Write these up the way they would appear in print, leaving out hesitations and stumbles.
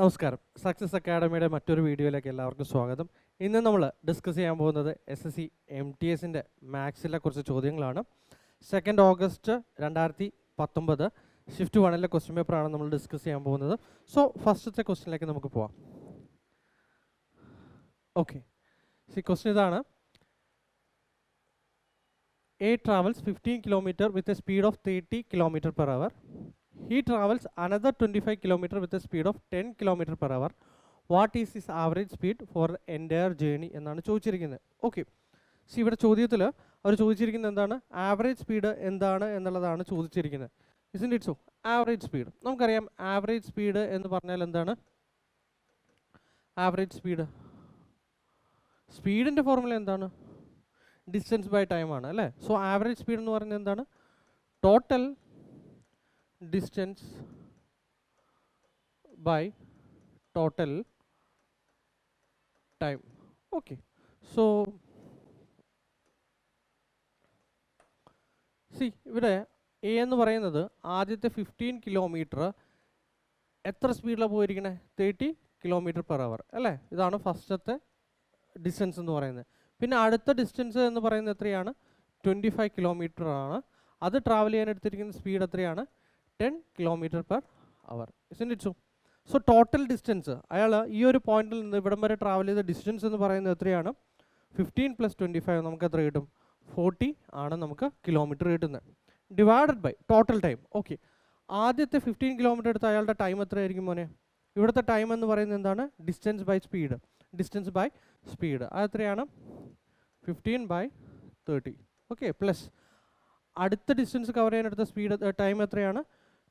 നമസ്കാരം. സക്സസ് അക്കാഡമിയുടെ മറ്റൊരു വീഡിയോയിലേക്ക് എല്ലാവർക്കും സ്വാഗതം. ഇന്ന് നമ്മൾ ഡിസ്കസ് ചെയ്യാൻ പോകുന്നത് SSC MTSൻ്റെ മാത്സിലെ കുറച്ച് ചോദ്യങ്ങളാണ്. 2 ഓഗസ്റ്റ് 2019 ഷിഫ്റ്റ് 1ലെ ക്വസ്റ്റ്യൻ പേപ്പറാണ് നമ്മൾ ഡിസ്കസ് ചെയ്യാൻ പോകുന്നത്. സോ ഫസ്റ്റത്തെ ക്വസ്റ്റ്യനിലേക്ക് നമുക്ക് പോവാം. ഓക്കെ, ക്വസ്റ്റ്യൻ ഇതാണ്. A travels 15 km with a speed of 30 km per hour. He travels another 25 km with a speed of 10 km per hour. What is his average speed for the entire journey എന്നാണ് ചോദിച്ചിരിക്കുന്നത്. Okay, ഇവിടെ ചോദ്യത്തിൽ അവർ ചോദിച്ചിരിക്കുന്നത് എന്താണ്? Average speed എന്താണ് എന്നുള്ളതാണ് ചോദിച്ചിരിക്കുന്നത്. Isn't it so? Average speed നമുക്കറിയാം. ആവറേജ് സ്പീഡ് എന്ന് പറഞ്ഞാൽ എന്താണ്? ആവറേജ് സ്പീഡിൻ്റെ ഫോർമുല എന്താണ്? ഡിസ്റ്റൻസ് ബൈ ടൈം ആണ് അല്ലേ? സോ ആവറേജ് സ്പീഡ് എന്ന് പറയുന്നത് എന്താണ്? Total distance by total time. Okay, so ഇവിടെ എ എന്ന് പറയുന്നത് ആദ്യത്തെ 15 കിലോമീറ്റർ എത്ര സ്പീഡിലാണ് പോയിരിക്കണേ? 30 കിലോമീറ്റർ പെർ അവർ അല്ലേ? ഇതാണ് ഫസ്റ്റത്തെ ഡിസ്റ്റൻസ് എന്ന് പറയുന്നത്. പിന്നെ അടുത്ത ഡിസ്റ്റൻസ് എന്ന് പറയുന്നത് എത്രയാണ്? 25 കിലോമീറ്റർ ആണ്. അത് ട്രാവൽ ചെയ്യാൻ എടുത്തിരിക്കുന്ന സ്പീഡ് എത്രയാണ്? 10 kilometre per hour. Isn't it so? So total distance അയാൾ ഈ ഒരു പോയിന്റിൽ നിന്ന് ഇവിടം വരെ ട്രാവൽ ചെയ്ത ഡിസ്റ്റൻസ് എന്ന് പറയുന്നത് എത്രയാണ്? 15 + 25 നമുക്ക് എത്ര കിട്ടും? 40 ആണ് നമുക്ക് കിലോമീറ്റർ കിട്ടുന്നത്. Divided by total time. Okay, ആദ്യത്തെ 15 കിലോമീറ്റർ എടുത്ത് അയാളുടെ ടൈം എത്രയായിരിക്കും മോനെ? ഇവിടുത്തെ ടൈം എന്ന് പറയുന്നത് എന്താണ്? Distance by speed. Distance by speed അതെത്രയാണ്? 15/30. ഓക്കെ, പ്ലസ് അടുത്ത ഡിസ്റ്റൻസ് കവർ ചെയ്യാനെടുത്ത സ്പീഡ് ടൈം എത്രയാണ്?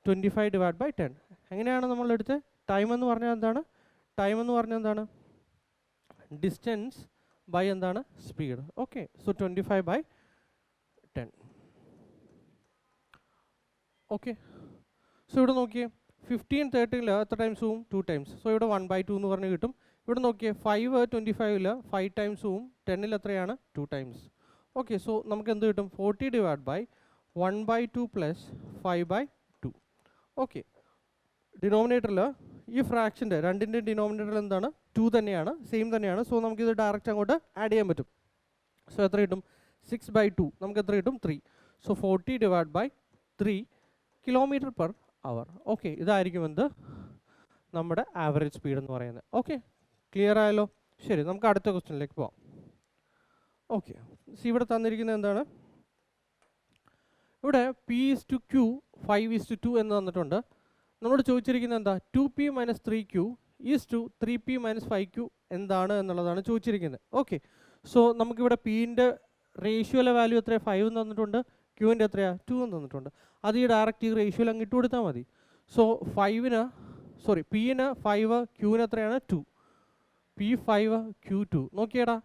25/10. എങ്ങനെയാണ് നമ്മൾ എടുത്ത് ടൈം എന്ന് പറഞ്ഞാൽ എന്താണ്? ടൈം എന്ന് പറഞ്ഞാൽ എന്താണ്? ഡിസ്റ്റൻസ് ബൈ എന്താണ്? Speed. Okay, so 25/10. Okay, so ഇവിടെ നോക്കിയേ 15:30 എത്ര ടൈംസ് പോവും? 2 ടൈംസ്. സോ ഇവിടെ 1/2 എന്ന് പറഞ്ഞ് കിട്ടും. ഇവിടെ നോക്കിയേ 5:25 5 ടൈംസ് പോവും. 10 എത്രയാണ്? 2 ടൈംസ്. ഓക്കെ, സോ നമുക്ക് എന്ത് കിട്ടും? 40/1/2 + 5/2. ഓക്കെ, ഡിനോമിനേറ്ററിൽ ഈ ഫ്രാക്ഷൻ്റെ രണ്ടിൻ്റെ ഡിനോമിനേറ്ററിൽ എന്താണ്? 2 തന്നെയാണ്, സെയിം തന്നെയാണ്. സോ നമുക്കിത് ഡയറക്റ്റ് അങ്ങോട്ട് ആഡ് ചെയ്യാൻ പറ്റും. സോ എത്ര കിട്ടും? 6/2 നമുക്ക് എത്ര കിട്ടും? 3. So 40/3 kilometre per hour. Okay, ഇതായിരിക്കും എന്ത്? നമ്മുടെ ആവറേജ് സ്പീഡ് എന്ന് പറയുന്നത്. ഓക്കെ, ക്ലിയർ ആയല്ലോ? ശരി, നമുക്ക് അടുത്ത ക്വസ്റ്റ്യനിലേക്ക് പോവാം. ഓക്കെ, ഇവിടെ തന്നിരിക്കുന്നത് എന്താണ്? ഇവിടെ P/Q 5:2 എന്ന് തന്നിട്ടുണ്ട്. നമ്മളോട് ചോദിച്ചിരിക്കുന്നത് എന്താ? 2P - 3Q 3P - 5Q എന്താണ് എന്നുള്ളതാണ് ചോദിച്ചിരിക്കുന്നത്. ഓക്കെ, സോ നമുക്കിവിടെ Pൻ്റെ റേഷ്യോയിലെ വാല്യൂ എത്രയാണ്? 5 എന്ന് തന്നിട്ടുണ്ട്. Qൻ്റെ എത്രയാണ്? 2 എന്ന് തന്നിട്ടുണ്ട്. അത് ഈ ഡയറക്റ്റ് ഈ റേഷ്യോയിൽ അങ്ങ് ഇട്ട് കൊടുത്താൽ മതി. സോ Pന് 5, Qന് എത്രയാണ്? 2. P5 Q2. നോക്കിയേടാ,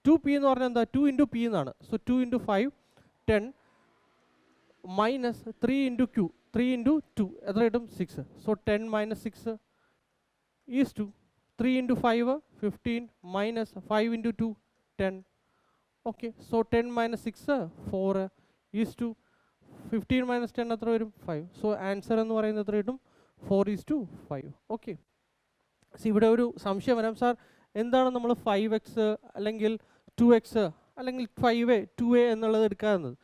2P എന്ന് പറഞ്ഞാൽ എന്താ? 2 × P എന്നാണ്. സോ 2 × 5 10 - 3 × Q 3 × 2 എത്ര കിട്ടും? 6. സോ 10 - 6 = 3 × 5 15 - 5 × 2 10. ഓക്കെ, സോ 10 - 6 4 = 15 - 10 എത്ര വരും? 5. സോ ആൻസർ എന്ന് പറയുന്നത് എത്ര കിട്ടും? 4:5. ഓക്കെ, ഇവിടെ ഒരു സംശയം വരാം, സാർ എന്താണ് നമ്മൾ 5x അല്ലെങ്കിൽ 2x അല്ലെങ്കിൽ 5a 2a എന്നുള്ളത് എടുക്കാവുന്നത്?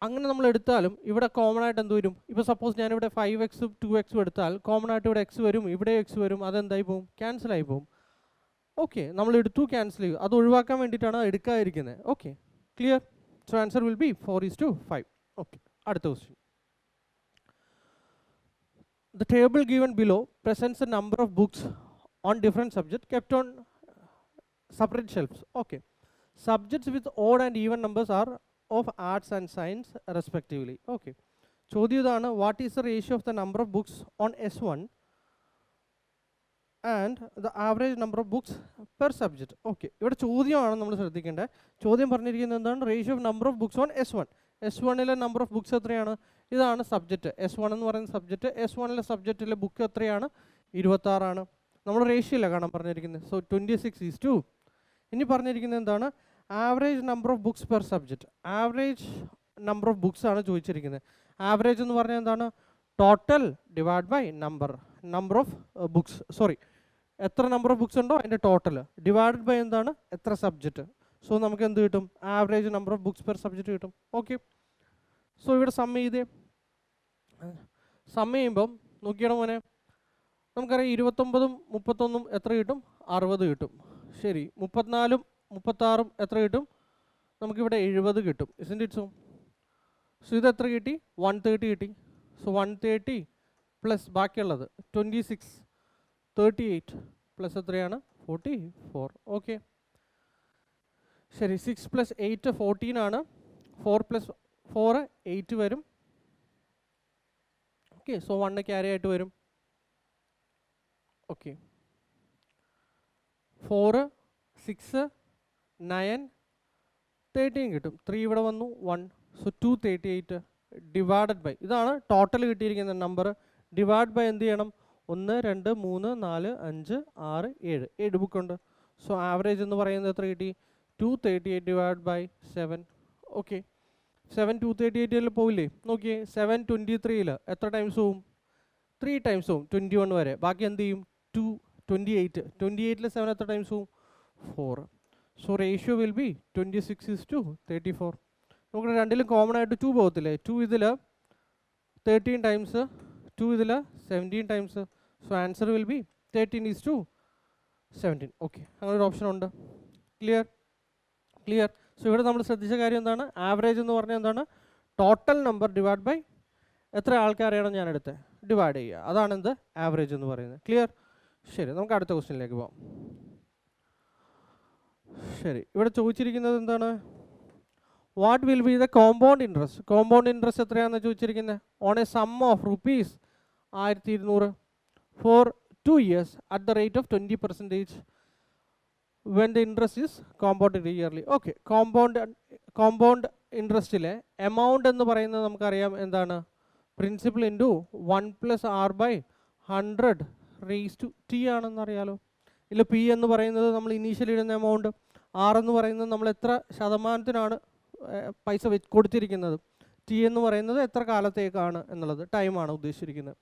അങ്ങനെ നമ്മൾ എടുത്താലും ഇവിടെ കോമൺ ആയിട്ട് എന്ത് വരും? ഇപ്പോൾ സപ്പോസ് ഞാനിവിടെ 5x 2x എടുത്താൽ കോമൺ ആയിട്ട് ഇവിടെ x വരും, ഇവിടെ x വരും. അതെന്തായി പോകും? ക്യാൻസൽ ആയി പോകും. ഓക്കെ, നമ്മൾ എടുത്തു, ക്യാൻസൽ ചെയ്യും. അത് ഒഴിവാക്കാൻ വേണ്ടിയിട്ടാണ് എടുക്കാതിരിക്കുന്നത്. Okay, clear? So answer will be 4:5. Okay, അടുത്ത question. The table given below presents a number of books on different subjects kept on separate shelves. Okay, subjects with odd and even numbers are of arts and science respectively. Okay, ചോദ്യം ഇതാണ്. What is the ratio of the number of books on S1 and the average number of books per subject? Okay, ഇവിടെ ചോദ്യമാണ് നമ്മൾ ശ്രദ്ധിക്കേണ്ടത്. ചോദ്യം പറഞ്ഞിരിക്കുന്നത് എന്താണ്? Ratio of number of books on S1. S1ലെ നമ്പർ ഓഫ് ബുക്സ് എത്രയാണ്? ഇതാണ് സബ്ജക്റ്റ്. S1 എന്ന് പറയുന്ന സബ്ജക്റ്റ്. S1ലെ സബ്ജക്റ്റിലെ ബുക്ക് എത്രയാണ്? 26 ആണ്. നമ്മൾ റേഷ്യോ അല്ല കാണാൻ പറഞ്ഞിരിക്കുന്നത്. സോ 26:2. ഇനി പറഞ്ഞിരിക്കുന്നത് എന്താണ്? Average number of books per subject. Average number of books ആണ് ചോദിച്ചിരിക്കുന്നത്. ആവറേജ് എന്ന് പറഞ്ഞാൽ എന്താണ്? Total divide by number. Number of books, sorry എത്ര നമ്പർ ഓഫ് ബുക്സ് ഉണ്ടോ അതിൻ്റെ ടോട്ടൽ ഡിവൈഡഡ് ബൈ എന്താണ് എത്ര സബ്ജക്റ്റ്. സോ നമുക്ക് എന്ത് കിട്ടും, average number of books per subject കിട്ടും. ഓക്കെ, സോ ഇവിടെ സം ചെയ്തേ. സം ചെയ്യുമ്പം നോക്കിയാൽ മോനെ നമുക്കറിയാം 29ഉം 31ഉം എത്ര കിട്ടും, 60 കിട്ടും. ശരി, 34ഉം 36ഉം എത്ര കിട്ടും, നമുക്കിവിടെ 70 കിട്ടും. ഇസ്ന്റ് ഇറ്റ് സോ? സോ ഇത് എത്ര കിട്ടി, 130 കിട്ടി. സോ 130 പ്ലസ് ബാക്കിയുള്ളത് 26, 38 പ്ലസ് എത്രയാണ് 44. ഓക്കെ, ശരി. 6 + 8 14 ആണ്. 4 + 4 8 വരും. ഓക്കെ, സോ 1 ക്യാരി ആയിട്ട് വരും. ഓക്കെ, 4 6 9 13 കിട്ടും. 3 ഇവിടെ വന്നു, 1. സോ 238 ഡിവൈഡഡ് ബൈ, ഇതാണ് ടോട്ടൽ കിട്ടിയിരിക്കുന്ന നമ്പർ. ഡിവൈഡ് ബൈ എന്ത് ചെയ്യണം, 1 2 3 4 5 6 7 7 ബുക്കുണ്ട്. സോ ആവറേജ് എന്ന് പറയുന്നത് എത്ര കിട്ടി, 238 ഡിവൈഡ് ബൈ 7. ഓക്കെ, 7 238 പോവില്ലേ, നോക്കിയേ 7 23 എത്ര ടൈംസ് പോവും, 3 ടൈംസ് പോവും 21 വരെ. ബാക്കി എന്ത് ചെയ്യും, 2 28 28 7 എത്ര ടൈംസ് പോവും, 4. So ratio will be 26:34. നമുക്ക് രണ്ടിലും കോമൺ ആയിട്ട് 2 പോകത്തില്ലേ, 2 ഇതിൽ 13 ടൈംസ്, 2 ഇതിൽ 17 times. So answer will B 13:17. Okay, അങ്ങനെ ഒരു ഓപ്ഷൻ ഉണ്ട്. Clear clear. സോ ഇവിടെ നമ്മൾ ശ്രദ്ധിച്ച കാര്യം എന്താണ്, ആവറേജ് എന്ന് പറഞ്ഞാൽ എന്താണ്, ടോട്ടൽ നമ്പർ ഡിവൈഡ് ബൈ എത്ര ആൾക്കാരെയാണ് ഞാൻ എടുത്തത് ഡിവൈഡ് ചെയ്യുക, അതാണ് എന്ത് ആവറേജ് എന്ന് പറയുന്നത്. ക്ലിയർ. ശരി, നമുക്ക് അടുത്ത ക്വസ്റ്റ്യനിലേക്ക് പോകാം. ശരി, ഇവിടെ ചോദിച്ചിരിക്കുന്നത് എന്താണ്, what will be the compound interest. Compound interest എത്രയാണെന്ന് ചോദിച്ചിരിക്കുന്നത്, on a sum of rupees 1200 for 2 years at the rate of 20% when the interest is compounded yearly. Okay, compound ഇൻട്രസ്റ്റിലെ എമൗണ്ട് എന്ന് പറയുന്നത് നമുക്കറിയാം എന്താണ്, principal into 1+r/100 raise to t ആണെന്നറിയാലോ. ഇല്ല, P എന്ന് പറയുന്നത് നമ്മൾ ഇനീഷ്യലി ഇടുന്ന എമൗണ്ട്, ആർ എന്ന് പറയുന്നത് നമ്മൾ എത്ര ശതമാനത്തിനാണ് പൈസ കൊടുത്തിരിക്കുന്നത്, ടി എന്ന് പറയുന്നത് എത്ര കാലത്തേക്കാണ് എന്നുള്ളത്, ടൈമാണ് ഉദ്ദേശിച്ചിരിക്കുന്നത്.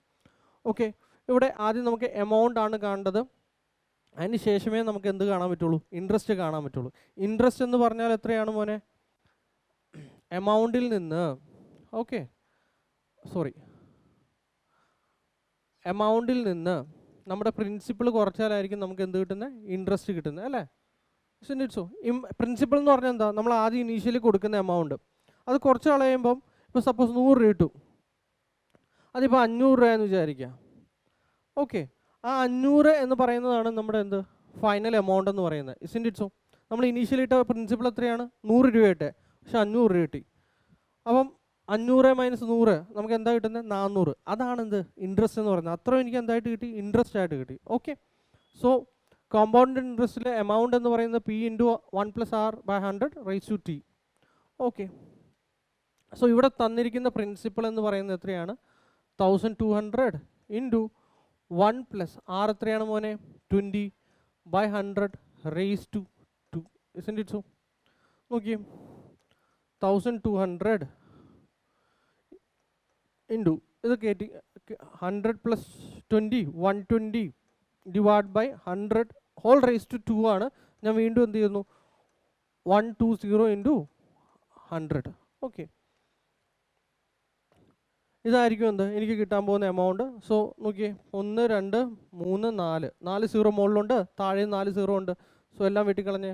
ഓക്കെ, ഇവിടെ ആദ്യം നമുക്ക് എമൗണ്ട് ആണ് കാണേണ്ടത്. അതിന് ശേഷമേ നമുക്ക് എന്ത് കാണാൻ പറ്റുള്ളൂ, ഇൻട്രസ്റ്റ് കാണാൻ പറ്റുള്ളൂ. ഇൻട്രസ്റ്റ് എന്ന് പറഞ്ഞാൽ എത്രയാണ് മോനെ, എമൗണ്ടിൽ നിന്ന്, ഓക്കെ സോറി, എമൗണ്ടിൽ നിന്ന് നമ്മുടെ പ്രിൻസിപ്പിൾ കുറച്ചാലായിരിക്കും നമുക്ക് എന്ത് കിട്ടുന്നത്, ഇൻട്രസ്റ്റ് കിട്ടുന്നത് അല്ലേ. സോ പ്രിൻസിപ്പിൾ എന്ന് പറഞ്ഞാൽ എന്താ, നമ്മൾ ആദ്യം ഇനീഷ്യലി കൊടുക്കുന്ന എമൗണ്ട് അത് കുറച്ച് കളയുമ്പം, ഇപ്പോൾ സപ്പോസ് 100 രൂപ കിട്ടും, അതിപ്പോൾ 500 രൂപയെന്ന് വിചാരിക്കുക. ഓക്കെ, ആ 500 എന്ന് പറയുന്നതാണ് നമ്മുടെ എന്ത് ഫൈനൽ എമൗണ്ട് എന്ന് പറയുന്നത്. ഇസ്ന്റ് ഇറ്റ് സോ? നമ്മൾ ഇനീഷ്യലി ഇട്ട പ്രിൻസിപ്പിൾ എത്രയാണ്, 100 രൂപ ഇട്ടെ, പക്ഷെ 500 രൂപ കിട്ടി. അപ്പം 500 - 100 നമുക്ക് എന്താ കിട്ടുന്നത്, 400. അതാണ് എന്ത് ഇൻട്രസ്റ്റ് എന്ന് പറയുന്നത്. അത്ര എനിക്ക് എന്തായിട്ട് കിട്ടി, ഇൻട്രസ്റ്റ് ആയിട്ട് കിട്ടി. ഓക്കെ, സോ കോമ്പൗണ്ട് ഇൻട്രസ്റ്റിലെ എമൗണ്ട് എന്ന് പറയുന്നത് P × 1+r/100 raise to t. Okay, so ഇവിടെ തന്നിരിക്കുന്ന പ്രിൻസിപ്പിൾ എന്ന് പറയുന്നത് എത്രയാണ്, 1200 × 1+r എത്രയാണ് മോനെ, 20/100 raise to 2. Isn't it so? നോക്കിയേ, 1200 ഇൻറ്റു ഇത് കയറ്റി 100 + 20 120 divide by 100 whole raise to 2 ആണ്. ഞാൻ വീണ്ടും എന്ത് ചെയ്യുന്നു, 120 × 100. ഓക്കെ, ഇതായിരിക്കും എന്ത് എനിക്ക് കിട്ടാൻ പോകുന്ന എമൗണ്ട്. സോ നോക്കിയേ, 1 2 3 4 സീറോ മുകളിലുണ്ട്, താഴെ 4 സീറോ ഉണ്ട്. സോ എല്ലാം വെട്ടിക്കളഞ്ഞേ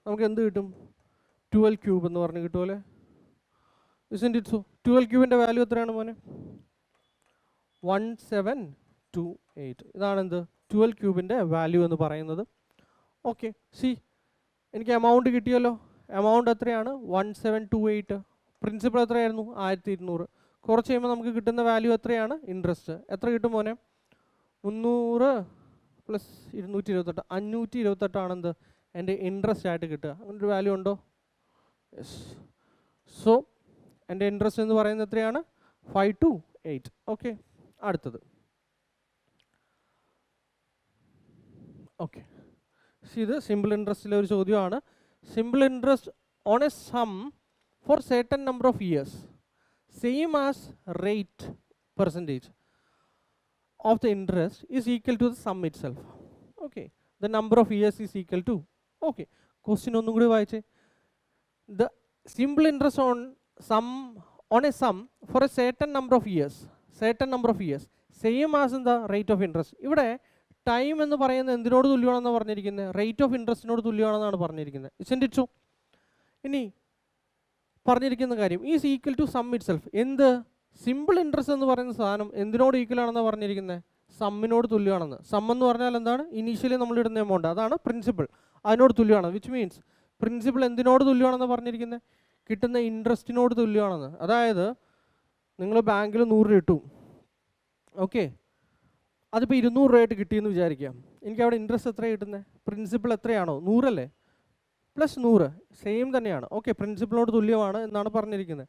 നമുക്ക് എന്ത് കിട്ടും, 12 ക്യൂബ് എന്ന് പറഞ്ഞ് കിട്ടുമല്ലേ. ഇസ്ന്റ് ഇറ്റ് സോ? 12 ക്യൂബിൻ്റെ വാല്യൂ എത്രയാണ് മോനെ, 1728. ഇതാണ് എന്ത് 12 ക്യൂബിൻ്റെ വാല്യൂ എന്ന് പറയുന്നത്. ഓക്കെ, സി എനിക്ക് എമൗണ്ട് കിട്ടിയല്ലോ. എമൗണ്ട് എത്രയാണ്, 1728. പ്രിൻസിപ്പൾ എത്രയായിരുന്നു, 1200. കുറച്ച് കഴിയുമ്പോൾ നമുക്ക് കിട്ടുന്ന വാല്യൂ എത്രയാണ്, ഇൻട്രസ്റ്റ് എത്ര കിട്ടും മോനെ, 300 + 228 528 ആണെന്ത് എൻ്റെ ഇൻട്രസ്റ്റ് ആയിട്ട് കിട്ടുക. അങ്ങനൊരു വാല്യൂ ഉണ്ടോ, യെസ്. സോ എൻ്റെ ഇൻട്രസ്റ്റ് എന്ന് പറയുന്നത് എത്രയാണ്, 528. ഓക്കെ, അടുത്തത്. ഓക്കെ, ഇത് സിമ്പിൾ ഇൻട്രസ്റ്റിലെ ഒരു ചോദ്യമാണ്. Simple interest on a sum for certain number of years, same as rate percentage of the interest is equal to the sum itself. Okay, the number of years is equal to, okay, question ഒന്നും കൂടി വായിച്ചേ. The simple interest on a sum for a certain number of years, same as in the rate of interest. ഇവിടെ time എന്ന് പറയുന്നത് എന്തിനോട് തുല്യമാണെന്ന് പറഞ്ഞിരിക്കുന്നത്? Rate of ഇൻട്രസ്റ്റിനോട് തുല്യമാണെന്നാണ് പറഞ്ഞിരിക്കുന്നത്. Isn't it so? ഇനി പറഞ്ഞിരിക്കുന്ന കാര്യം is equal to sum itself. എന്ത്? സിമ്പിൾ ഇൻട്രസ്റ്റ് എന്ന് പറയുന്ന സാധനം എന്തിനോട് ഈക്വൽ ആണെന്നാണ് പറഞ്ഞിരിക്കുന്നത്? സമ്മിനോട് തുല്യമാണെന്ന്. സം എന്ന് പറഞ്ഞാൽ എന്താണ്? ഇനീഷ്യലി നമ്മൾ ഇടുന്ന എമൗണ്ട്, അതാണ് പ്രിൻസിപ്പിൾ, അതിനോട് തുല്യമാണ്. വിച്ച് മീൻസ് പ്രിൻസിപ്പിൾ എന്തിനോട് തുല്യമാണെന്ന് പറഞ്ഞിരിക്കുന്നത്? കിട്ടുന്ന ഇൻട്രസ്റ്റിനോട് തുല്യമാണെന്ന്. അതായത് നിങ്ങൾ ബാങ്കിൽ 100 രൂപ ഇട്ടു, ഓക്കെ, അതിപ്പോൾ 200 രൂപയായിട്ട് കിട്ടിയെന്ന് വിചാരിക്കാം. എനിക്ക് അവിടെ ഇൻട്രസ്റ്റ് എത്ര കിട്ടുന്നത്? പ്രിൻസിപ്പിൾ എത്രയാണോ? 100 അല്ലേ, പ്ലസ് 100 സെയിം തന്നെയാണ്. ഓക്കെ, പ്രിൻസിപ്പിളിനോട് തുല്യമാണ് എന്നാണ് പറഞ്ഞിരിക്കുന്നത്.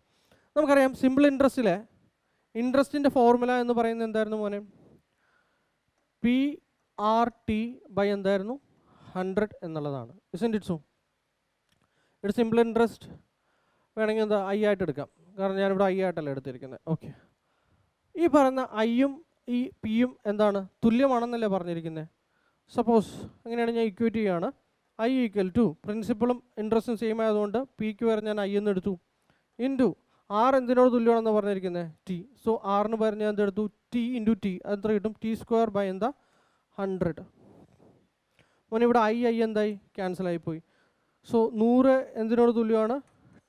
നമുക്കറിയാം സിമ്പിൾ ഇൻട്രസ്റ്റിലെ ഇൻട്രസ്റ്റിൻ്റെ ഫോർമുല എന്ന് പറയുന്നത് എന്തായിരുന്നു മോനെ? PRT ബൈ എന്തായിരുന്നു? 100 എന്നുള്ളതാണ്. ഇസ്ന്റ് ഇറ്റ് സോ? ഇവിടെ സിമ്പിൾ ഇൻട്രസ്റ്റ് വേണമെങ്കിൽ എന്താ I ആയിട്ട് എടുക്കാം, കാരണം ഞാനിവിടെ I ആയിട്ടല്ല എടുത്തിരിക്കുന്നത്. ഓക്കെ, ഈ പറയുന്ന ഐയും ഈ പിയും എന്താണ്? തുല്യമാണെന്നല്ലേ പറഞ്ഞിരിക്കുന്നത്. സപ്പോസ് അങ്ങനെയാണ് ഞാൻ ഇക്വേറ്റ് ചെയ്യുകയാണ്. I ഈക്വൽ ടു പ്രിൻസിപ്പളും ഇൻട്രസ്റ്റും സെയിം ആയതുകൊണ്ട് പിക്ക് വരെ ഞാൻ I എന്ന് എടുത്തു, ഇൻറ്റു ആർ എന്തിനോട് തുല്യമാണെന്ന് പറഞ്ഞിരിക്കുന്നത്? ടി. സോ ആറിന് പകരം ഞാൻ എന്തെടുത്തു? T into T. അതെത്ര കിട്ടും? ടി സ്ക്വയർ ബൈ എന്താ? 100. മോനെ ഇവിടെ I എന്തായി? ക്യാൻസൽ ആയിപ്പോയി. സോ 100 എന്തിനോട് തുല്യമാണ്?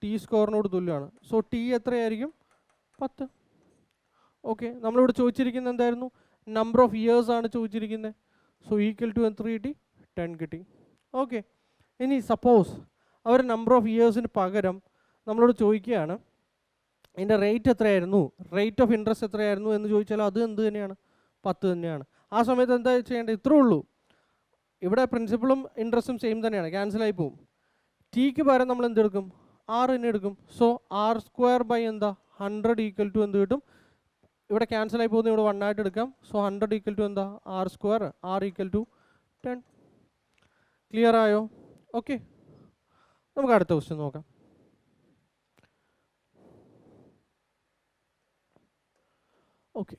ടി സ്ക്വയറിനോട് തുല്യമാണ്. സോ ടി എത്രയായിരിക്കും? 10. ഓക്കെ, നമ്മളിവിടെ ചോദിച്ചിരിക്കുന്നത് എന്തായിരുന്നു? നമ്പർ ഓഫ് ഇയേഴ്സ് ആണ് ചോദിച്ചിരിക്കുന്നത്. സോ ഈക്വൽ ടു എത്ര കിട്ടി? 10 കിട്ടി. ഓക്കെ, ഇനി സപ്പോസ് അവർ നമ്പർ ഓഫ് ഇയേഴ്സിന് പകരം നമ്മളോട് ചോദിക്കുകയാണ് അതിൻ്റെ റേറ്റ് എത്രയായിരുന്നു, റേറ്റ് ഓഫ് ഇൻട്രസ്റ്റ് എത്രയായിരുന്നു എന്ന് ചോദിച്ചാൽ അത് എന്ത് തന്നെയാണ്? 10 തന്നെയാണ്. ആ സമയത്ത് എന്താ ചെയ്യേണ്ടത്? ഇത്രേ ഉള്ളൂ. ഇവിടെ പ്രിൻസിപ്പളും ഇൻട്രസ്റ്റും സെയിം തന്നെയാണ്, ക്യാൻസലായി പോവും. ടിക്ക് പകരം നമ്മൾ എന്തെടുക്കും? ആർ തന്നെ എടുക്കും. സോ ആർ സ്ക്വയർ ബൈ എന്താ? 100 ഈക്വൽ ടു എന്ത് കിട്ടും? ഇവിടെ ക്യാൻസലായി പോകുന്നത് ഇവിടെ 1 ആയിട്ട് എടുക്കാം. സോ 100 ഈക്വൽ ടു എന്താ? R square, R equal to 10. Clear ആയോ? ഓക്കെ, നമുക്ക് അടുത്ത ക്വസ്റ്റ്യൻ നോക്കാം. Okay,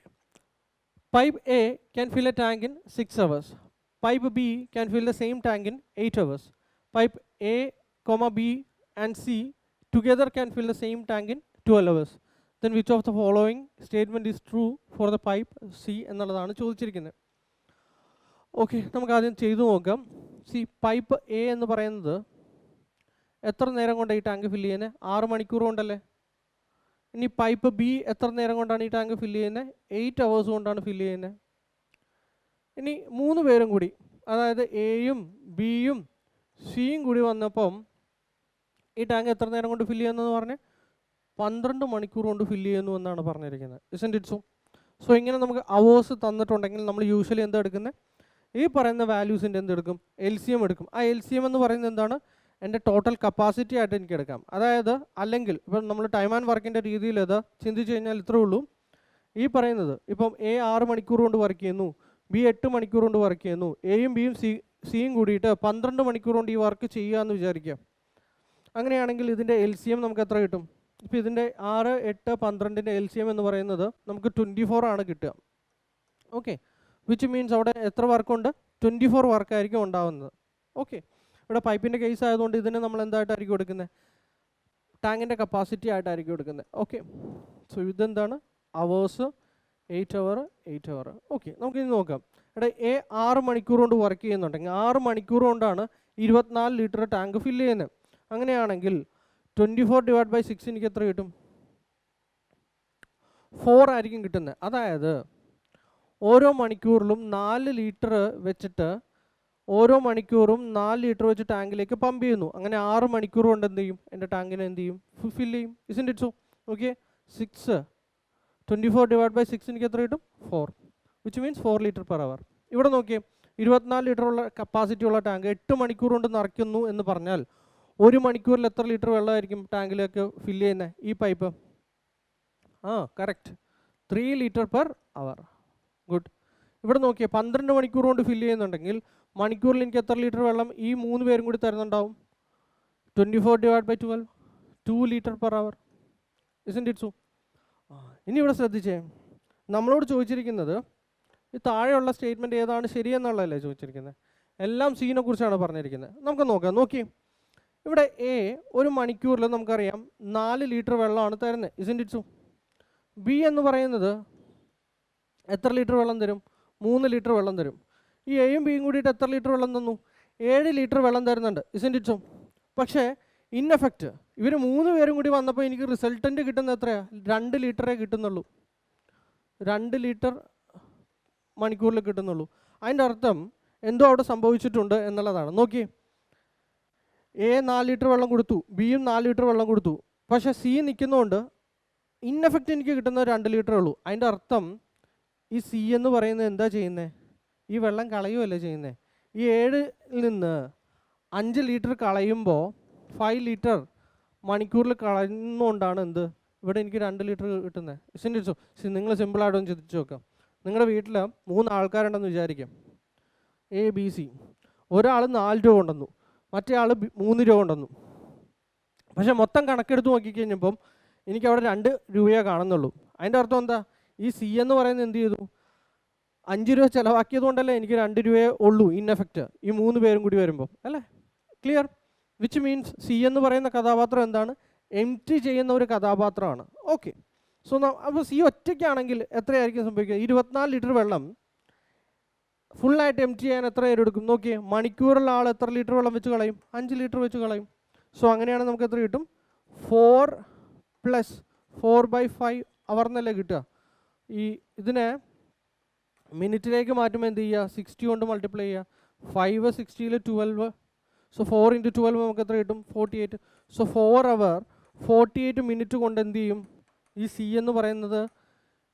pipe A can fill a tank in 6 hours. Pipe B can fill the same tank in 8 hours. Pipe A, B and C together can fill the same tank in 12 hours. Then which of the following statement is true for the pipe C എന്നുള്ളതാണ് ചോദിച്ചിരിക്കുന്നത്. Okay, നമുക്ക് ആദ്യം ചെയ്തു നോക്കാം. C, pipe A എന്ന് പറയുന്നത് എത്ര നേരം കൊണ്ടാണ് ഈ ടാങ്ക് ഫില്ല് ചെയ്യുന്നത്? 6 മണിക്കൂർ കൊണ്ടല്ലേ. ഇനി പൈപ്പ് ബി എത്ര നേരം കൊണ്ടാണ് ഈ ടാങ്ക് ഫില്ല് ചെയ്യുന്നത്? 8 hours കൊണ്ടാണ് ഫില്ല് ചെയ്യുന്നത്. ഇനി 3 പേരും കൂടി, അതായത് എയും ബിയും സിയും കൂടി വന്നപ്പം ഈ ടാങ്ക് എത്ര നേരം കൊണ്ട് ഫില്ല് ചെയ്യുന്നതെന്ന് പറഞ്ഞ് 12 മണിക്കൂർ കൊണ്ട് ഫില്ല് ചെയ്യുന്നു എന്നാണ് പറഞ്ഞിരിക്കുന്നത്. Isn't it so? സോ ഇങ്ങനെ നമുക്ക് അവേഴ്സ് തന്നിട്ടുണ്ടെങ്കിൽ നമ്മൾ യൂഷ്വലി എന്താ എടുക്കുന്നത്? ഈ പറയുന്ന വാല്യൂസിൻ്റെ എന്തെടുക്കും? LCM എടുക്കും. ആ LCM എന്ന് പറയുന്നത് എന്താണ്? എൻ്റെ ടോട്ടൽ കപ്പാസിറ്റി ആയിട്ട് എനിക്ക് എടുക്കാം. അതായത് അല്ലെങ്കിൽ ഇപ്പം നമ്മൾ ടൈം ആൻഡ് വർക്കിൻ്റെ രീതിയിൽ അത് ചിന്തിച്ച് കഴിഞ്ഞാൽ ഇത്രേ ഉള്ളൂ. ഈ പറയുന്നത് ഇപ്പം എ 6 മണിക്കൂർ കൊണ്ട് വർക്ക് ചെയ്യുന്നു, ബി 8 മണിക്കൂർ കൊണ്ട് വർക്ക് ചെയ്യുന്നു, എയും ബിയും സിയും കൂടിയിട്ട് 12 മണിക്കൂർ കൊണ്ട് ഈ വർക്ക് ചെയ്യുക എന്ന് വിചാരിക്കാം. അങ്ങനെയാണെങ്കിൽ ഇതിൻ്റെ LCM നമുക്ക് എത്ര കിട്ടും? ഇപ്പോൾ ഇതിൻ്റെ 6, 8, 12ൻ്റെ LCM എന്ന് പറയുന്നത് നമുക്ക് 24 ആണ് കിട്ടുക. ഓക്കെ, വിച്ച് മീൻസ് അവിടെ എത്ര വർക്കുണ്ട്? 24 വർക്കായിരിക്കും ഉണ്ടാവുന്നത്. ഓക്കെ, ഇവിടെ പൈപ്പിൻ്റെ കേസ് ആയതുകൊണ്ട് ഇതിന് നമ്മൾ എന്തായിട്ടായിരിക്കും എടുക്കുന്നത്? ടാങ്കിൻ്റെ കപ്പാസിറ്റി ആയിട്ടായിരിക്കും എടുക്കുന്നത്. ഓക്കെ, സോ ഇതെന്താണ്? Hours 8 hour, 8 hour. ഓക്കെ, നമുക്കിനി നോക്കാം. ഇവിടെ എ 6 മണിക്കൂർ കൊണ്ട് വർക്ക് ചെയ്യുന്നുണ്ടെങ്കിൽ 6 മണിക്കൂർ കൊണ്ടാണ് 24 ലിറ്റർ ടാങ്ക് ഫില്ല് ചെയ്യുന്നത്. അങ്ങനെയാണെങ്കിൽ 24/6 എനിക്ക് എത്ര കിട്ടും? 4 ആയിരിക്കും കിട്ടുന്നത്. അതായത് ഓരോ മണിക്കൂറിലും 4 ലിറ്റർ വെച്ചിട്ട് ഓരോ മണിക്കൂറും 4 ലിറ്റർ വെച്ച് ടാങ്കിലേക്ക് പമ്പ് ചെയ്യുന്നു. അങ്ങനെ 6 മണിക്കൂർ കൊണ്ട് എന്ത് ചെയ്യും? എൻ്റെ ടാങ്കിനെ എന്ത് ചെയ്യും? ഫില്ല് ചെയ്യും. ഇസ്ന്റ് ഇറ്റ് സോ? ഓക്കെ, 24/6 എനിക്ക് എത്ര കിട്ടും? 4, വിച്ച് മീൻസ് 4 ലിറ്റർ പെർ അവർ. ഇവിടെ നോക്കിയേ, 24 ലിറ്റർ ഉള്ള കപ്പാസിറ്റി ഉള്ള ടാങ്ക് 8 മണിക്കൂർ കൊണ്ട് നിറയ്ക്കുന്നു എന്ന് പറഞ്ഞാൽ 1 മണിക്കൂറിൽ എത്ര ലിറ്റർ വെള്ളമായിരിക്കും ടാങ്കിലേക്ക് ഫില്ല് ചെയ്യുന്നത്? ഈ പൈപ്പ് കറക്റ്റ് 3 ലിറ്റർ പെർ അവർ. ഗുഡ്. ഇവിടെ നോക്കിയേ, 12 മണിക്കൂർ കൊണ്ട് ഫില്ല് ചെയ്യുന്നുണ്ടെങ്കിൽ മണിക്കൂറിൽ എനിക്ക് എത്ര ലിറ്റർ വെള്ളം ഈ 3 പേരും കൂടി തരുന്നുണ്ടാവും? 24/12, 2 litre per hour. Isn't it so? ഇനി ഇവിടെ ശ്രദ്ധിച്ചേ, നമ്മളോട് ചോദിച്ചിരിക്കുന്നത് ഈ താഴെയുള്ള സ്റ്റേറ്റ്മെൻറ്റ് ഏതാണ് ശരിയെന്നുള്ളതല്ലേ ചോദിച്ചിരിക്കുന്നത്. എല്ലാം സീനെ കുറിച്ചാണ് പറഞ്ഞിരിക്കുന്നത്. നമുക്ക് നോക്കാം. നോക്കി, ഇവിടെ എ ഒരു മണിക്കൂറിൽ നമുക്കറിയാം 4 ലിറ്റർ വെള്ളമാണ് തരുന്നത്. ഇസ്ന്റ് ഇറ്റ് സോ? ബി എന്ന് പറയുന്നത് എത്ര ലിറ്റർ വെള്ളം തരും? 3 ലിറ്റർ വെള്ളം തരും. ഈ എയും ബിയും കൂടിയിട്ട് എത്ര ലിറ്റർ വെള്ളം തന്നു? 7 ലിറ്റർ വെള്ളം തരുന്നുണ്ട്. ഇസ്ന്റ് ഇറ്റ് സോ? പക്ഷേ ഇൻ എഫക്റ്റ് ഇവർ 3 പേരും കൂടി വന്നപ്പോൾ എനിക്ക് റിസൾട്ടൻ്റ് കിട്ടുന്നത് എത്രയാണ്? 2 ലിറ്ററേ കിട്ടുന്നുള്ളൂ. 2 ലിറ്റർ മണിക്കൂറിൽ കിട്ടുന്നുള്ളൂ. അതിൻ്റെ അർത്ഥം എന്തോ അവിടെ സംഭവിച്ചിട്ടുണ്ട് എന്നുള്ളതാണ്. നോക്കി, എ 4 ലിറ്റർ വെള്ളം കൊടുത്തു, ബിയും 4 ലിറ്റർ വെള്ളം കൊടുത്തു, പക്ഷേ സി നിൽക്കുന്നതുകൊണ്ട് ഇൻ എഫക്റ്റ് എനിക്ക് കിട്ടുന്നത് 2 ലിറ്ററേ ഉള്ളൂ. അതിൻ്റെ അർത്ഥം ഈ സി എന്ന് പറയുന്നത് എന്താ ചെയ്യുന്നത്? ഈ വെള്ളം കളയുമല്ലേ ചെയ്യുന്നത്. ഈ 7 നിന്ന് 5 ലിറ്റർ കളയുമ്പോൾ 5 ലിറ്റർ മണിക്കൂറിൽ കളയുന്നതുകൊണ്ടാണ് എന്ത് ഇവിടെ എനിക്ക് 2 ലിറ്റർ കിട്ടുന്നത്. ഇസ്ന്റ് നിങ്ങൾ സിമ്പിളായിട്ടൊന്ന് ചിന്തിച്ച് നോക്കാം. നിങ്ങളുടെ വീട്ടിൽ 3 ആൾക്കാരുണ്ടെന്ന് വിചാരിക്കാം. A B C. ഒരാൾ 4 രൂപ കൊണ്ടുവന്നു, മറ്റേ ആൾ 3 രൂപ കൊണ്ടുവന്നു. പക്ഷേ മൊത്തം കണക്കെടുത്ത് നോക്കിക്കഴിഞ്ഞപ്പം എനിക്ക് അവിടെ 2 രൂപയേ കാണുന്നുള്ളൂ. അതിൻ്റെ അർത്ഥം എന്താ? ഈ സി എന്ന് പറയുന്നത് എന്ത് ചെയ്തു? 5 രൂപ ചിലവാക്കിയത് കൊണ്ടല്ലേ എനിക്ക് 2 രൂപയേ ഉള്ളൂ ഇൻ എഫക്റ്റ് ഈ 3 പേരും കൂടി വരുമ്പോൾ, അല്ലേ? ക്ലിയർ? വിച്ച് മീൻസ് സി എന്ന് പറയുന്ന കഥാപാത്രം എന്താണ്? എംപ്റ്റി ചെയ്യുന്ന ഒരു കഥാപാത്രമാണ്. ഓക്കെ. സോ അപ്പോൾ സി ഒറ്റയ്ക്കാണെങ്കിൽ എത്രയായിരിക്കും സംഭവിക്കുക? 24 ലിറ്റർ വെള്ളം ഫുള്ളായിട്ട് എംപ്റ്റി ചെയ്യാൻ എത്ര നേരം എടുക്കും? നോക്കിയേ, മണിക്കൂറുള്ള ആൾ എത്ര ലിറ്റർ വെള്ളം വെച്ച് കളയും? 5 ലിറ്റർ വെച്ച് കളയും. സോ അങ്ങനെയാണ് നമുക്ക് എത്ര കിട്ടും? 4 + 4/5 അവർ എന്നല്ലേ കിട്ടുക. ഈ ഇതിനെ മിനിറ്റിലേക്ക് മാറ്റുമ്പോൾ എന്ത് ചെയ്യുക? 60 കൊണ്ട് മൾട്ടിപ്ലൈ ചെയ്യുക. 5 60 12. സോ 4 × 12 നമുക്ക് എത്ര കിട്ടും? 48. സോ 4 അവർ 48 മിനിറ്റ് കൊണ്ട് എന്ത് ചെയ്യും? ഈ സി എന്ന് പറയുന്നത്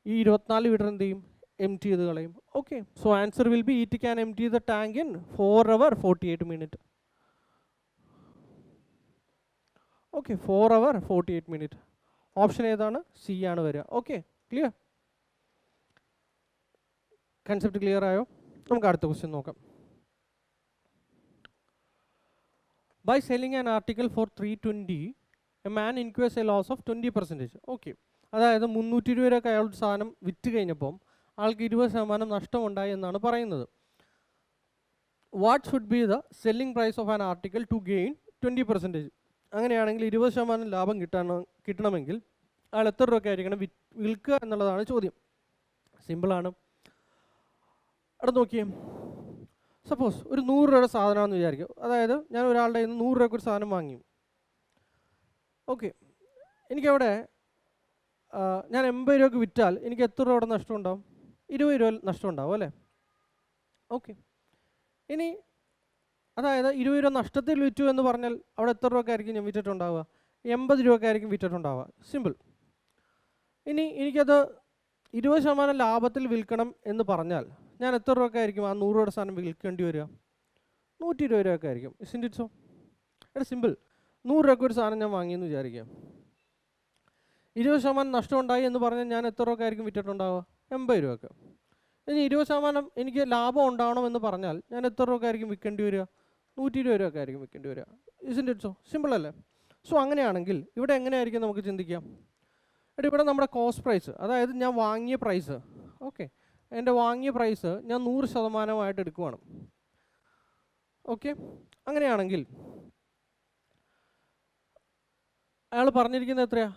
ഈ 24 ലിറ്റർ എന്ത് ചെയ്യും? എംപ്റ്റി ചെയ്ത് കളയും. Okay. So answer will be it can empty the tank in 4 hour 48 minute. Okay, 4 hour 48 minute. Option ഏതാണ്? സി ആണ് വരിക. Okay, clear? കൺസെപ്റ്റ് ക്ലിയർ ആയോ? നമുക്ക് അടുത്ത ക്വസ്റ്റ്യൻ നോക്കാം. By selling an article for 320, a man incurs a loss of 20%. Okay, അതായത് 320 രൂപയൊക്കെ അയാളുടെ സാധനം വിറ്റ് കഴിഞ്ഞപ്പം ആൾക്ക് 20% നഷ്ടമുണ്ടായി എന്നാണ് പറയുന്നത്. What should be the selling price of an article to gain 20%? അങ്ങനെയാണെങ്കിൽ 20% ലാഭം കിട്ടണമെങ്കിൽ അയാൾ എത്ര രൂപയ്ക്ക് ആയിരിക്കണം വിൽക്കുക എന്നുള്ളതാണ് ചോദ്യം. സിമ്പിളാണ്. അവിടെ നോക്കിയേ, സപ്പോസ് ഒരു 100 രൂപയുടെ സാധനമാണെന്ന് വിചാരിക്കും. അതായത് ഞാൻ ഒരാളുടെ കയ്യിൽ നിന്ന് 100 രൂപയ്ക്ക് ഒരു സാധനം വാങ്ങി. ഓക്കെ, എനിക്കവിടെ ഞാൻ 80 രൂപയ്ക്ക് വിറ്റാൽ എനിക്ക് എത്ര രൂപയുടെ നഷ്ടം ഉണ്ടാവും? 20 രൂപ നഷ്ടം ഉണ്ടാവും, അല്ലേ? ഓക്കെ, ഇനി അതായത് 20 രൂപ നഷ്ടത്തിൽ വിറ്റു എന്ന് പറഞ്ഞാൽ അവിടെ എത്ര രൂപക്കായിരിക്കും ഞാൻ വിറ്റിട്ടുണ്ടാവുക? 80 രൂപക്കായിരിക്കും വിറ്റിട്ടുണ്ടാവുക. സിമ്പിൾ. ഇനി എനിക്കത് 20% ലാഭത്തിൽ വിൽക്കണം എന്ന് പറഞ്ഞാൽ ഞാൻ എത്ര രൂപക്കായിരിക്കും ആ 100 രൂപയുടെ സാധനം വിൽക്കേണ്ടി വരിക? 120 രൂപക്കായിരിക്കും. ഇസ്ന്റ് ഇറ്റ് സോ? എടാ സിമ്പിൾ. 100 രൂപയ്ക്ക് ഒരു സാധനം ഞാൻ വാങ്ങിയെന്ന് വിചാരിക്കാം. 20% നഷ്ടം ഉണ്ടായി എന്ന് പറഞ്ഞാൽ ഞാൻ എത്ര രൂപക്കായിരിക്കും വിറ്റിട്ടുണ്ടാവുക? 80 രൂപക്ക്. ഇനി 20% എനിക്ക് ലാഭം ഉണ്ടാവണമെന്ന് പറഞ്ഞാൽ ഞാൻ എത്ര രൂപക്കായിരിക്കും വിൽക്കേണ്ടി വരിക? 120 രൂപക്കായിരിക്കും വിൽക്കേണ്ടി വരിക. ഇസ്ന്റ് ഇറ്റ് സോ? സിമ്പിൾ അല്ലേ? സോ അങ്ങനെയാണെങ്കിൽ ഇവിടെ എങ്ങനെയായിരിക്കും നമുക്ക് ചിന്തിക്കാം? എടാ ഇവിടെ നമ്മുടെ കോസ്റ്റ് പ്രൈസ്, അതായത് ഞാൻ വാങ്ങിയ പ്രൈസ്, ഓക്കെ, എൻ്റെ വാങ്ങിയ പ്രൈസ് ഞാൻ 100% എടുക്കുവാണ്. ഓക്കെ, അങ്ങനെയാണെങ്കിൽ അയാൾ പറഞ്ഞിരിക്കുന്നത് എത്രയാ?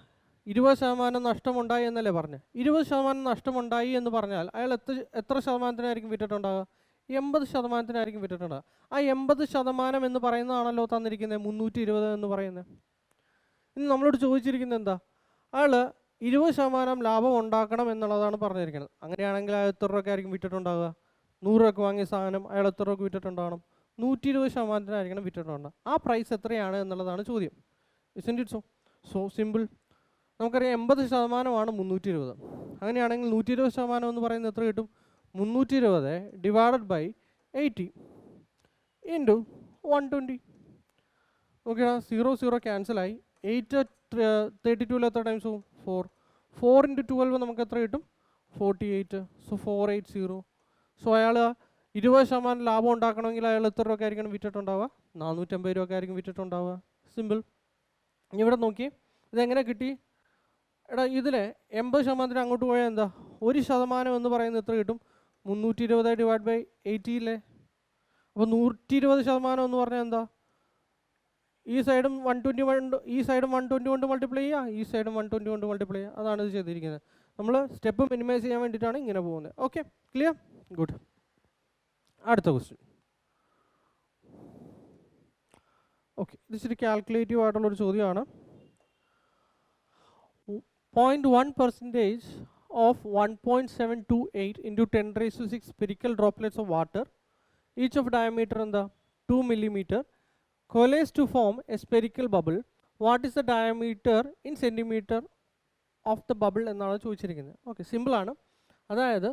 20% നഷ്ടമുണ്ടായി എന്നല്ലേ പറഞ്ഞത്? 20% നഷ്ടമുണ്ടായി എന്ന് പറഞ്ഞാൽ അയാൾ എത്ര ശതമാനത്തിനായിരിക്കും വിറ്റിട്ടുണ്ടാകുക? 80%-ത്തിനായിരിക്കും വിറ്റിട്ടുണ്ടാകുക. ആ 80% എന്ന് പറയുന്നതാണല്ലോ തന്നിരിക്കുന്നത് 320 എന്ന് പറയുന്നത്. ഇനി നമ്മളോട് ചോദിച്ചിരിക്കുന്നത് എന്താ? അയാൾ 20% ലാഭം ഉണ്ടാക്കണം എന്നുള്ളതാണ് പറഞ്ഞിരിക്കുന്നത്. അങ്ങനെയാണെങ്കിൽ അയാൾ എത്ര രൂപയ്ക്കായിരിക്കും വിറ്റിട്ടുണ്ടാകുക? 100 രൂപയ്ക്ക് വാങ്ങിയ സാധനം അയാൾ എത്ര രൂപയ്ക്ക് വിറ്റിട്ടുണ്ടാകണം? 120%-ത്തിനായിരിക്കണം വിറ്റിട്ടുണ്ടാകുക. ആ പ്രൈസ് എത്രയാണ് എന്നുള്ളതാണ് ചോദ്യം. ഇസ്ന്റ് ഇറ്റ് സോ? So simple. നമുക്കറിയാം 80% 320. അങ്ങനെയാണെങ്കിൽ 120% എന്ന് പറയുന്നത് എത്ര കിട്ടും? 320 ഡിവൈഡഡ് ബൈ 80 ഇൻറ്റു 120. ഓക്കെ, 0 ക്യാൻസലായി. 8 32 എത്ര ടൈംസ് പോകും? 4. 4 × 12 നമുക്ക് എത്ര കിട്ടും? 48. സോ 480. സോ അയാൾ 20% ലാഭം ഉണ്ടാക്കണമെങ്കിൽ അയാൾ എത്ര രൂപയ്ക്കായിരിക്കണം വിറ്റിട്ടുണ്ടാവുക? 450 രൂപയ്ക്കായിരിക്കും വിറ്റിട്ടുണ്ടാവുക. സിമ്പിൾ. ഇവിടെ നോക്കി, ഇതെങ്ങനെ കിട്ടി? എടാ ഇതിൽ 80% അങ്ങോട്ട് പോയാൽ എന്താ? 1% എന്ന് പറയുന്നത് എത്ര കിട്ടും? 320 ഡിവൈഡ് ബൈ 80 ഇല്ലേ? അപ്പോൾ 120% എന്ന് പറഞ്ഞാൽ എന്താ? ഈ സൈഡും 121, ഈ സൈഡും 120 കൊണ്ട് മൾട്ടിപ്ലൈ ചെയ്യുക, ഈ സൈഡും 120 കൊണ്ട് മൾട്ടിപ്ലൈ ചെയ്യുക. അതാണ് ഇത് ചെയ്തിരിക്കുന്നത്. നമ്മൾ സ്റ്റെപ്പ് മിനിമൈസ് ചെയ്യാൻ വേണ്ടിയിട്ടാണ് ഇങ്ങനെ പോകുന്നത്. Okay, clear? ഗുഡ്. അടുത്ത ക്വസ്റ്റ്യൻ. ഓക്കെ, ഇത് ഇച്ചിരി കാൽക്കുലേറ്റീവ് ആയിട്ടുള്ളൊരു ചോദ്യമാണ്. 0.1% of 1.728 into 10 raised to 6 spherical droplets of water, each of diameter in the 2 millimeter, coalesce to form a spherical bubble. What is the diameter in centimeter of the bubble എന്നാണ് ചോദിച്ചിരിക്കുന്നത്. Okay, സിമ്പിളാണ്. അതായത്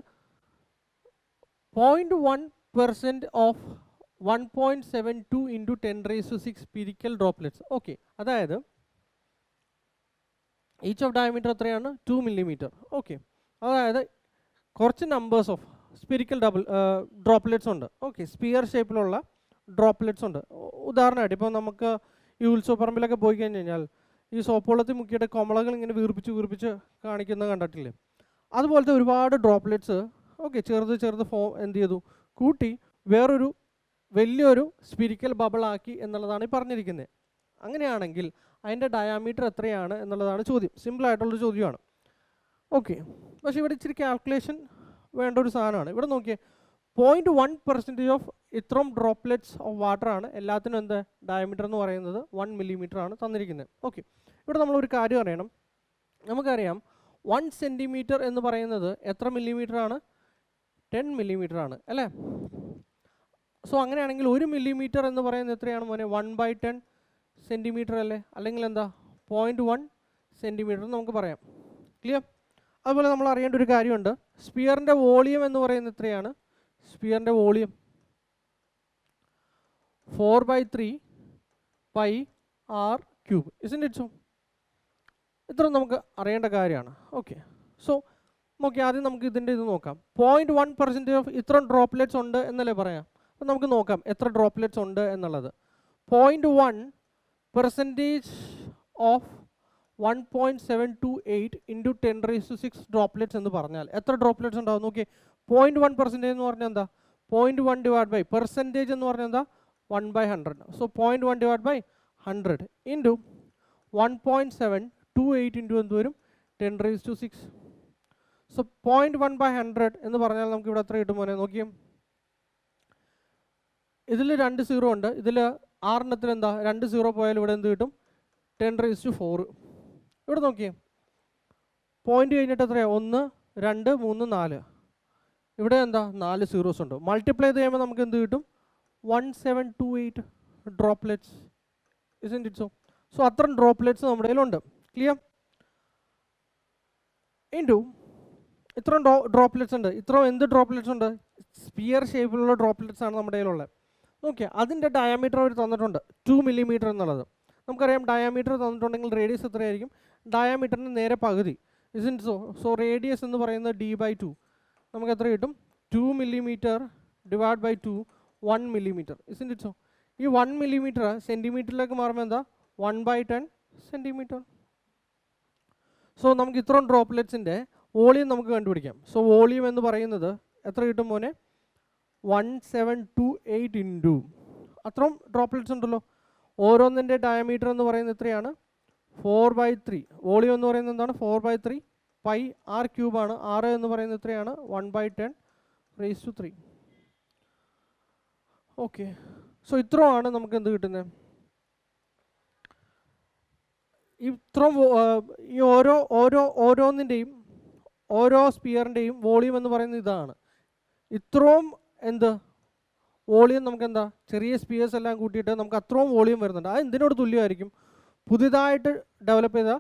0.1% of 1.72 into 10 raised to 6 spherical droplets. Okay, അതായത് each of diameter എത്രയാണ്? 2 millimeter. Okay, അതായത് കുറച്ച് numbers of spherical droplets ഉണ്ട്. Okay, sphere ഷേപ്പിലുള്ള ഡ്രോപ്ലെറ്റ്സ് ഉണ്ട്. ഉദാഹരണമായിട്ട് ഇപ്പോൾ നമുക്ക് ഈ ഉത്സവപ്പറമ്പിലൊക്കെ പോയി കഴിഞ്ഞ് കഴിഞ്ഞാൽ ഈ സോപ്പുവെള്ളത്തിൽ മുക്കിയിട്ട് കൊമളകൾ ഇങ്ങനെ വീർപ്പിച്ച് കാണിക്കുന്നത് കണ്ടിട്ടില്ലേ? അതുപോലത്തെ ഒരുപാട് ഡ്രോപ്ലെറ്റ്സ് ഓക്കെ ചെറുത് എന്ത് ചെയ്തു കൂട്ടി വേറൊരു വലിയൊരു സ്പിരിക്കൽ ബബിളാക്കി എന്നുള്ളതാണ് ഈ പറഞ്ഞിരിക്കുന്നത്. അങ്ങനെയാണെങ്കിൽ അതിൻ്റെ ഡയാമീറ്റർ എത്രയാണ് എന്നുള്ളതാണ് ചോദ്യം. സിമ്പിളായിട്ടുള്ളൊരു ചോദ്യമാണ്. ഓക്കെ, പക്ഷേ ഇവിടെ ഇച്ചിരി കാൽക്കുലേഷൻ വേണ്ട ഒരു സാധനമാണ്. ഇവിടെ നോക്കിയേ, 0.1% ഓഫ് ഇത്രയും ഡ്രോപ്ലെറ്റ്സ് ഓഫ് വാട്ടറാണ്. എല്ലാത്തിനും എന്താ ഡയമീറ്റർ എന്ന് പറയുന്നത് 1 millimeter ആണ് തന്നിരിക്കുന്നത്. ഓക്കെ, ഇവിടെ നമ്മളൊരു കാര്യം അറിയണം. നമുക്കറിയാം 1 centimeter എന്ന് പറയുന്നത് എത്ര millimeter ആണ്? 10 millimeter ആണ് അല്ലേ? സോ അങ്ങനെയാണെങ്കിൽ 1 millimeter എന്ന് പറയുന്നത് എത്രയാണ് മോനെ? 1/10 centimeter അല്ലേ? അല്ലെങ്കിൽ എന്താ 0.1 centimeter നമുക്ക് പറയാം. ക്ലിയർ? അതുപോലെ നമ്മൾ അറിയേണ്ട ഒരു കാര്യമുണ്ട്. സ്പിയറിൻ്റെ വോളിയം എന്ന് പറയുന്നത് എത്രയാണ്? സ്പിയറിൻ്റെ volume 4/3 pi r³. isn't it so? ഇത്ര നമുക്ക് അറിയേണ്ട കാര്യമാണ്. ഓക്കെ, സോ നോക്കി ആദ്യം നമുക്ക് ഇതിൻ്റെ ഇത് നോക്കാം. 0.1% ഓഫ് ഇത്ര ഡ്രോപ്ലെറ്റ്സ് ഉണ്ട് എന്നല്ലേ പറയാം. അപ്പം നമുക്ക് നോക്കാം എത്ര ഡ്രോപ്ലെറ്റ്സ് ഉണ്ട് എന്നുള്ളത്. 0.1% of 1.728 into 10 raised to 6 droplets എന്ന് പറഞ്ഞാൽ എത്ര ഡ്രോപ്ലെറ്റ്സ് ഉണ്ടാവും? നോക്കി, 0.1% എന്ന് പറഞ്ഞാൽ എന്താ? 0.1 ഡിവൈഡ് ബൈ പെർസെൻറ്റേജ് എന്ന് പറഞ്ഞാൽ എന്താ? 1/100. So 0.1 divide by 100 into 1.728 into എന്ത് വരും? 10 raised to 6. സോ 0.1/100 എന്ന് പറഞ്ഞാൽ നമുക്ക് ഇവിടെ എത്ര കിട്ടും മോനെ? നോക്കിയും, ഇതിൽ 2 0 ഉണ്ട്. ഇതിൽ 6 എന്താ 2 0 പോയാൽ ഇവിടെ എന്ത് കിട്ടും? 10 raised to 4. ഇവിടെ നോക്കിയേ, പോയിന്റ് കഴിഞ്ഞിട്ട് എത്രയാണ്? 1 2 3 4. ഇവിടെ എന്താ 4 zeros ഉണ്ട്. മൾട്ടിപ്ലൈ ചെയ്ത് കഴിയുമ്പോൾ നമുക്ക് എന്ത് കിട്ടും? 1728 droplets. isn't it so? So അത്രയും ഡ്രോപ്ലെറ്റ്സ് നമ്മുടെ കയ്യിലുണ്ട്. ക്ലിയർ? ഇൻറ്റു ഇത്രയും ഡ്രോപ്ലെറ്റ്സ് ഉണ്ട്. ഇത്രയും എന്ത് ഡ്രോപ്ലെറ്റ്സ് ഉണ്ട്? സ്പിയർ ഷേപ്പിലുള്ള ഡ്രോപ്ലെറ്റ്സ് ആണ് നമ്മുടെ കയ്യിലുള്ളത്. ഓക്കെ, അതിൻ്റെ ഡയമീറ്റർ അവർ തന്നിട്ടുണ്ട് 2 millimeter എന്നുള്ളത്. നമുക്കറിയാം ഡയമീറ്റർ തന്നിട്ടുണ്ടെങ്കിൽ റേഡിയസ് എത്രയായിരിക്കും? ഡയമീറ്ററിന് നേരെ പകുതി. isn't so? സോ റേഡിയസ് എന്ന് പറയുന്നത് d/2. നമുക്ക് എത്ര കിട്ടും? 2 millimeter divide by 2 1 millimeter. isn't it so? ഈ 1 millimeter സെൻറ്റിമീറ്ററിലേക്ക് മാറുമ്പോൾ എന്താ? 1/10 centimeter. സോ നമുക്ക് ഇത്രയും ഡ്രോപ്ലെറ്റ്സിൻ്റെ വോളിയം നമുക്ക് കണ്ടുപിടിക്കാം. സോ വോളിയം എന്ന് പറയുന്നത് എത്ര കിട്ടും മോനെ? 1728 ഇൻറ്റു അത്രയും ഡ്രോപ്ലെറ്റ്സ് ഉണ്ടല്ലോ. ഓരോന്നിൻ്റെ ഡയമീറ്റർ എന്ന് പറയുന്നത് എത്രയാണ്? 4/3. വോളിയം എന്ന് പറയുന്നത് എന്താണ്? 4/3 pi r³ ആണ്. r എന്ന് പറയുന്നത് എത്രയാണ്? 1/10 raised to 3. ഓക്കെ, സോ ഇത്രയാണ് നമുക്ക് എന്ത് കിട്ടുന്നത്? ഇത്രയും ഈ ഓരോന്നിൻ്റെയും ഓരോ സ്പിയറിൻ്റെയും വോളിയം എന്ന് പറയുന്നത് ഇതാണ്. ഇത്രയും എന്ത് വോളിയം നമുക്ക് എന്താ? ചെറിയ സ്പിയേഴ്സ് എല്ലാം കൂട്ടിയിട്ട് നമുക്ക് അത്രയും വോളിയം വരുന്നുണ്ട്. അത് എന്തിനോട് തുല്യമായിരിക്കും? പുതിയതായിട്ട് ഡെവലപ്പ് ചെയ്ത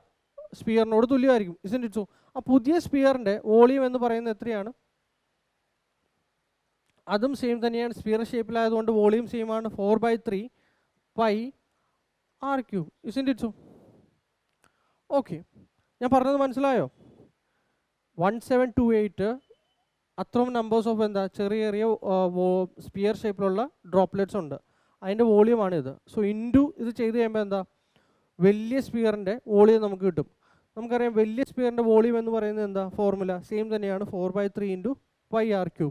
സ്പിയറിനോട് തുല്യമായിരിക്കും. isn't it so? ആ പുതിയ സ്പിയറിൻ്റെ വോളിയം എന്ന് പറയുന്നത് എത്രയാണ്? അതും സെയിം തന്നെയാണ്. സ്പിയർ ഷേപ്പിലായതുകൊണ്ട് വോളിയം സെയിം ആണ്. 4/3 pi r³. isn't it so? Okay, ഞാൻ പറഞ്ഞത് മനസ്സിലായോ? 1728 അത്രയും നമ്പേഴ്സ് ഓഫ് എന്താ ചെറിയ സ്പിയർ ഷേപ്പിലുള്ള ഡ്രോപ്ലെറ്റ്സ് ഉണ്ട്. അതിൻ്റെ വോളിയമാണിത്. സോ ഇൻറ്റു ഇത് ചെയ്ത് കഴിയുമ്പോൾ എന്താ? വലിയ സ്പിയറിൻ്റെ വോളിയം നമുക്ക് കിട്ടും. നമുക്കറിയാം വലിയ സ്പിയറിൻ്റെ വോളിയം എന്ന് പറയുന്നത് എന്താ? ഫോർമുല സെയിം തന്നെയാണ്. 4/3 ഇൻറ്റു pi r³.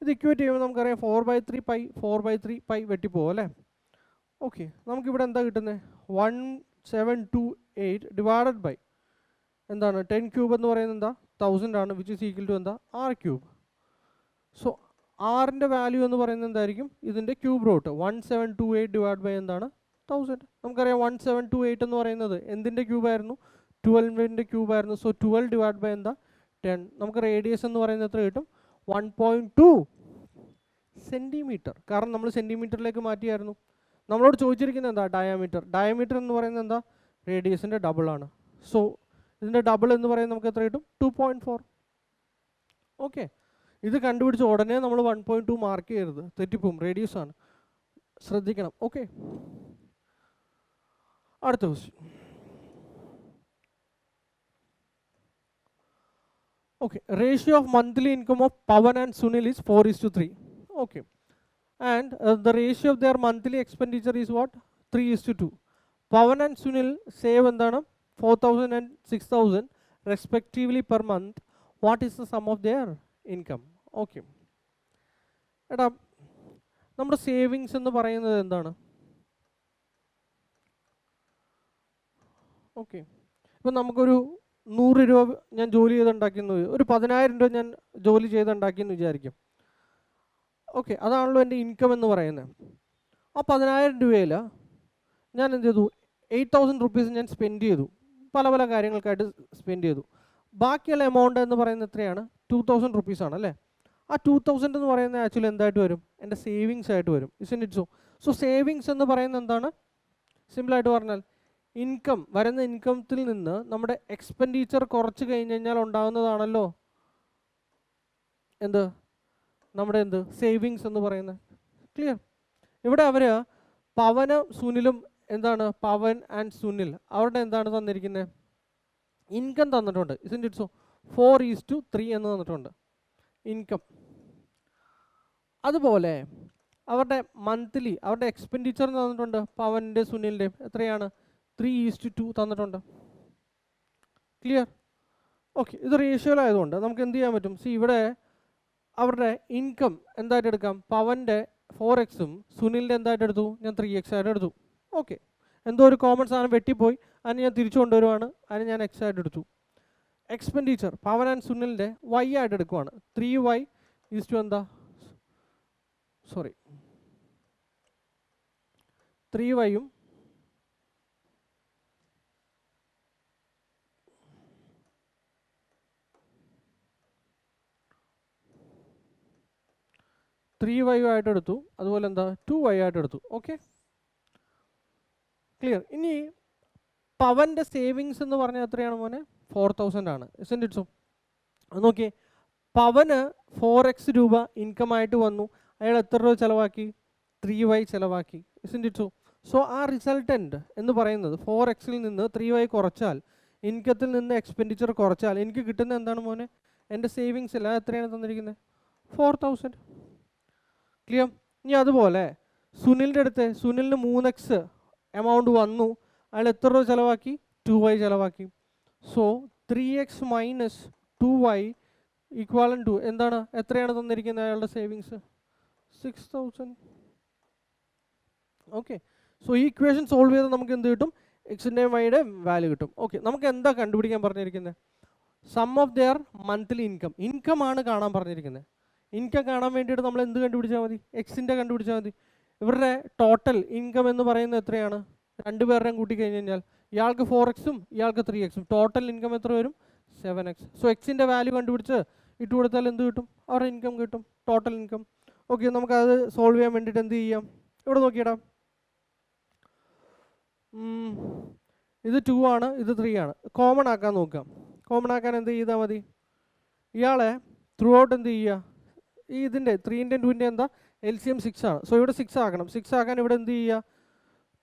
ഇത് ഇക്വേറ്റ് ചെയ്യുമ്പോൾ നമുക്കറിയാം 4/3 പൈ 4/3 പൈ വെട്ടിപ്പോകും അല്ലേ. ഓക്കെ, നമുക്കിവിടെ എന്താ കിട്ടുന്നത്? 1728 ഡിവൈഡഡ് ബൈ എന്താണ് 10 ക്യൂബ് എന്ന് പറയുന്നത് എന്താ 1000 ആണ്, വിച്ച് ഈസ് ഈക്വൽ ടു എന്താ R ക്യൂബ്. സോ ആറിൻ്റെ വാല്യൂ എന്ന് പറയുന്നത് എന്തായിരിക്കും? ഇതിൻ്റെ ക്യൂബ് റൂട്ട് 1728 ഡിവൈഡ് ബൈ എന്താണ് 1000. നമുക്കറിയാം 1728 എന്ന് പറയുന്നത് എന്തിൻ്റെ ക്യൂബായിരുന്നു? 12ൻ്റെ ക്യൂബായിരുന്നു. സോ 12 ഡിവൈഡ് ബൈ എന്താ 10. നമുക്ക് റേഡിയസ് എന്ന് പറയുന്നത് എത്ര കിട്ടും? 1.2 സെൻറ്റിമീറ്റർ. കാരണം നമ്മൾ സെൻറ്റിമീറ്ററിലേക്ക് മാറ്റിയായിരുന്നു. നമ്മളോട് ചോദിച്ചിരിക്കുന്നത് എന്താ? ഡയാമീറ്റർ. ഡയാമീറ്റർ എന്ന് പറയുന്നത് എന്താ? റേഡിയസിൻ്റെ ഡബിൾ ആണ്. സോ ഇതിൻ്റെ ഡബിൾ എന്ന് പറയുന്നത് നമുക്ക് എത്ര കിട്ടും? 2.4. ഓക്കെ, ഇത് കണ്ടുപിടിച്ച ഉടനെ നമ്മൾ 1.2 മാർക്ക് ചെയ്യരുത്, തെറ്റിപ്പോവും, റേഡിയസ് ആണ്, ശ്രദ്ധിക്കണം. ഓക്കെ, അടുത്ത question. Okay, ratio of monthly income of Pawan and Sunil is 4:3. Okay, and the ratio of their monthly expenditure is what? 3:2. Pawan and Sunil save എന്താണ് 4,000 and 6,000 respectively per month. What is the sum of their income? Okay, എടാ നമ്മുടെ savings എന്ന് പറയുന്നത് എന്താണ്? Okay, ഇപ്പം നമുക്കൊരു 100 രൂപ ഞാൻ ജോലി ചെയ്തുണ്ടാക്കിയെന്ന്, ഒരു 10,000 രൂപ ഞാൻ ജോലി ചെയ്തുണ്ടാക്കിയെന്ന് വിചാരിക്കും. ഓക്കെ, അതാണല്ലോ എൻ്റെ ഇൻകം എന്ന് പറയുന്നത്. ആ 10,000 രൂപയിൽ ഞാൻ എന്ത് ചെയ്തു? 8,000 റുപ്പീസ് ഞാൻ സ്പെൻഡ് ചെയ്തു, പല പല കാര്യങ്ങൾക്കായിട്ട് സ്പെൻഡ് ചെയ്തു. ബാക്കിയുള്ള എമൗണ്ട് എന്ന് പറയുന്നത് എത്രയാണ്? 2,000 റുപ്പീസാണ് അല്ലേ. ആ 2,000 എന്ന് പറയുന്നത് ആക്ച്വലി എന്തായിട്ട് വരും? എൻ്റെ സേവിങ്സ് ആയിട്ട് വരും. ഇസ്ന്റ് ഇറ്റ് സോ? സോ സേവിങ്സ് എന്ന് പറയുന്നത് എന്താണ്? സിമ്പിളായിട്ട് പറഞ്ഞാൽ ഇൻകം, വരുന്ന ഇൻകത്തിൽ നിന്ന് നമ്മുടെ എക്സ്പെൻഡിച്ചർ കുറച്ച് കഴിഞ്ഞ് കഴിഞ്ഞാൽ ഉണ്ടാകുന്നതാണല്ലോ എന്ത്? നമ്മുടെ എന്ത്? സേവിങ്സ് എന്ന് പറയുന്നത്. ക്ലിയർ? ഇവിടെ അവർ പവനും സുനിലും എന്താണ്? പവൻ ആൻഡ് സുനിൽ അവരുടെ എന്താണ് തന്നിരിക്കുന്നത്? ഇൻകം തന്നിട്ടുണ്ട്. ഇസ്ന്റ് ഇറ്റ് സോ? 4:3 എന്ന് തന്നിട്ടുണ്ട് ഇൻകം. അതുപോലെ അവരുടെ മന്ത്ലി അവരുടെ എക്സ്പെൻഡിച്ചർ തന്നിട്ടുണ്ട്. പവൻ്റെ സുനിലിൻ്റെയും എത്രയാണ്? 3:2 തന്നിട്ടുണ്ട്. ക്ലിയർ? ഓക്കെ, ഇത് റേഷ്യോയിലായതുകൊണ്ട് നമുക്ക് എന്ത് ചെയ്യാൻ പറ്റും? സി, ഇവിടെ അവരുടെ ഇൻകം എന്തായിട്ട് എടുക്കാം? പവൻ്റെ 4x സുനിലിൻ്റെ എന്തായിട്ട് എടുത്തു? ഞാൻ 3x ആയിട്ട് എടുത്തു. ഓക്കെ, എന്തോ ഒരു കോമൺ സാധനം വെട്ടിപ്പോയി, അതിന് ഞാൻ തിരിച്ചു കൊണ്ടുവരുവാണ്, അതിന് ഞാൻ x ആയിട്ട് എടുത്തു. എക്സ്പെൻഡിച്ചർ പവൻ ആൻഡ് സുനിലിൻ്റെ y ആയിട്ട് എടുക്കുവാണ്. 3y എന്താ? സോറി, 3y 3y ആയിട്ട് എടുത്തു, അതുപോലെ എന്താ 2y ആയിട്ട് എടുത്തു. Okay, clear? ഇനി പവൻ്റെ സേവിങ്സ് എന്ന് പറഞ്ഞാൽ എത്രയാണ് മോനെ? 4,000 ആണ്. ഇസ്ന്റ് ഇറ്റ് സോ? അത് നോക്കിയേ, പവന് 4x രൂപ ഇൻകം ആയിട്ട് വന്നു, അയാൾ എത്ര രൂപ ചിലവാക്കി? 3y ചിലവാക്കി. Isn't it so? സോ ആ റിസൾട്ടൻ്റ് എന്ന് പറയുന്നത് 4xൽ നിന്ന് 3y കുറച്ചാൽ, ഇൻകത്തിൽ നിന്ന് എക്സ്പെൻഡിച്ചർ കുറച്ചാൽ എനിക്ക് കിട്ടുന്ന എന്താണ് മോനെ? എൻ്റെ സേവിങ്സ് അല്ല. എത്രയാണ് തന്നിരിക്കുന്നത്? 4,000. ക്ലിയർ? ഇനി അതുപോലെ സുനിലിൻ്റെ അടുത്ത് സുനിലിന് 3x എമൗണ്ട് വന്നു, അയാൾ എത്ര രൂപ ചിലവാക്കി? 2y ചിലവാക്കി. So 3x minus 2y equal to എന്താണ്? എത്രയാണ് തന്നിരിക്കുന്നത് അയാളുടെ സേവിങ്സ്? 6,000. ഓക്കെ, സോ ഈ ഇക്വേഷൻ സോൾവ് ചെയ്ത് നമുക്ക് എന്ത് കിട്ടും? എക്സിൻ്റെയും വൈയുടെ വാല്യൂ കിട്ടും. ഓക്കെ, നമുക്ക് എന്താ കണ്ടുപിടിക്കാൻ പറഞ്ഞിരിക്കുന്നത്? Sum of their monthly income. Income ആണ് കാണാൻ പറഞ്ഞിരിക്കുന്നത്. ഇൻകം കാണാൻ വേണ്ടിയിട്ട് നമ്മൾ എന്ത് കണ്ടുപിടിച്ചാൽ മതി? എക്സിൻ്റെ കണ്ടുപിടിച്ചാൽ മതി. ഇവരുടെ ടോട്ടൽ ഇൻകം എന്ന് പറയുന്നത് എത്രയാണ്? രണ്ടുപേരുടെയും കൂട്ടി കഴിഞ്ഞ് കഴിഞ്ഞാൽ ഇയാൾക്ക് 4x ഇയാൾക്ക് 3x, ടോട്ടൽ ഇൻകം എത്ര വരും? 7x. സോ എക്സിൻ്റെ വാല്യൂ കണ്ടുപിടിച്ച് ഇട്ട് കൊടുത്താൽ എന്ത് കിട്ടും? അവരുടെ ഇൻകം കിട്ടും, ടോട്ടൽ ഇൻകം. ഓക്കെ, നമുക്കത് സോൾവ് ചെയ്യാൻ വേണ്ടിയിട്ട് എന്ത് ചെയ്യാം? ഇവിടെ നോക്കിയിടാം. ഇത് 2 ആണ്, ഇത് 3 ആണ്. കോമൺ ആക്കാൻ നോക്കാം. കോമൺ ആക്കാൻ എന്ത് ചെയ്താൽ മതി? ഇയാളെ ത്രൂ ഔട്ട് എന്ത് ചെയ്യുക? ഈ ഇതിൻ്റെ 3ൻ്റെയും 2ൻ്റെയും എന്താ? LCM 6 ആണ്. സോ ഇവിടെ 6 ആക്കണം. 6 ആക്കാൻ ഇവിടെ എന്ത് ചെയ്യുക?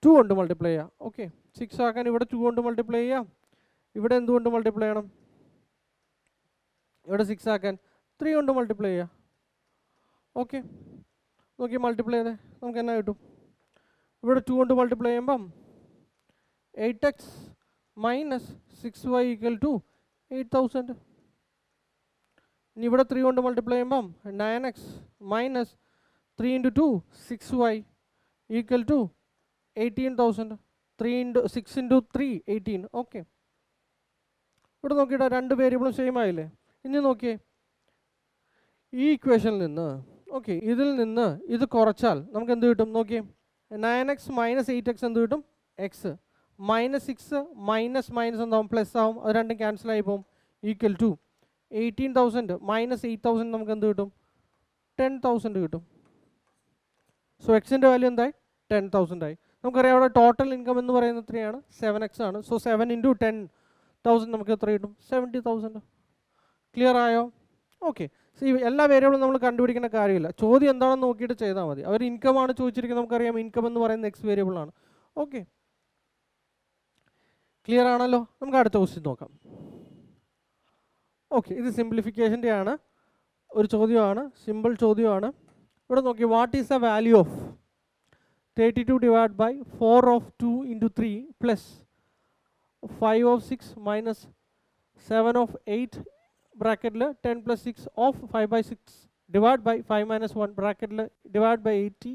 2 കൊണ്ട് മൾട്ടിപ്ലൈ ചെയ്യുക. ഓക്കെ, 6 ആക്കാൻ ഇവിടെ 2 കൊണ്ട് മൾട്ടിപ്ലൈ ചെയ്യാം. ഇവിടെ എന്തുകൊണ്ട് മൾട്ടിപ്ലൈ ചെയ്യണം? ഇവിടെ 6 ആക്കാൻ 3 കൊണ്ട് മൾട്ടിപ്ലൈ ചെയ്യുക. ഓക്കെ, നോക്കി മൾട്ടിപ്ലൈ ചെയ്തേ, നമുക്ക് എന്നാ കിട്ടും? ഇവിടെ 2 കൊണ്ട് മൾട്ടിപ്ലൈ ചെയ്യുമ്പം 8x minus 6y equal to 8,000. ഇനി ഇവിടെ 3 കൊണ്ട് മൾട്ടിപ്ലൈ ചെയ്യുമ്പം 9x minus 3 into 2 6y equal to 18,000. 6 into 3 18. Okay, ഇവിടെ നോക്കിയിട്ട് രണ്ട് വേരിയബിളും സെയിം ആയില്ലേ. ഇനി നോക്കിയേ ഈ ഇക്വേഷനിൽ നിന്ന്, ഓക്കെ, ഇതിൽ നിന്ന് ഇത് കുറച്ചാൽ നമുക്ക് എന്ത് കിട്ടും നോക്കിയേ. 9x മൈനസ് 8x എന്ത് കിട്ടും? എക്സ്. -6 മൈനസ് മൈനസ് എന്താവും? പ്ലസ് ആവും. അത് രണ്ടും ക്യാൻസൽ ആയി പോകും. ഈക്വൽ ടു 18,000 മൈനസ് 8,000 നമുക്ക് എന്ത് കിട്ടും? 10,000 കിട്ടും. സോ എക്സിൻ്റെ വാല്യൂ എന്തായി? 10,000 ആയി. നമുക്കറിയാം അവിടെ ടോട്ടൽ ഇൻകം എന്ന് പറയുന്നത് എത്രയാണ്? 7x ആണ്. സോ 7 ഇൻറ്റു 10,000 നമുക്ക് എത്ര കിട്ടും? 70,000. ക്ലിയർ ആയോ? ഓക്കെ. സോ ഈ എല്ലാ വേരിയബിളും നമ്മൾ കണ്ടുപിടിക്കേണ്ട കാര്യമില്ല. ചോദ്യം എന്താണെന്ന് നോക്കിയിട്ട് ചെയ്താൽ മതി. അവർ ഇൻകം ആണ് ചോദിച്ചിരിക്കുന്നത്. നമുക്കറിയാം ഇൻകം എന്ന് പറയുന്നത് എക്സ് വേരിയബിളാണ്. ഓക്കെ, ക്ലിയർ ആണല്ലോ. നമുക്ക് അടുത്ത ക്വസ്റ്റ്യൻ നോക്കാം. ഓക്കെ, ഇത് സിംപ്ലിഫിക്കേഷൻ്റെ ആണ് ഒരു ചോദ്യമാണ്, സിമ്പിൾ ചോദ്യമാണ്. ഇവിടെ നോക്കി, what is the value of 32 divide by 4 of 2 into 3 plus 5 of 6 minus 7 of 8 ബ്രാക്കറ്റിൽ 10 plus 6 of 5 by 6 divide by 5 minus 1 ബ്രാക്കറ്റിൽ ഡിവൈഡ് ബൈ 80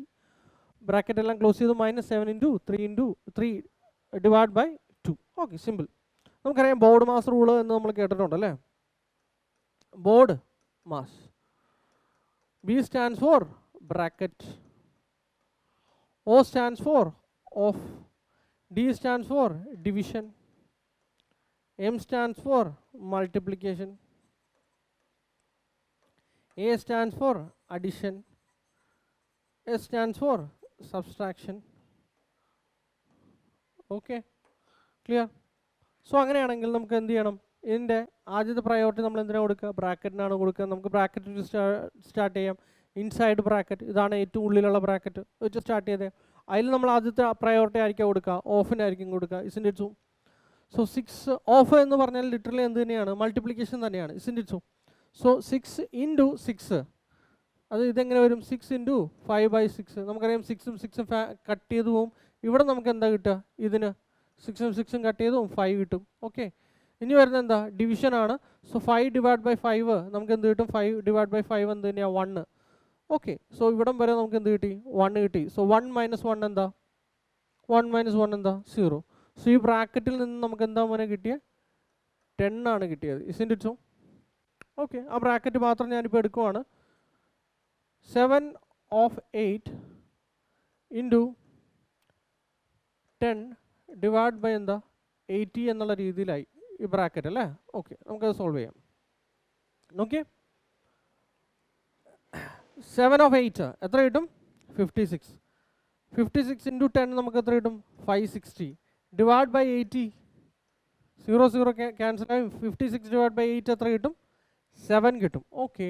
ബ്രാക്കറ്റെല്ലാം ക്ലോസ് ചെയ്ത് minus 7 into 3 divide by 2. Okay, simple. നമുക്കറിയാം ബോർഡ് മാസ് റൂള് എന്ന് നമ്മൾ കേട്ടിട്ടുണ്ടല്ലേ. BODMAS, B stands for bracket, O stands for off, D stands for division, M stands for multiplication, A stands for addition, S stands for subtraction. Okay, clear? So അങ്ങനെയാണെങ്കിൽ നമുക്ക് എന്ത് ചെയ്യണം? ഇതിൻ്റെ ആദ്യത്തെ priority നമ്മൾ എന്തിനാണ് കൊടുക്കുക? ബ്രാക്കറ്റിനാണ് കൊടുക്കുക. നമുക്ക് ബ്രാക്കറ്റ് സ്റ്റാർട്ട് ചെയ്യാം. ഇൻസൈഡ് ബ്രാക്കറ്റ്, ഇതാണ് ഏറ്റവും ഉള്ളിലുള്ള ബ്രാക്കറ്റ് വെച്ച് സ്റ്റാർട്ട് ചെയ്തേ. അതിൽ നമ്മൾ ആദ്യത്തെ പ്രയോറിറ്റി ആയിരിക്കും കൊടുക്കുക, ഓഫിനായിരിക്കും കൊടുക്കുക. ഇസിൻ്റെ ഇറ്റ്സോ. സോ 6 ഓഫ് എന്ന് പറഞ്ഞാൽ ലിറ്ററലി എന്ത് തന്നെയാണ്? മൾട്ടിപ്ലിക്കേഷൻ തന്നെയാണ്. ഇസിൻ്റെ ഇറ്റ്സോ. സോ 6 ഇൻറ്റു 6, അത് ഇതെങ്ങനെ വരും? 6 ഇൻറ്റു 5 ബൈ 6. നമുക്കറിയാം 6ഉം 6ഉം കട്ട് ചെയ്ത് പോവും. ഇവിടെ നമുക്ക് എന്താ കിട്ടുക? ഇതിന് 6ഉം 6ഉം കട്ട് ചെയ്തും 5 കിട്ടും. ഓക്കെ, ഇനി വരുന്നത് എന്താ? ഡിവിഷനാണ്. സോ 5 ഡിവൈഡ് ബൈ 5 നമുക്ക് എന്ത് കിട്ടും? 5 ഡിവൈഡ് ബൈ 5 എന്ത് തന്നെയാണ്? 1. ഓക്കെ, സോ ഇവിടം വരെ നമുക്ക് എന്ത് കിട്ടി? 1 കിട്ടി. സോ 1 മൈനസ് 1 എന്താ? 1 മൈനസ് 1 എന്താ? 0. സോ ഈ ബ്രാക്കറ്റിൽ നിന്ന് നമുക്ക് എന്താ മോനെ കിട്ടിയ? 10 ആണ് കിട്ടിയത്. ഇസിൻ്റെ ഇറ്റ്സോ. ഓക്കെ, ആ ബ്രാക്കറ്റ് മാത്രം ഞാനിപ്പോൾ എടുക്കുവാണ്. 7 ഓഫ് 8 ഇൻറ്റു 10 ഡിവൈഡ് ബൈ എന്താ? 80 എന്നുള്ള രീതിയിലായി ഈ ബ്രാക്കറ്റ് അല്ലേ. ഓക്കെ, നമുക്കത് സോൾവ് ചെയ്യാം. നോക്കിയേ, 7 ഓഫ് 8 എത്ര കിട്ടും? 56. 56 ഇൻറ്റു 10 നമുക്ക് എത്ര കിട്ടും? 560 ഡിവൈഡ് ബൈ 80. 0 ക്യാൻസൽ ആയി. 56 ഡിവൈഡ് ബൈ 8 എത്ര കിട്ടും? 7 കിട്ടും. ഓക്കെ,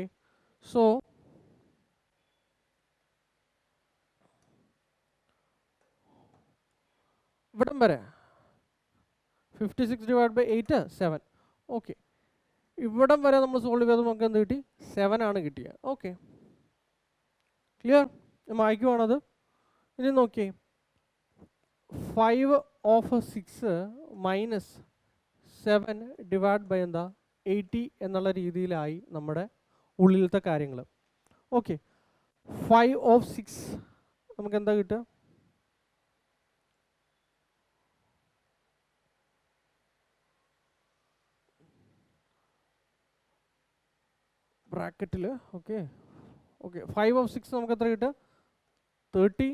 സോ ഇവിടം വരെ 56 ഡിവൈഡ് ബൈ 8 7. ഓക്കെ, ഇവിടം വരെ നമ്മൾ സോൾവ് ചെയ്ത് നമുക്ക് എന്ത് കിട്ടി? 7 ആണ് കിട്ടിയത്. Okay, clear? മായ്ക്കുവാണത്. ഇനി നോക്കിയേ, 5 ഓഫ് 6 മൈനസ് 7 ഡിവൈഡ് ബൈ എന്താ? 80 എന്നുള്ള രീതിയിലായി നമ്മുടെ ഉള്ളിലത്തെ കാര്യങ്ങൾ. ഓക്കെ, 5 ഓഫ് 6 നമുക്ക് എന്താ കിട്ടുക? ബ്രാക്കറ്റിൽ. ഓക്കെ, 5 ഓഫ് 6 നമുക്ക് എത്ര കിട്ടുക? 30.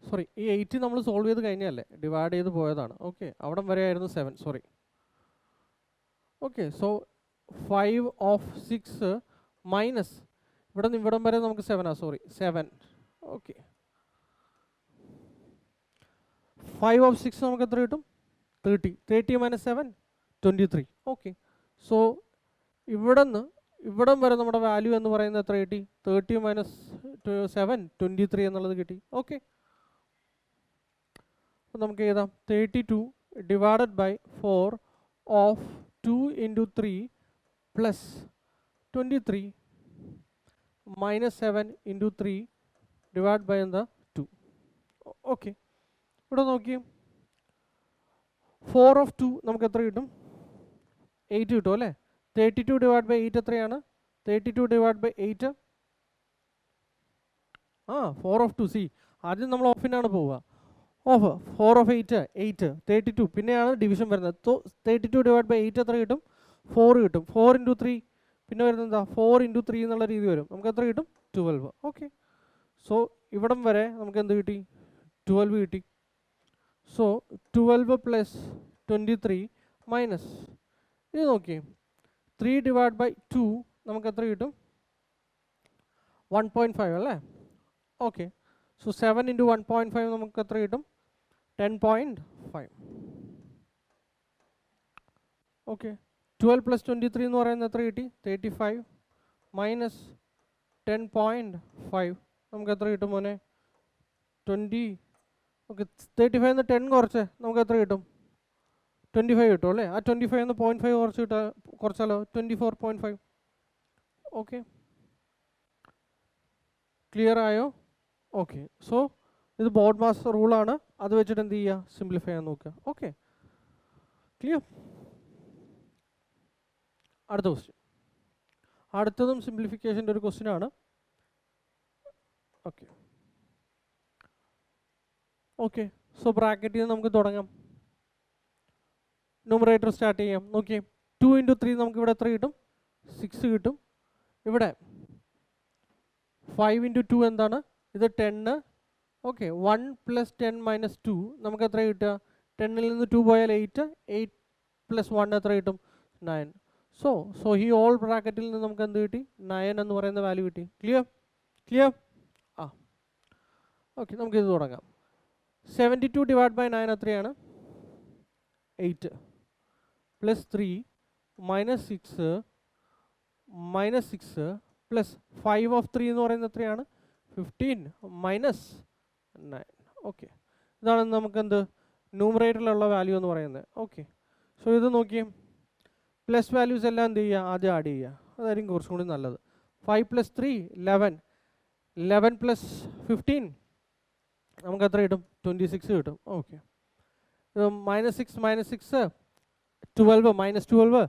സോറി, ഈ 80 നമ്മൾ സോൾവ് ചെയ്ത് കഴിഞ്ഞല്ലേ, ഡിവൈഡ് ചെയ്ത് പോയതാണ്. ഓക്കെ, അവിടം വരെ ആയിരുന്നു 7. Sorry. Okay, so 5 of 6 minus ഇവിടെ നിന്ന് ഇവിടം വരെ നമുക്ക് 7. സോറി, 7. ഓക്കെ, 5 ഓഫ് 6 നമുക്ക് എത്ര കിട്ടും? 30. 30 മൈനസ് 7 23. ഓക്കെ, സോ ഇവിടം വരെ നമ്മുടെ വാല്യൂ എന്ന് പറയുന്നത് എത്ര കിട്ടി? 30 മൈനസ് 7 23 എന്നുള്ളത് കിട്ടി. ഓക്കെ, അപ്പോൾ നമുക്ക് എഴുതാം 32 divided by 4 of 2 into 3 plus 23 minus 7 into 3 divide by എന്താ? 2. ഓക്കെ, ഇവിടെ നോക്കിയേ, 4 of 2 നമുക്ക് എത്ര കിട്ടും? 8 കിട്ടും അല്ലേ? 32 ഡിവൈഡ് ബൈ 8 എത്രയാണ്? 32 ഡിവൈഡ് ബൈ 8 4 of 2. സി ആദ്യം നമ്മൾ ഓഫിനാണ് പോവുക. ഓഫ് 4 of 8 32 പിന്നെയാണ് ഡിവിഷൻ വരുന്നത്. 32 ഡിവൈഡ് ബൈ 8 എത്ര കിട്ടും? 4 കിട്ടും. 4 ഇൻറ്റു 3 പിന്നെ വരുന്നത് എന്താ? 4 ഇൻറ്റു 3 എന്നുള്ള രീതി വരും. നമുക്ക് എത്ര കിട്ടും? 12. ഓക്കെ, സോ ഇവിടം വരെ നമുക്ക് എന്ത് കിട്ടി? 12 കിട്ടി. സോ 12 പ്ലസ് 23 മൈനസ് ഇത് നോക്കിയേ 3 ഡിവൈഡ് ബൈ 2 നമുക്ക് എത്ര കിട്ടും? 1.5 അല്ലേ? ഓക്കെ, സോ 7 ഇൻറ്റു 1.5 നമുക്ക് എത്ര കിട്ടും? 10.5. ഓക്കെ, 12 പ്ലസ് 23 എന്ന് പറയുന്നത് എത്ര കിട്ടി? 35 മൈനസ് 10.5 നമുക്ക് എത്ര കിട്ടും മോനെ? 20. ഓക്കെ, 35 എന്ന് 10 കുറച്ച് നമുക്ക് എത്ര കിട്ടും? 25 കിട്ടും അല്ലേ? ആ 25 എന്ന് 0.5 കുറച്ചാലോ? 24.5. ഓക്കെ, ക്ലിയർ ആയോ? ഓക്കെ, സോ ഇത് ബോർഡ് മാസ്റ്റർ റൂളാണ്. അത് വെച്ചിട്ട് എന്ത് ചെയ്യുക? സിംപ്ലിഫൈ ചെയ്യാൻ നോക്കുക. Okay, clear? അടുത്ത ക്വസ്റ്റ്യൻ. അടുത്തതും സിംപ്ലിഫിക്കേഷൻ്റെ ഒരു ക്വസ്റ്റ്യൻ ആണ്. ഓക്കെ ഓക്കെ, സോ ബ്രാക്കറ്റിൽ നിന്ന് നമുക്ക് തുടങ്ങാം. ന്യൂമറേറ്റർ സ്റ്റാർട്ട് ചെയ്യാം. നോക്കിയേ 2 ഇൻറ്റു 3 നമുക്ക് ഇവിടെ എത്ര കിട്ടും? 6 കിട്ടും. ഇവിടെ 5 ഇൻറ്റു 2 എന്താണ്? ഇത് 10. ഓക്കെ, 1 പ്ലസ് 10 മൈനസ് 2 നമുക്ക് എത്ര കിട്ടുക? 10ൽ നിന്ന് 2 പോയാൽ 8. 8 പ്ലസ് 1 എത്ര കിട്ടും? 9. സോ ഈ ഓൾ ബ്രാക്കറ്റിൽ നിന്ന് നമുക്ക് എന്ത് കിട്ടി? 9 എന്ന് പറയുന്ന വാല്യൂ കിട്ടി. ക്ലിയർ? ക്ലിയർ? ഓക്കെ, നമുക്കിത് തുടങ്ങാം. 72 ഡിവൈഡ് ബൈ 9 എത്രയാണ്? 8 പ്ലസ് 3 മൈനസ് 6 പ്ലസ് 5 ഓഫ് 3 എന്ന് പറയുന്നത് എത്രയാണ്? 15 മൈനസ് 9. ഓക്കെ, ഇതാണ് നമുക്ക് എന്ത് ന്യൂമറേറ്ററിലുള്ള വാല്യൂ എന്ന് പറയുന്നത്. ഓക്കെ, സോ ഇത് നോക്കിയേ പ്ലസ് വാല്യൂസ് എല്ലാം എന്ത് ചെയ്യുക? ആദ്യം ആഡ് ചെയ്യുക. അതായിരിക്കും കുറച്ചും കൂടി നല്ലത്. 5 പ്ലസ് 3 11. 11 പ്ലസ് 15 നമുക്ക് എത്ര കിട്ടും? 26 കിട്ടും. ഓക്കെ, മൈനസ് 6 12 മൈനസ് 12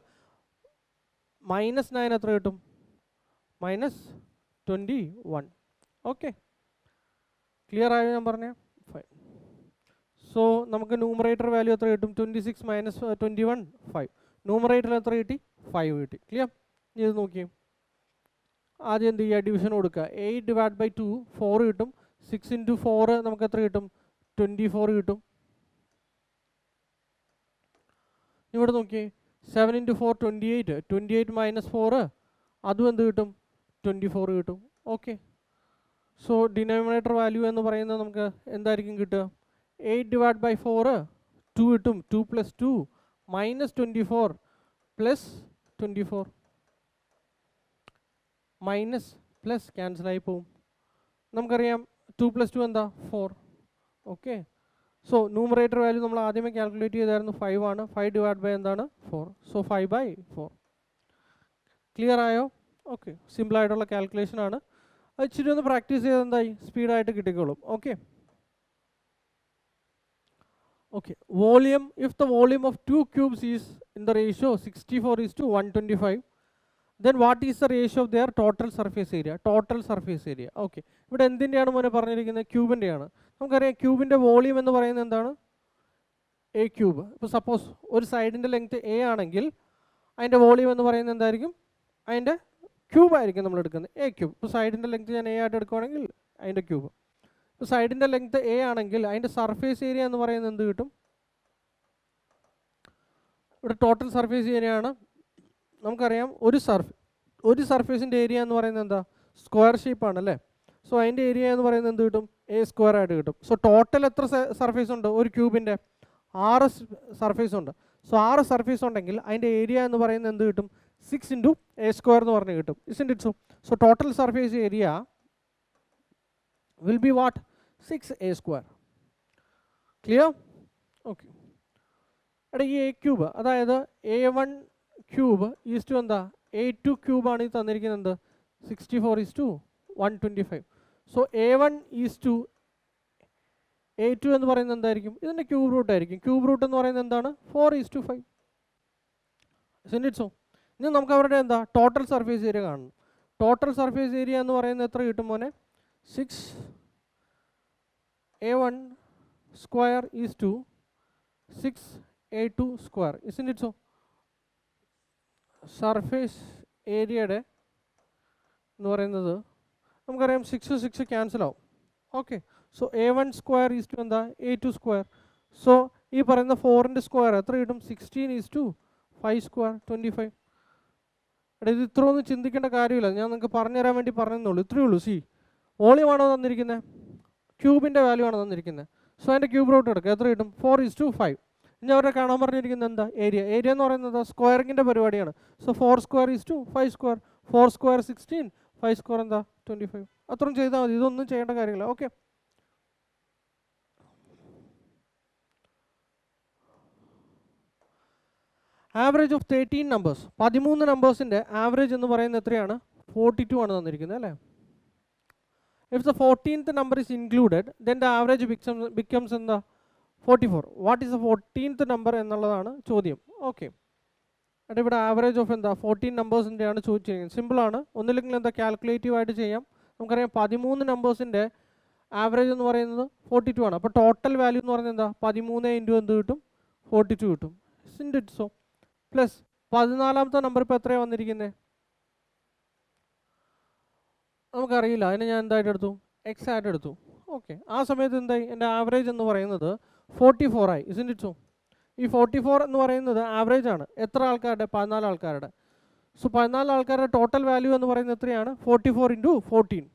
മൈനസ് 9 എത്ര കിട്ടും? മൈനസ് 21. ഓക്കെ, ക്ലിയർ ആയോ ഞാൻ പറഞ്ഞേ? ഫൈൻ. സോ നമുക്ക് ന്യൂമറേറ്റർ വാല്യൂ എത്ര കിട്ടും? 26 മൈനസ് 21 5. ന്യൂമറേറ്ററിൽ എത്ര കിട്ടി? 5 കിട്ടി. ക്ലിയർ? ഇത് നോക്കിയേ, ആദ്യം എന്ത് ചെയ്യുക? ഡിവിഷൻ കൊടുക്കുക. 8 ഡിവൈഡ് ബൈ 2 4 കിട്ടും. 6 ഇൻറ്റു 4 നമുക്ക് എത്ര കിട്ടും? 24 കിട്ടും. ഇവിടെ നോക്കിയേ 7 ഇൻറ്റു 4 28. 28 മൈനസ് 4 അതും എന്ത് കിട്ടും? 24 കിട്ടും. ഓക്കെ, സോ ഡിനോമിനേറ്റർ വാല്യൂ എന്ന് പറയുന്നത് നമുക്ക് എന്തായിരിക്കും കിട്ടുക? 8 ഡിവൈഡ് ബൈ 4 2 കിട്ടും. 2 plus 2 minus 24 plus 24 minus plus ക്യാൻസലായി പോവും. നമുക്കറിയാം 2 പ്ലസ് 2 എന്താ? 4. ഓക്കെ, സോ ന്യൂമറേറ്റർ വാല്യൂ നമ്മൾ ആദ്യമേ കാൽക്കുലേറ്റ് ചെയ്തായിരുന്നു 5 ആണ്. 5 ഡിവൈഡ് ബൈ എന്താണ്? 4. സോ 5/4. ക്ലിയർ ആയോ? ഓക്കെ, സിമ്പിളായിട്ടുള്ള കാൽക്കുലേഷൻ ആണ്. അത് ഇച്ചിരി ഒന്ന് പ്രാക്ടീസ് ചെയ്ത് എന്തായി സ്പീഡായിട്ട് കിട്ടിക്കോളും. Okay okay, volume if the volume of 2 cubes is in the ratio 64:125, then what is the ratio of their total surface area? Total surface area. Okay, ഇവിടെ എന്തിൻ്റെയാണ് മോനെ പറഞ്ഞിരിക്കുന്നത്? ക്യൂബിൻ്റെയാണ്. നമുക്കറിയാം ക്യൂബിൻ്റെ വോളിയം എന്ന് പറയുന്നത് എന്താണ്? A cube. ഇപ്പോൾ സപ്പോസ് ഒരു സൈഡിൻ്റെ ലെങ്ത് എ ആണെങ്കിൽ അതിൻ്റെ വോളിയം എന്ന് പറയുന്നത് എന്തായിരിക്കും? അതിൻ്റെ ക്യൂബായിരിക്കും നമ്മൾ എടുക്കുന്നത്, എ ക്യൂബ്. ഇപ്പോൾ സൈഡിൻ്റെ ലെങ്ത് ഞാൻ എ ആയിട്ട് എടുക്കുകയാണെങ്കിൽ അതിൻ്റെ ക്യൂബ്. ഇപ്പോൾ സൈഡിൻ്റെ ലെങ്ത് എ ആണെങ്കിൽ അതിൻ്റെ സർഫേസ് ഏരിയ എന്ന് പറയുന്നത് എന്ത് കിട്ടും? ഇവിടെ ടോട്ടൽ സർഫേസ് ഏരിയ ആണ്. നമുക്കറിയാം ഒരു സർഫേസിൻ്റെ ഏരിയ എന്ന് പറയുന്നത് എന്താ? സ്ക്വയർ ഷേപ്പാണ് അല്ലേ? സോ അതിൻ്റെ ഏരിയ എന്ന് പറയുന്നത് എന്ത് കിട്ടും? എ സ്ക്വയർ ആയിട്ട് കിട്ടും. സോ ടോട്ടൽ എത്ര സർഫേസ് ഉണ്ട് ഒരു ക്യൂബിൻ്റെ? 6 സർഫേസ് ഉണ്ട്. സോ 6 സർഫേസ് ഉണ്ടെങ്കിൽ അതിൻ്റെ ഏരിയ എന്ന് പറയുന്നത് എന്ത് കിട്ടും? 6 ഇൻറ്റു എ സ്ക്വയർ എന്ന് പറഞ്ഞ് കിട്ടും. Isn't it so? So total surface area will be what? 6a square. Clear? Okay, എടാ ഈ എ ക്യൂബ് അതായത് A1 ക്യൂബ് ഈസ് ടു എന്താ? A2 ക്യൂബാണ് ഈ തന്നിരിക്കുന്നത് 64:125. So A1 is to A2 എന്ന് പറയുന്നത് എന്തായിരിക്കും? ഇതിൻ്റെ ക്യൂബ് റൂട്ട് ആയിരിക്കും. ക്യൂബ് റൂട്ട് എന്ന് പറയുന്നത് എന്താണ്? 4:5. സോ ഇനി നമുക്ക് അവരുടെ എന്താ ടോട്ടൽ സർഫേസ് ഏരിയ കാണണം. ടോട്ടൽ സർഫേസ് ഏരിയ എന്ന് പറയുന്നത് എത്ര കിട്ടും മോനെ? 6A1 square is to 6A2 square. Isn't it so? Surface ഏരിയയുടെ എന്ന് പറയുന്നത് നമുക്കറിയാം 6 ക്യാൻസൽ ആവും. Okay, so A1 square is to എന്താ? A2 square. സോ ഈ പറയുന്ന 4ൻ്റെ സ്ക്വയർ എത്ര കിട്ടും? 16 ഈസ് ടു 5 സ്ക്വയർ 25. എടാ ഇത് ഇത്ര ഒന്നും ചിന്തിക്കേണ്ട കാര്യമില്ല, ഞാൻ നിങ്ങൾക്ക് പറഞ്ഞുതരാൻ വേണ്ടി പറഞ്ഞെന്നുള്ളൂ. ഇത്രയേ ഉള്ളൂ. സി വോളിയം ആണോ തന്നിരിക്കുന്നത്? ക്യൂബിൻ്റെ വാല്യൂ ആണോ തന്നിരിക്കുന്നത്? സോ അതിൻ്റെ ക്യൂബ് റൂട്ട് എടുക്കുക. എത്ര കിട്ടും? 4:5. ഇനി അവരെ കാണാൻ പറഞ്ഞിരിക്കുന്നത് എന്താ? ഏരിയ. ഏരിയ എന്ന് പറയുന്നത് സ്ക്വയറിങ്ങിൻ്റെ പരിപാടിയാണ്. So 4 square is to 5 square. 4 square 16, 5 square എന്താ? 25. അത്രയും ചെയ്താൽ മതി, ഇതൊന്നും ചെയ്യേണ്ട കാര്യമില്ല. Okay, average of 13 numbers. 13 നമ്പേഴ്സിൻ്റെ ആവറേജ് എന്ന് പറയുന്നത് എത്രയാണ്? 42 ആണ് തന്നിരിക്കുന്നത് അല്ലേ? If the 14th number is included then the average becomes എന്താ? 44. What is the 14th number എന്നുള്ളതാണ് ചോദ്യം. ഓക്കെ, എന്നിട്ട് ഇവിടെ ആവറേജ് ഓഫ് എന്താ 14 നമ്പേഴ്സിൻ്റെയാണ് ചോദിച്ചിരിക്കുന്നത്. സിമ്പിളാണ്, ഒന്നില്ലെങ്കിൽ എന്താ കാൽക്കുലേറ്റീവ് ആയിട്ട് ചെയ്യാം. നമുക്കറിയാം 13 നമ്പേഴ്സിൻ്റെ ആവറേജ് എന്ന് പറയുന്നത് 42 ആണ്. അപ്പോൾ ടോട്ടൽ വാല്യൂ എന്ന് പറയുന്നത് എന്താ? 13 ഇൻറ്റു എന്ത് കിട്ടും? 42 കിട്ടും. ഇറ്റ് സോ പ്ലസ് 14ാമത്തെ നമ്പർ ഇപ്പോൾ എത്രയാണ് വന്നിരിക്കുന്നത്? നമുക്കറിയില്ല, അതിനെ ഞാൻ എന്തായിട്ട് എടുത്തു? എക്സ് ആയിട്ട് എടുത്തു. ഓക്കെ, ആ സമയത്ത് എന്തായി? എൻ്റെ ആവറേജ് എന്ന് പറയുന്നത് 44 ആയി. ഇറ്റ് സോ ഈ 44 എന്ന് പറയുന്നത് ആവറേജ് ആണ്. എത്ര ആൾക്കാരുടെ? 14 ആൾക്കാരുടെ. സോ 14 ആൾക്കാരുടെ ടോട്ടൽ വാല്യൂ എന്ന് പറയുന്നത് എത്രയാണ്? 44 into 14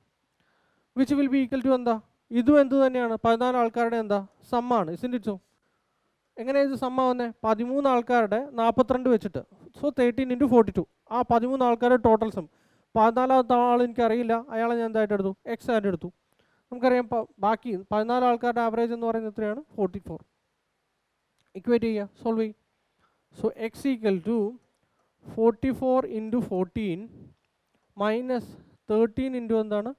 which will be equal to എന്താ? ഇതും എന്ത് തന്നെയാണ്? 14 ആൾക്കാരുടെ എന്താ? സമ്മാണ്. ഇറ്റ് സോ എങ്ങനെയാണ് ഇത് സമ്മാവുന്നത്? 13 ആൾക്കാരുടെ 42 വെച്ചിട്ട്. So 13 into 42. ആ 13 ആൾക്കാരുടെ ടോട്ടൽ സം. 14ാമത്തെ ആൾ എനിക്കറിയില്ല, അയാളെ ഞാൻ എന്തായിട്ട് എടുത്തു? എക്സ് ആയിട്ട് എടുത്തു. നമുക്കറിയാം ബാക്കി 14 ആൾക്കാരുടെ ആവറേജ് എന്ന് പറയുന്നത് എത്രയാണ്? 44. ഇക്വേറ്റ് ചെയ്യുക, സോൾവ് ചെയ്യും. So x equal to 44 into 14 minus 13 into എന്താണ്?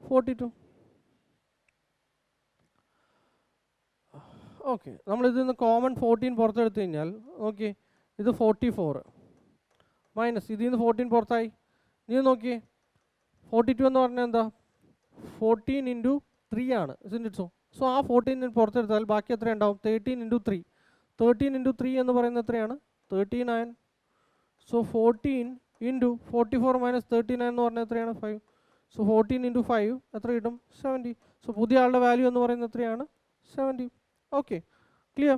42. ഓക്കെ, നമ്മളിതിൽ നിന്ന് കോമൺ 14 പുറത്തെടുത്ത് കഴിഞ്ഞാൽ ഓക്കെ, ഇത് 44 മൈനസ് ഇതിൽ നിന്ന് 14 പുറത്തായി. നീ നോക്കിയേ, 42 എന്ന് പറഞ്ഞാൽ എന്താ? 14 ഇൻറ്റു 3 ആണ്. സോ സോ ആ 14 പുറത്തെടുത്താൽ ബാക്കി എത്ര ഉണ്ടാവും? 13 ഇൻറ്റു 3. 13 ഇൻറ്റു 3 എന്ന് പറയുന്നത് എത്രയാണ്? 39. സോ 14 ഇൻറ്റു 44 മൈനസ് 39 എന്ന് പറഞ്ഞാൽ എത്രയാണ്? 5. സോ 14 ഇൻറ്റു 5 എത്ര കിട്ടും? 70. സോ പുതിയ ആളുടെ വാല്യൂ എന്ന് പറയുന്നത് എത്രയാണ്? 70. Okay, clear?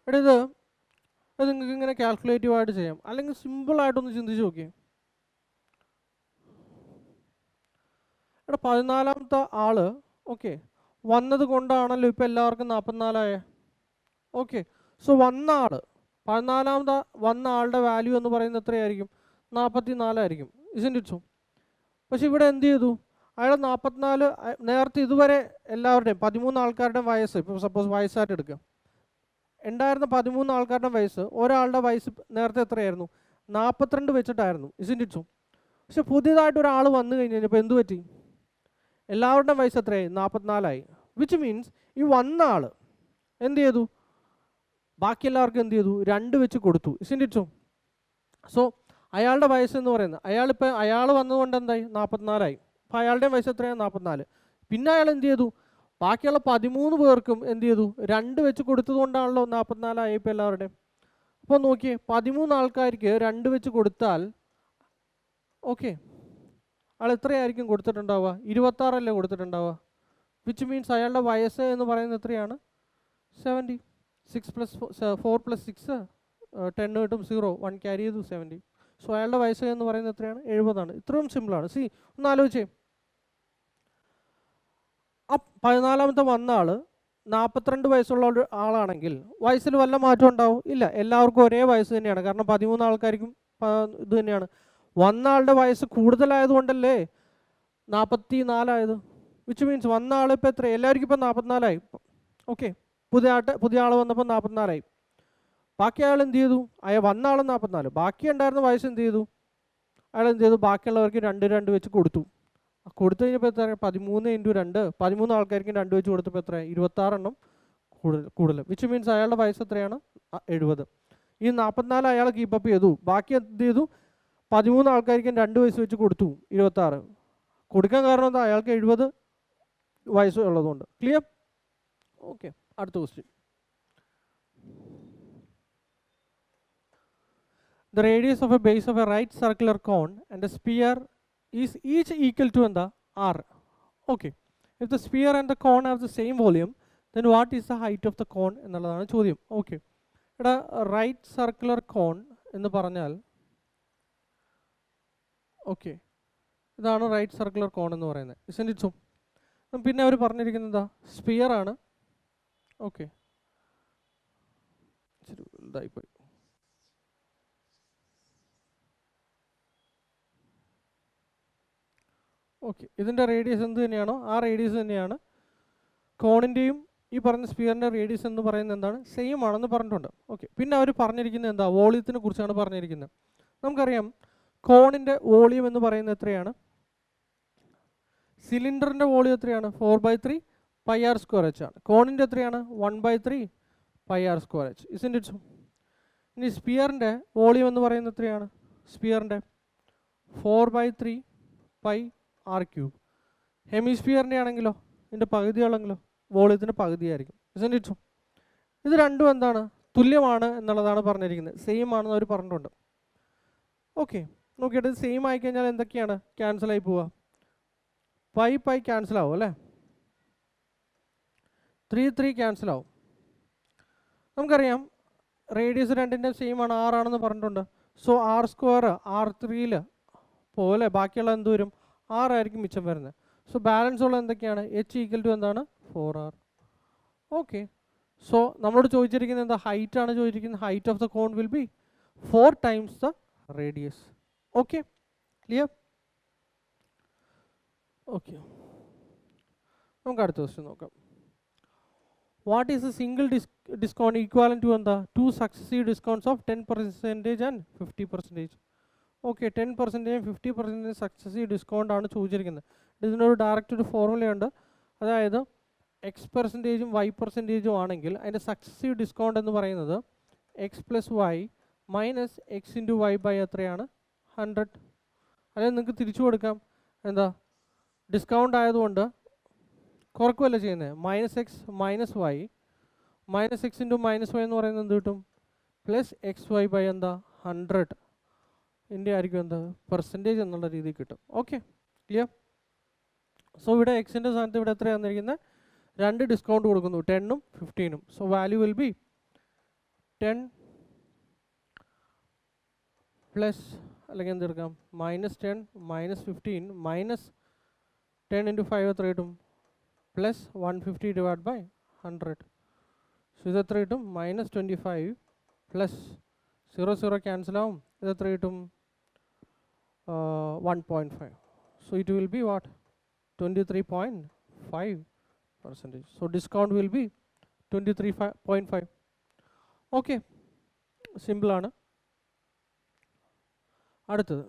എടാ ഇത് നിങ്ങൾക്ക് ഇങ്ങനെ കാൽക്കുലേറ്റീവ് ആയിട്ട് ചെയ്യാം, അല്ലെങ്കിൽ സിമ്പിളായിട്ടൊന്ന് ചിന്തിച്ച് നോക്കിയേ. എടാ 14ാമത്തെ ആള് ഓക്കെ വന്നത് കൊണ്ടാണല്ലോ ഇപ്പോൾ എല്ലാവർക്കും 44 ഓക്കെ. സോ വന്ന ആൾ 14ാമത്തെ വന്ന ആളുടെ വാല്യൂ എന്ന് പറയുന്നത് എത്രയായിരിക്കും? 44 ആയിരിക്കും. ഇറ്റ് സോ പക്ഷെ ഇവിടെ എന്ത് ചെയ്തു? അയാൾ 44 നേരത്തെ ഇതുവരെ എല്ലാവരുടെയും 13 ആൾക്കാരുടെയും വയസ്സ്, ഇപ്പോൾ സപ്പോസ് വയസ്സായിട്ട് എടുക്കുക, ഉണ്ടായിരുന്ന 13 ആൾക്കാരുടെ വയസ്സ്, ഒരാളുടെ വയസ്സ് നേരത്തെ എത്രയായിരുന്നു? 42 വെച്ചിട്ടായിരുന്നു. ഇറ്റ് സോ പക്ഷെ പുതിയതായിട്ട് ഒരാൾ വന്നു കഴിഞ്ഞപ്പോൾ എന്ത് പറ്റി? എല്ലാവരുടെയും വയസ്സ് എത്രയായി? 44 വിച്ച് മീൻസ് ഈ വന്ന ആൾ എന്ത് ചെയ്തു? ബാക്കി എല്ലാവർക്കും എന്ത് ചെയ്തു? 2 വെച്ച് കൊടുത്തു. ഇറ്റ് സോ അയാളുടെ വയസ്സ് എന്ന് പറയുന്നത് അയാൾ വന്നതുകൊണ്ട് എന്തായി? 44. അപ്പോൾ അയാളുടെയും വയസ്സ് എത്രയാണ്? 44. പിന്നെ അയാൾ എന്ത് ചെയ്തു? ബാക്കിയുള്ള 13 പേർക്കും എന്ത് ചെയ്തു? 2 വെച്ച് കൊടുത്തത് കൊണ്ടാണല്ലോ 44 ഇപ്പോൾ എല്ലാവരുടെയും. അപ്പോൾ നോക്കിയേ, 13 ആൾക്കാർക്ക് 2 വെച്ച് കൊടുത്താൽ ഓക്കെ ആൾ എത്രയായിരിക്കും കൊടുത്തിട്ടുണ്ടാവുക? 26 അല്ലേ കൊടുത്തിട്ടുണ്ടാവുക. വിച്ച് മീൻസ് അയാളുടെ വയസ്സ് എന്ന് പറയുന്നത് എത്രയാണ്? 70. 6 + 4 + 6 10 കിട്ടും, 0 1 ക്യാരി ചെയ്തു 70. സോ അയാളുടെ വയസ്സ് എന്ന് പറയുന്നത് എത്രയാണ്? 70. ഇത്രയും സിമ്പിളാണ്. സി ഒന്ന് ആലോചിച്ചേ, ആ 14ാമത്തെ വന്ന ആൾ 42 വയസ്സുള്ള ഒരു ആളാണെങ്കിൽ വയസ്സിൽ വല്ല മാറ്റം ഉണ്ടാവും? ഇല്ല, എല്ലാവർക്കും ഒരേ വയസ്സ് തന്നെയാണ്. കാരണം 13 ആൾക്കാർക്കും ഇത് തന്നെയാണ്. വന്ന ആളുടെ വയസ്സ് കൂടുതലായതുകൊണ്ടല്ലേ 44 ആയത്. വിച്ച് മീൻസ് വന്ന ആൾ ഇപ്പോൾ എത്ര? എല്ലാവർക്കും ഇപ്പോൾ 44 ഓക്കെ. പുതിയ ആൾ വന്നപ്പോൾ 44. ബാക്കി അയാൾ എന്ത് ചെയ്തു? വന്ന ആൾ 44, ബാക്കി ഉണ്ടായിരുന്ന വയസ്സ് എന്ത് ചെയ്തു? അയാൾ എന്ത് ചെയ്തു? ബാക്കിയുള്ളവർക്ക് 2 വെച്ച് കൊടുത്തു. കൊടുത്തു കഴിഞ്ഞപ്പോൾ എത്ര 13 × 2 13 ആൾക്കാർക്കും 2 വെച്ച് കൊടുത്തപ്പോൾ എത്ര 26 എണ്ണം കൂടുതൽ വിച്ച് മീൻസ് അയാളുടെ വയസ്സ് എത്രയാണ് 70. ഈ 44 അയാൾ കീപ്പപ്പ് ചെയ്തു, ബാക്കി എന്ത് ചെയ്തു 13 ആൾക്കാർക്കും 2 വയസ്സ് വെച്ച് കൊടുത്തു 26. കൊടുക്കാൻ കാരണം എന്താ അയാൾക്ക് 70 വയസ്സ് ഉള്ളതുകൊണ്ട്. ക്ലിയർ? ഓക്കെ, അടുത്ത question. The radius of a base of a right circular cone and a sphere is each equal to എന്താ r. Okay, if the sphere and the cone have the same volume, then what is the height of the cone എന്നുള്ളതാണ് ചോദ്യം. Okay, ഇവിടെ right circular cone എന്ന് പറഞ്ഞാൽ okay ഇതാണ് right circular cone എന്ന് പറയുന്നത്. ഇസ്ന്റ് it so? പിന്നെ അവർ പറഞ്ഞിരിക്കുന്നത് എന്താ സ്പിയർ ആണ്. ഓക്കെ, ഇതായിപ്പോയി. ഓക്കെ, ഇതിൻ്റെ റേഡിയസ് എന്ത് തന്നെയാണോ ആ റേഡിയസ് തന്നെയാണ് കോണിൻ്റെയും ഈ പറഞ്ഞ സ്പിയറിൻ്റെ റേഡിയസ് എന്ന് പറയുന്നത് എന്താണ് സെയിം ആണെന്ന് പറഞ്ഞിട്ടുണ്ട്. ഓക്കെ, പിന്നെ അവർ പറഞ്ഞിരിക്കുന്നത് എന്താ വോളിയത്തിനെ കുറിച്ചാണ് പറഞ്ഞിരിക്കുന്നത്. നമുക്കറിയാം കോണിൻ്റെ വോളിയം എന്ന് പറയുന്നത് എത്രയാണ്? സിലിണ്ടറിൻ്റെ വോളിയം എത്രയാണ്? 4/3 πr²h ആണ്. കോണിൻ്റെ എത്രയാണ്? 1/3 πr²h. Isn't it so? ഇനി സ്പിയറിൻ്റെ വോളിയം എന്ന് പറയുന്നത് എത്രയാണ്? സ്പിയറിൻ്റെ 4/3 πr³. ഹെമിസ്ഫിയറിൻ്റെ ആണെങ്കിലോ ഇതിൻ്റെ പകുതി ആണെങ്കിലോ വോളിയത്തിൻ്റെ പകുതിയായിരിക്കും. ഇസ്ന്റ് ഇറ്റ് സോ? ഇത് രണ്ടും എന്താണ് തുല്യമാണ് എന്നുള്ളതാണ് പറഞ്ഞിരിക്കുന്നത്, സെയിം ആണെന്ന് അവർ പറഞ്ഞിട്ടുണ്ട്. ഓക്കെ, നോക്കിയിട്ട് ഇത് സെയിം ആയിക്കഴിഞ്ഞാൽ എന്തൊക്കെയാണ് ക്യാൻസൽ ആയി പോവുക? പൈ ക്യാൻസൽ ആവും അല്ലേ, 3 ക്യാൻസൽ ആവും. നമുക്കറിയാം റേഡിയസ് രണ്ടിൻ്റെ സെയിം ആണ്, 6 ആണെന്ന് പറഞ്ഞിട്ടുണ്ട്. സോ r² r3 പോലെ ബാക്കിയുള്ള എന്ത് വരും? 6 ആയിരിക്കും മിച്ചം വരുന്നത്. സോ ബാലൻസ് ഉള്ള എന്തൊക്കെയാണ്? h ഈക്വൽ ടു എന്താണ് 4r. ഓക്കെ, സോ നമ്മളോട് ചോദിച്ചിരിക്കുന്നത് എന്താ? ഹൈറ്റ് ആണ് ചോദിച്ചിരിക്കുന്നത്. Height of the cone will be 4 times the radius. Okay, clear? Okay, നമുക്ക് അടുത്ത ക്വസ്റ്റ്യൻ നോക്കാം. What is a single discount equivalent to എന്താ 2 successive discounts of 10% and 50%? ഓക്കെ, 10% 50% സക്സസീവ് ഡിസ്കൗണ്ട് ആണ് ചോദിച്ചിരിക്കുന്നത്. ഇതിനൊരു ഡയറക്റ്റ് ഒരു ഫോർമുലയുണ്ട്. അതായത് x% y% ആണെങ്കിൽ അതിൻ്റെ സക്സസീവ് ഡിസ്കൗണ്ട് എന്ന് പറയുന്നത് x + y minus x × y by എത്രയാണ് 100. അതായത് നിങ്ങൾക്ക് തിരിച്ചു കൊടുക്കാം. എന്താ ഡിസ്കൗണ്ട് ആയതുകൊണ്ട് കുറക്കുമല്ല ചെയ്യുന്നത്. -x - y minus x × -y എന്ന് പറയുന്നത് എന്ത് കിട്ടും? +xy ബൈ എന്താ 100 ഇതിൻ്റെ ആയിരിക്കും എന്താ പെർസെൻറ്റേജ് എന്നുള്ള രീതിയിൽ കിട്ടും. Okay, clear? സോ ഇവിടെ എക്സിൻ്റെ സ്ഥാനത്ത് ഇവിടെ എത്രയാണ് തന്നിരിക്കുന്നത്? 2 ഡിസ്കൗണ്ട് കൊടുക്കുന്നു, 10 ഉം 15 ഉം. So value will be 10 plus അല്ലെങ്കിൽ എന്തെടുക്കാം -10 -15 -10 × 5 എത്ര കിട്ടും? +150 ഡിവൈഡ് ബൈ 100. സോ ഇത് എത്ര കിട്ടും? -25 പ്ലസ് 0 ക്യാൻസൽ ആവും. ഇത് എത്ര കിട്ടും? 1.5. So it will be what? 23.5%. So discount will be 23.5. Okay, simple ആണ്. അടുത്തത്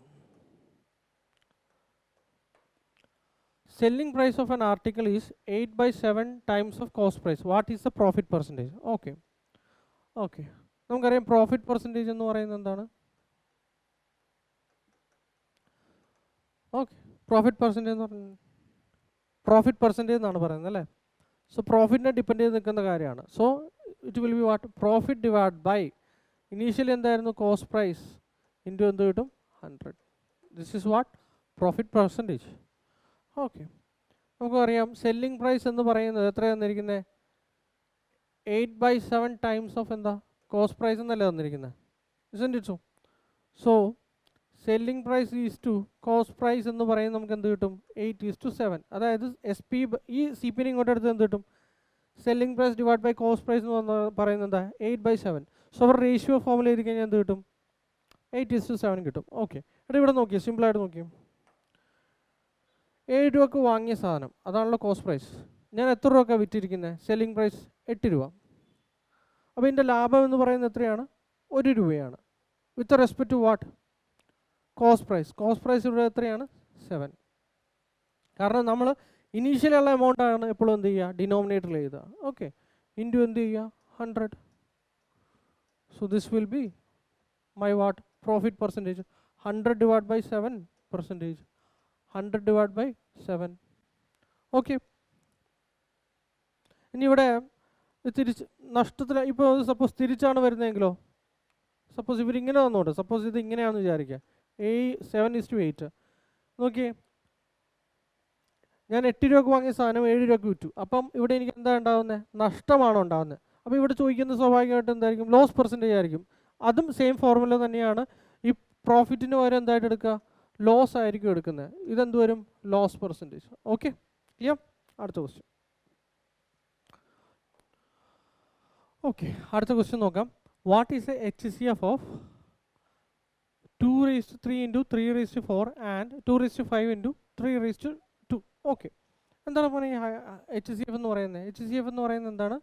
selling price of an article is 8/7 times of cost price. What is the profit percentage? Okay, okay, നമുക്കറിയാം പ്രോഫിറ്റ് പെർസെൻറ്റേജ് എന്ന് പറയുന്നത് എന്താണ്? ഓക്കെ, പ്രോഫിറ്റ് പെർസെൻറ്റേജ് എന്ന് പറഞ്ഞാൽ profit percentage എന്നാണ് പറയുന്നത് അല്ലേ. സോ പ്രോഫിറ്റിനെ ഡിപ്പെൻഡ് ചെയ്ത് നിൽക്കുന്ന കാര്യമാണ്. So it will be what? Profit divide by initially എന്തായിരുന്നു? കോസ്റ്റ് പ്രൈസ് ഇൻറ്റു എന്ത് കിട്ടും? 100. This is what? Profit percentage. Okay, നമുക്കറിയാം സെല്ലിംഗ് പ്രൈസ് എന്ന് പറയുന്നത് എത്രയാണ് തന്നിരിക്കുന്നത്? 8/7 ടൈംസ് ഓഫ് എന്താ കോസ്റ്റ് പ്രൈസ് എന്നല്ലേ തന്നിരിക്കുന്നത്. Isn't it so? So selling price is to cost price എന്ന് പറയുന്നത് നമുക്ക് എന്ത് കിട്ടും? 8:7. അതായത് SP ഈ CP ഇങ്ങോട്ട് എടുത്ത് എന്ത് കിട്ടും? Selling price divide by cost price എന്ന് പറയുന്നത് എന്താ? 8/7. സോ അവർ റേഷ്യോ ഫോമിൽ എഴുതി കഴിഞ്ഞാൽ എന്ത് കിട്ടും? 8:7 കിട്ടും. ഓക്കെ, എടാ ഇവിടെ നോക്കിയേ, സിമ്പിളായിട്ട് നോക്കിയേ. 7 രൂപക്ക് വാങ്ങിയ സാധനം അതാണല്ലോ കോസ്റ്റ് പ്രൈസ്. ഞാൻ എത്ര രൂപക്കാണ് വിറ്റിരിക്കുന്നത്? സെല്ലിംഗ് പ്രൈസ് 8 രൂപ. അപ്പോൾ ഇതിൻ്റെ ലാഭം എന്ന് പറയുന്നത് എത്രയാണ്? 1 രൂപയാണ്. With respect to what? Cost price. Cost price ഇവിടെ എത്രയാണ്? 7. കാരണം നമ്മൾ ഇനീഷ്യലുള്ള എമൗണ്ടാണ് എപ്പോഴും എന്ത് ചെയ്യുക, ഡിനോമിനേറ്ററിൽ എഴുതുക. ഓക്കെ, ഇൻറ്റു എന്ത് ചെയ്യുക, 100. So this will be my what, profit percentage. 100 divide by 7%. 100 divide by 7. Okay, ഇനി ഇവിടെ തിരിച്ച് നഷ്ടത്തിൽ, ഇപ്പോൾ സപ്പോസ് തിരിച്ചാണ് വരുന്നതെങ്കിലോ, സപ്പോസ് ഇവരിങ്ങനെ തന്നോട്ടെ, സപ്പോസ് ഇത് ഇങ്ങനെയാണെന്ന് വിചാരിക്കുക, 7:8. നോക്കിയേ, ഞാൻ 8 രൂപക്ക് വാങ്ങിയ സാധനം 7 രൂപക്ക് വിറ്റു. അപ്പം ഇവിടെ എനിക്ക് എന്താ ഉണ്ടാകുന്നത്, നഷ്ടമാണോ ഉണ്ടാകുന്നത്. അപ്പോൾ ഇവിടെ ചോദിക്കുന്നത് സ്വാഭാവികമായിട്ട് എന്തായിരിക്കും, ലോസ് പെർസെൻറ്റേജ് ആയിരിക്കും. അതും സെയിം ഫോർമുല തന്നെയാണ്. ഈ പ്രോഫിറ്റിന് പകരം എന്തായിട്ട് എടുക്കുക, ലോസ് ആയിരിക്കും എടുക്കുന്നത്. ഇതെന്ത് വരും, ലോസ് പെർസെൻറ്റേജ്. Okay, clear. അടുത്ത ക്വസ്റ്റ്യൻ. ഓക്കെ, അടുത്ത ക്വസ്റ്റ്യൻ നോക്കാം. What is a HCF of 2�3 into 3⁴ and 2⁵ into 3⁵2? Okay, എന്താണ് പറയുക HCF എന്ന് പറയുന്നത്? HCF എന്ന് പറയുന്നത് എന്താണ്,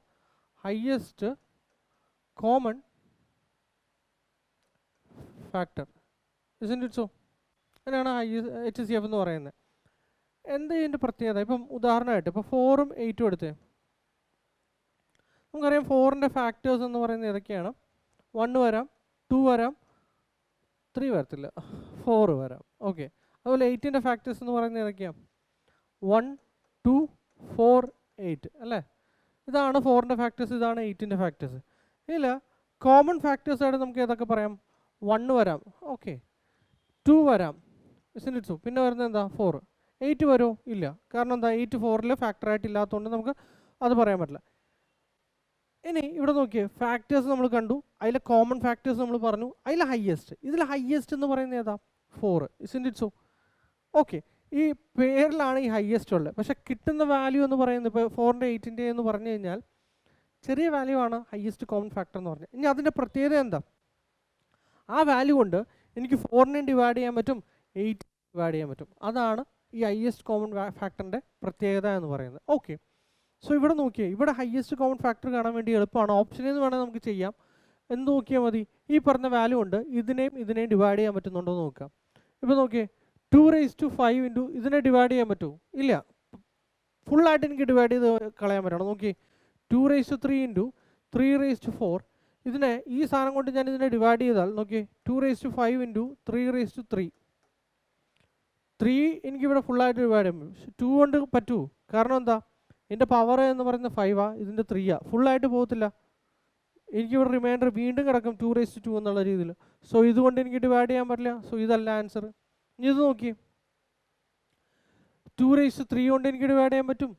highest common factor. Isn't it so? അങ്ങനെയാണ് HCF എന്ന് പറയുന്നത്. എന്താ ഇതിൻ്റെ പ്രത്യേകത? ഇപ്പം ഉദാഹരണമായിട്ട് ഇപ്പോൾ 4ഉം 8ഉം എടുത്തേ. നമുക്കറിയാം 4ൻ്റെ ഫാക്ടേഴ്സ് എന്ന് പറയുന്നത് ഏതൊക്കെയാണ്? 1 വരാം, 2 വരാം, 3 വരത്തില്ല, 4 വരാം. ഓക്കെ, അതുപോലെ 8ൻ്റെ ഫാക്ടേഴ്സ് എന്ന് പറയുന്നത് ഏതൊക്കെയാണ്? 1, 2, 4, 8 അല്ലേ? ഇതാണ് 4ൻ്റെ ഫാക്ടേഴ്സ്, ഇതാണ് 8ൻ്റെ ഫാക്ടേഴ്സ്. ഇല്ല, കോമൺ ഫാക്ടേഴ്സ് ആയിട്ട് നമുക്ക് ഏതൊക്കെ പറയാം? 1 വരാം, ഓക്കെ, 2 വരാം, ഇസ്ന്റ് ഇറ്റ് സോ? പിന്നെ വരുന്നത് എന്താ, 4. 8 വരുമോ? ഇല്ല, കാരണം എന്താ, 8 4ൽ ഫാക്ടറായിട്ട് ഇല്ലാത്തതുകൊണ്ട് നമുക്ക് അത് പറയാൻ പറ്റില്ല. ഇനി ഇവിടെ നോക്കിയേ, ഫാക്ടേഴ്സ് നമ്മൾ കണ്ടു, അതിലെ കോമൺ ഫാക്ടേഴ്സ് നമ്മൾ പറഞ്ഞു, അതിലെ ഹയ്യസ്റ്റ്. ഇതിൽ ഹയ്യസ്റ്റ് എന്ന് പറയുന്നത് ഏതാ? 4, ഇസ്ന്റ് ഇറ്റ് സോ? ഓക്കെ, ഈ പേരിലാണ് ഈ ഹയ്യസ്റ്റ് ഉള്ളത്. പക്ഷേ കിട്ടുന്ന വാല്യൂ എന്ന് പറയുന്നത് ഇപ്പോൾ 4ൻ്റെ 8ൻ്റെ എന്ന് പറഞ്ഞു കഴിഞ്ഞാൽ ചെറിയ വാല്യൂ ആണ് ഹയ്യസ്റ്റ് കോമൺ ഫാക്ടർ എന്ന് പറഞ്ഞാൽ. ഇനി അതിൻ്റെ പ്രത്യേകത എന്താ? ആ വാല്യൂ കൊണ്ട് എനിക്ക് 4നെ ഡിവൈഡ് ചെയ്യാൻ പറ്റും, 8 ഡിവൈഡ് ചെയ്യാൻ പറ്റും. അതാണ് ഈ ഹയ്യസ്റ്റ് കോമൺ ഫാക്ടറിൻ്റെ പ്രത്യേകത എന്ന് പറയുന്നത്. ഓക്കെ, സോ ഇവിടെ നോക്കിയേ, ഇവിടെ ഹയ്യസ്റ്റ് കോമൺ ഫാക്ടർ കാണാൻ വേണ്ടി എളുപ്പമാണ്. ഓപ്ഷനിൽ നിന്ന് വേണമെങ്കിൽ നമുക്ക് ചെയ്യാം. എന്ത് നോക്കിയാൽ മതി, ഈ പറഞ്ഞ വാല്യൂ കൊണ്ട് ഇതിനെയും ഡിവൈഡ് ചെയ്യാൻ പറ്റുന്നുണ്ടോ എന്ന് നോക്കാം. ഇപ്പോൾ നോക്കിയേ, 2⁵ ഇൻറ്റു ഇതിനെ ഡിവൈഡ് ചെയ്യാൻ പറ്റുമോ? ഇല്ല, ഫുള്ളായിട്ട് എനിക്ക് ഡിവൈഡ് ചെയ്ത് കളയാൻ പറ്റണം. നോക്കി, 2⁵ ഇൻറ്റു 3⁴. ഇതിനെ ഈ സാധനം കൊണ്ട് ഞാൻ ഇതിനെ ഡിവൈഡ് ചെയ്താൽ നോക്കി, 2⁵ ഇൻറ്റു 3⁵3. 3 എനിക്കിവിടെ ഫുള്ളായിട്ട് ഡിവൈഡ് ചെയ്യാൻ പറ്റും. 2 കൊണ്ട് പറ്റൂ, കാരണം എന്താ, എൻ്റെ പവർ എന്ന് പറയുന്നത് 5 ഇതിൻ്റെ 3 ഫുള്ളായിട്ട് പോകത്തില്ല. എനിക്കിവിടെ റിമൈൻഡർ വീണ്ടും കിടക്കും 2⁵2 എന്നുള്ള രീതിയിൽ. സോ ഇതുകൊണ്ട് എനിക്ക് ഡിവൈഡ് ചെയ്യാൻ പറ്റില്ല. സോ ഇതല്ല ആൻസർ. ഇനി ഇത് നോക്കി, 2⁵3 കൊണ്ട് എനിക്ക് ഡിവൈഡ് ചെയ്യാൻ പറ്റും,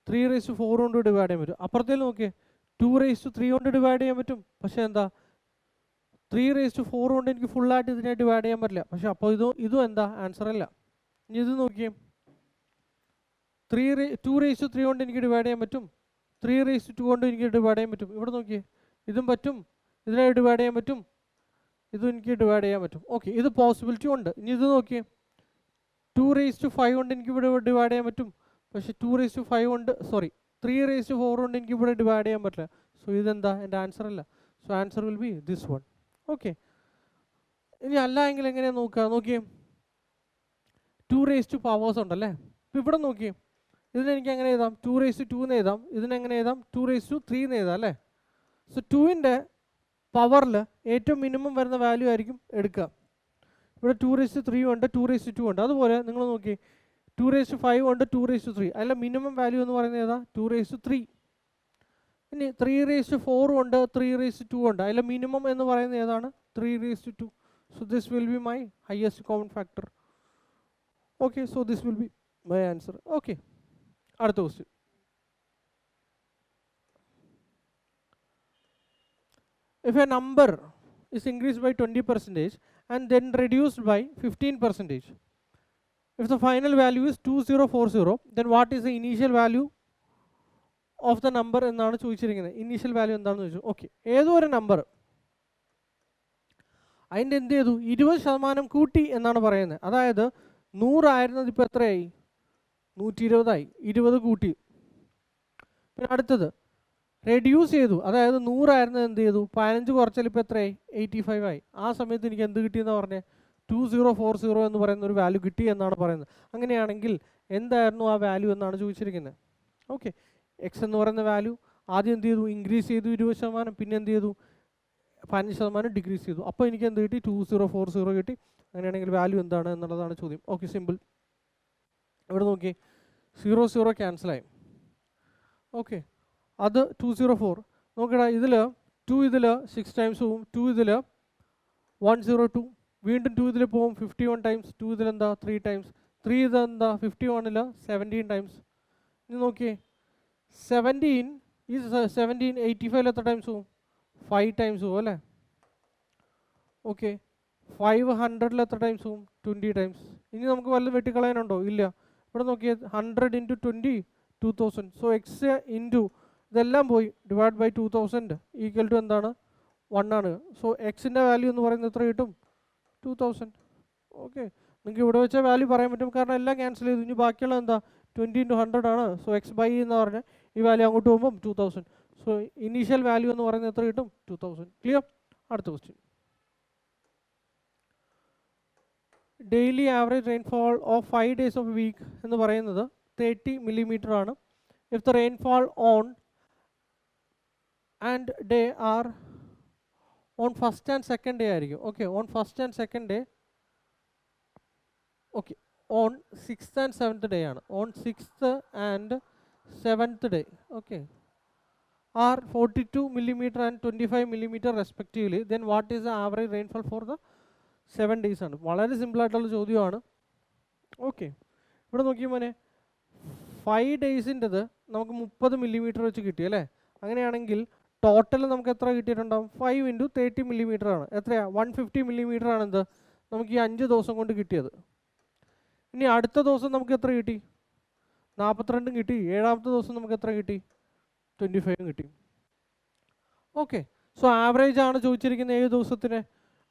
3⁴ കൊണ്ട് ഡിവൈഡ് ചെയ്യാൻ പറ്റും. അപ്പുറത്തേൽ നോക്കിയേ, 2⁵3 കൊണ്ട് ഡിവൈഡ് ചെയ്യാൻ പറ്റും, പക്ഷേ എന്താ, 3⁴ കൊണ്ട് എനിക്ക് ഫുള്ളായിട്ട് ഇതിനെ ഡിവൈഡ് ചെയ്യാൻ പറ്റില്ല. പക്ഷേ അപ്പോൾ ഇതും എന്താ, ആൻസർ അല്ല. ഇനി ഇത് നോക്കിയേ, 2⁵3 കൊണ്ട് എനിക്ക് ഡിവൈഡ് ചെയ്യാൻ പറ്റും, 3⁵2 കൊണ്ട് എനിക്ക് ഡിവൈഡ് ചെയ്യാൻ പറ്റും. ഇവിടെ നോക്കിയേ, ഇതും പറ്റും, ഇതിനെ ഡിവൈഡ് ചെയ്യാൻ പറ്റും, ഇതും എനിക്ക് ഡിവൈഡ് ചെയ്യാൻ പറ്റും. ഓക്കെ, ഇത് പോസിബിലിറ്റി ഉണ്ട്. ഇനി ഇത് നോക്കിയേ, 2⁵5 കൊണ്ട് എനിക്ക് ഇവിടെ ഡിവൈഡ് ചെയ്യാൻ പറ്റും, പക്ഷേ 2⁵5 കൊണ്ട് 3⁴ കൊണ്ട് എനിക്ക് ഇവിടെ ഡിവൈഡ് ചെയ്യാൻ പറ്റില്ല. സോ ഇതെന്താ, എൻ്റെ ആൻസർ അല്ല. So answer will B this one. Okay, ഇനി അല്ല എങ്കിൽ എങ്ങനെയാണ് നോക്കുക? നോക്കിയേ, 2 പവേഴ്സ് ഉണ്ടല്ലേ. ഇപ്പോൾ ഇവിടെ നോക്കിയേ, ഇതിനെനിക്ക് എങ്ങനെ എഴുതാം, 2⁵2 എന്ന് എഴുതാം, ഇതിനെങ്ങനെ എഴുതാം, 2⁵3 എന്ന് എഴുതാം അല്ലേ. സോ 2ൻ്റെ പവറിൽ ഏറ്റവും മിനിമം വരുന്ന വാല്യൂ ആയിരിക്കും എടുക്കുക. ഇവിടെ 2⁵3 ഉണ്ട്, 2⁵2 ഉണ്ട്. അതുപോലെ നിങ്ങൾ നോക്കി, 2⁵5 ഉണ്ട്, 2⁵3. അതിലെ മിനിമം വാല്യൂ എന്ന് പറയുന്നത് ഏതാ, 2⁵3. ഇനി 3⁴ ഉണ്ട്, 3⁵2 ഉണ്ട്. അതിലെ മിനിമം എന്ന് പറയുന്നത് ഏതാണ്, 3⁵2. So this will be my highest common factor. Okay, so this will be my answer. Okay, അടുത്ത question. If a number is increased by 20% and then reduced by 15%, if the final value is 2040, then what is the initial value of the number എന്നാണ് ചോദിച്ചിരിക്കുന്നത്. Initial value എന്താണെന്ന് ചോദിച്ചു. Okay, ഏതോ ഒരു number അതിൻ്റെ എന്ത് ചെയ്തു, 20% കൂട്ടി എന്നാണ് പറയുന്നത്. അതായത് 100 ആയിരുന്നത് ഇപ്പോൾ എത്രയായി, 120 20 കൂട്ടി. പിന്നെ അടുത്തത് റെഡ്യൂസ് ചെയ്തു, അതായത് 100 ആയിരുന്നത് എന്ത് ചെയ്തു, 15 കുറച്ചാൽ ഇപ്പോൾ എത്രയായി, 85 ആയി. ആ സമയത്ത് എനിക്ക് എന്ത് കിട്ടിയെന്ന് പറഞ്ഞേ, 2040 എന്ന് പറയുന്ന ഒരു വാല്യൂ കിട്ടി എന്നാണ് പറയുന്നത്. അങ്ങനെയാണെങ്കിൽ എന്തായിരുന്നു ആ വാല്യൂ എന്നാണ് ചോദിച്ചിരിക്കുന്നത്. ഓക്കെ, എക്സ് എന്ന് പറയുന്ന വാല്യൂ ആദ്യം എന്ത് ചെയ്തു, ഇൻക്രീസ് ചെയ്തു 20%, പിന്നെ എന്ത് ചെയ്തു 15% ഡിക്രീസ് ചെയ്തു. അപ്പോൾ എനിക്ക് എന്ത് കിട്ടി, 2040 കിട്ടി. അങ്ങനെയാണെങ്കിൽ വാല്യൂ എന്താണ് എന്നുള്ളതാണ് ചോദ്യം. Okay, simple. ഇവിടെ നോക്കി 00 ക്യാൻസലായി. ഓക്കെ, അത് 204 നോക്കടാ. ഇതിൽ 2 ഇതിൽ 6 ടൈംസ് പോവും, 2 ഇതിൽ 102, വീണ്ടും 2 ഇതിൽ പോവും 51 ടൈംസ്, 2 ഇതിലെന്താ 3 ടൈംസ്, 3 ഇതെന്താ 51ൽ 17 ടൈംസ്. ഇനി നോക്കിയേ 17 ഈ 17 85 എത്ര ടൈംസ് പോവും, 5 ടൈംസ് പോവും അല്ലേ. ഓക്കെ, 500 എത്ര ടൈംസ് പോവും, 20 ടൈംസ്. ഇനി നമുക്ക് വല്ലതും വെട്ടിക്കളയാനുണ്ടോ, ഇല്ല. ഇവിടെ നോക്കിയേ 100 × 20 2000. സോ എക്സ് ഇൻറ്റു ഇതെല്ലാം പോയി ഡിവൈഡ് ബൈ 2000 ഈക്വൽ ടു എന്താണ്, 1 ആണ്. സോ എക്സിൻ്റെ വാല്യൂ എന്ന് പറയുന്നത് എത്ര കിട്ടും, 2000. ഓക്കെ, നിങ്ങൾക്ക് ഇവിടെ വെച്ച വാല്യൂ പറയാൻ പറ്റും, കാരണം എല്ലാം ക്യാൻസൽ ചെയ്തു. ഇനി ബാക്കിയുള്ള എന്താ 20 × 100 ആണ്. സോ എക്സ് ബൈ എന്ന് പറഞ്ഞാൽ ഈ വാല്യൂ അങ്ങോട്ട് പോകുമ്പം 2000. സോ ഇനീഷ്യൽ വാല്യൂ എന്ന് പറയുന്നത് എത്ര കിട്ടും, 2000. ക്ലിയർ. അടുത്ത question. Daily average rainfall of 5 days of week എന്ന് പറയുന്നത് 30 mm ആണ്. If the rainfall on and day are on first and second day ആയിരിക്കും. Okay, on first and second day. Okay, on 6th and 7th day ആണ്. On 6th and 7th day okay are 42 mm and 25 mm respectively. Then what is the average rainfall for the 7 days ആണ്. വളരെ സിമ്പിളായിട്ടുള്ള ചോദ്യമാണ്. Okay, ഇവിടെ നോക്കിയ മോനെ 5 daysൻ്റെത് നമുക്ക് 30 mm വെച്ച് കിട്ടി അല്ലേ. അങ്ങനെയാണെങ്കിൽ ടോട്ടൽ നമുക്ക് എത്ര കിട്ടിയിട്ടുണ്ടാവും, 5 × 30 mm ആണ്. എത്രയാണ്, 150 mm ആണ് എന്ത് നമുക്ക് ഈ 5 ദിവസം കൊണ്ട് കിട്ടിയത്. ഇനി അടുത്ത ദിവസം നമുക്ക് എത്ര കിട്ടി, 42 കിട്ടി. 7ാമത്തെ ദിവസം നമുക്ക് എത്ര കിട്ടി, 25 കിട്ടി. ഓക്കെ, സോ ആവറേജ് ആണ് ചോദിച്ചിരിക്കുന്നത് 7 ദിവസത്തിന്,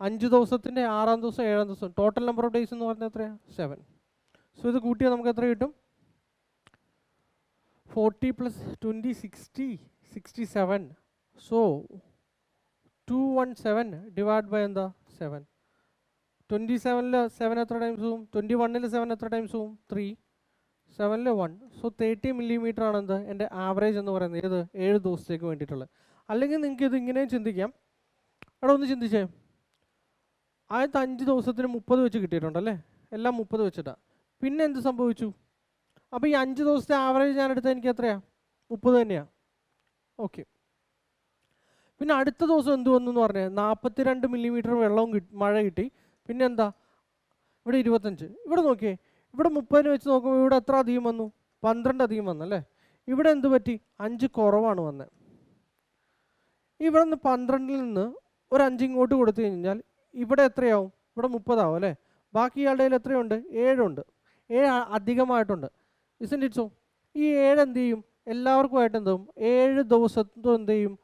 5 ദിവസത്തിൻ്റെ, 6ാം ദിവസം, 7ാം ദിവസം. ടോട്ടൽ നമ്പർ ഓഫ് ഡേയ്സ് എന്ന് പറഞ്ഞാൽ എത്രയാണ്, 7. സോ ഇത് കൂട്ടിയാൽ നമുക്ക് എത്ര കിട്ടും, 40 + 20 60 67. സോ 217 ഡിവൈഡ് ബൈ എന്താ 7. 27ൽ 7 എത്ര ടൈംസ് പോവും, 21ൽ 7 എത്ര ടൈംസ് പോവും, 3. 7ൽ 1. സോ 30 mm ആണ് എന്ത് എൻ്റെ ആവറേജ് എന്ന് പറയുന്നത്. ഏത് 7 ദിവസത്തേക്ക് വേണ്ടിയിട്ടുള്ളത്. അല്ലെങ്കിൽ നിങ്ങൾക്ക് ഇത് ഇങ്ങനെയും ചിന്തിക്കാം. അവിടെ ഒന്ന് ചിന്തിച്ചേ, ആദ്യത്തെ 5 ദിവസത്തിന് 30 വെച്ച് കിട്ടിയിട്ടുണ്ടല്ലേ, എല്ലാം 30 വെച്ചിട്ടാണ്. പിന്നെ എന്ത് സംഭവിച്ചു, അപ്പോൾ ഈ 5 ദിവസത്തെ ആവറേജ് ഞാൻ എടുത്താൽ എനിക്ക് എത്രയാണ്, 30 തന്നെയാണ്. ഓക്കെ, പിന്നെ അടുത്ത ദിവസം എന്ത് വന്നു എന്ന് പറഞ്ഞാൽ 42 mm വെള്ളവും മഴ കിട്ടി. പിന്നെ എന്താ ഇവിടെ 25. ഇവിടെ നോക്കിയേ, ഇവിടെ 30 വെച്ച് നോക്കുമ്പോൾ ഇവിടെ എത്ര അധികം വന്നു, 12 അധികം വന്നല്ലേ. ഇവിടെ എന്ത് പറ്റി, 5 കുറവാണ് വന്നത്. ഇവിടെ നിന്ന് 12ൽ നിന്ന് ഒരു 5 ഇങ്ങോട്ട് കൊടുത്തു കഴിഞ്ഞാൽ ഇവിടെ എത്രയാവും, ഇവിടെ 30 ആവും അല്ലേ. ബാക്കി ഇയാളുടെ കയ്യിൽ എത്രയുണ്ട്, 7 ഉണ്ട്. 7 അധികമായിട്ടുണ്ട്. ഇസ്ന്റ് ഇറ്റ് സോ. ഈ 7 എന്ത് ചെയ്യും, എല്ലാവർക്കുമായിട്ട് എന്താവും, 7 ദിവസത്തും എന്ത് ചെയ്യും,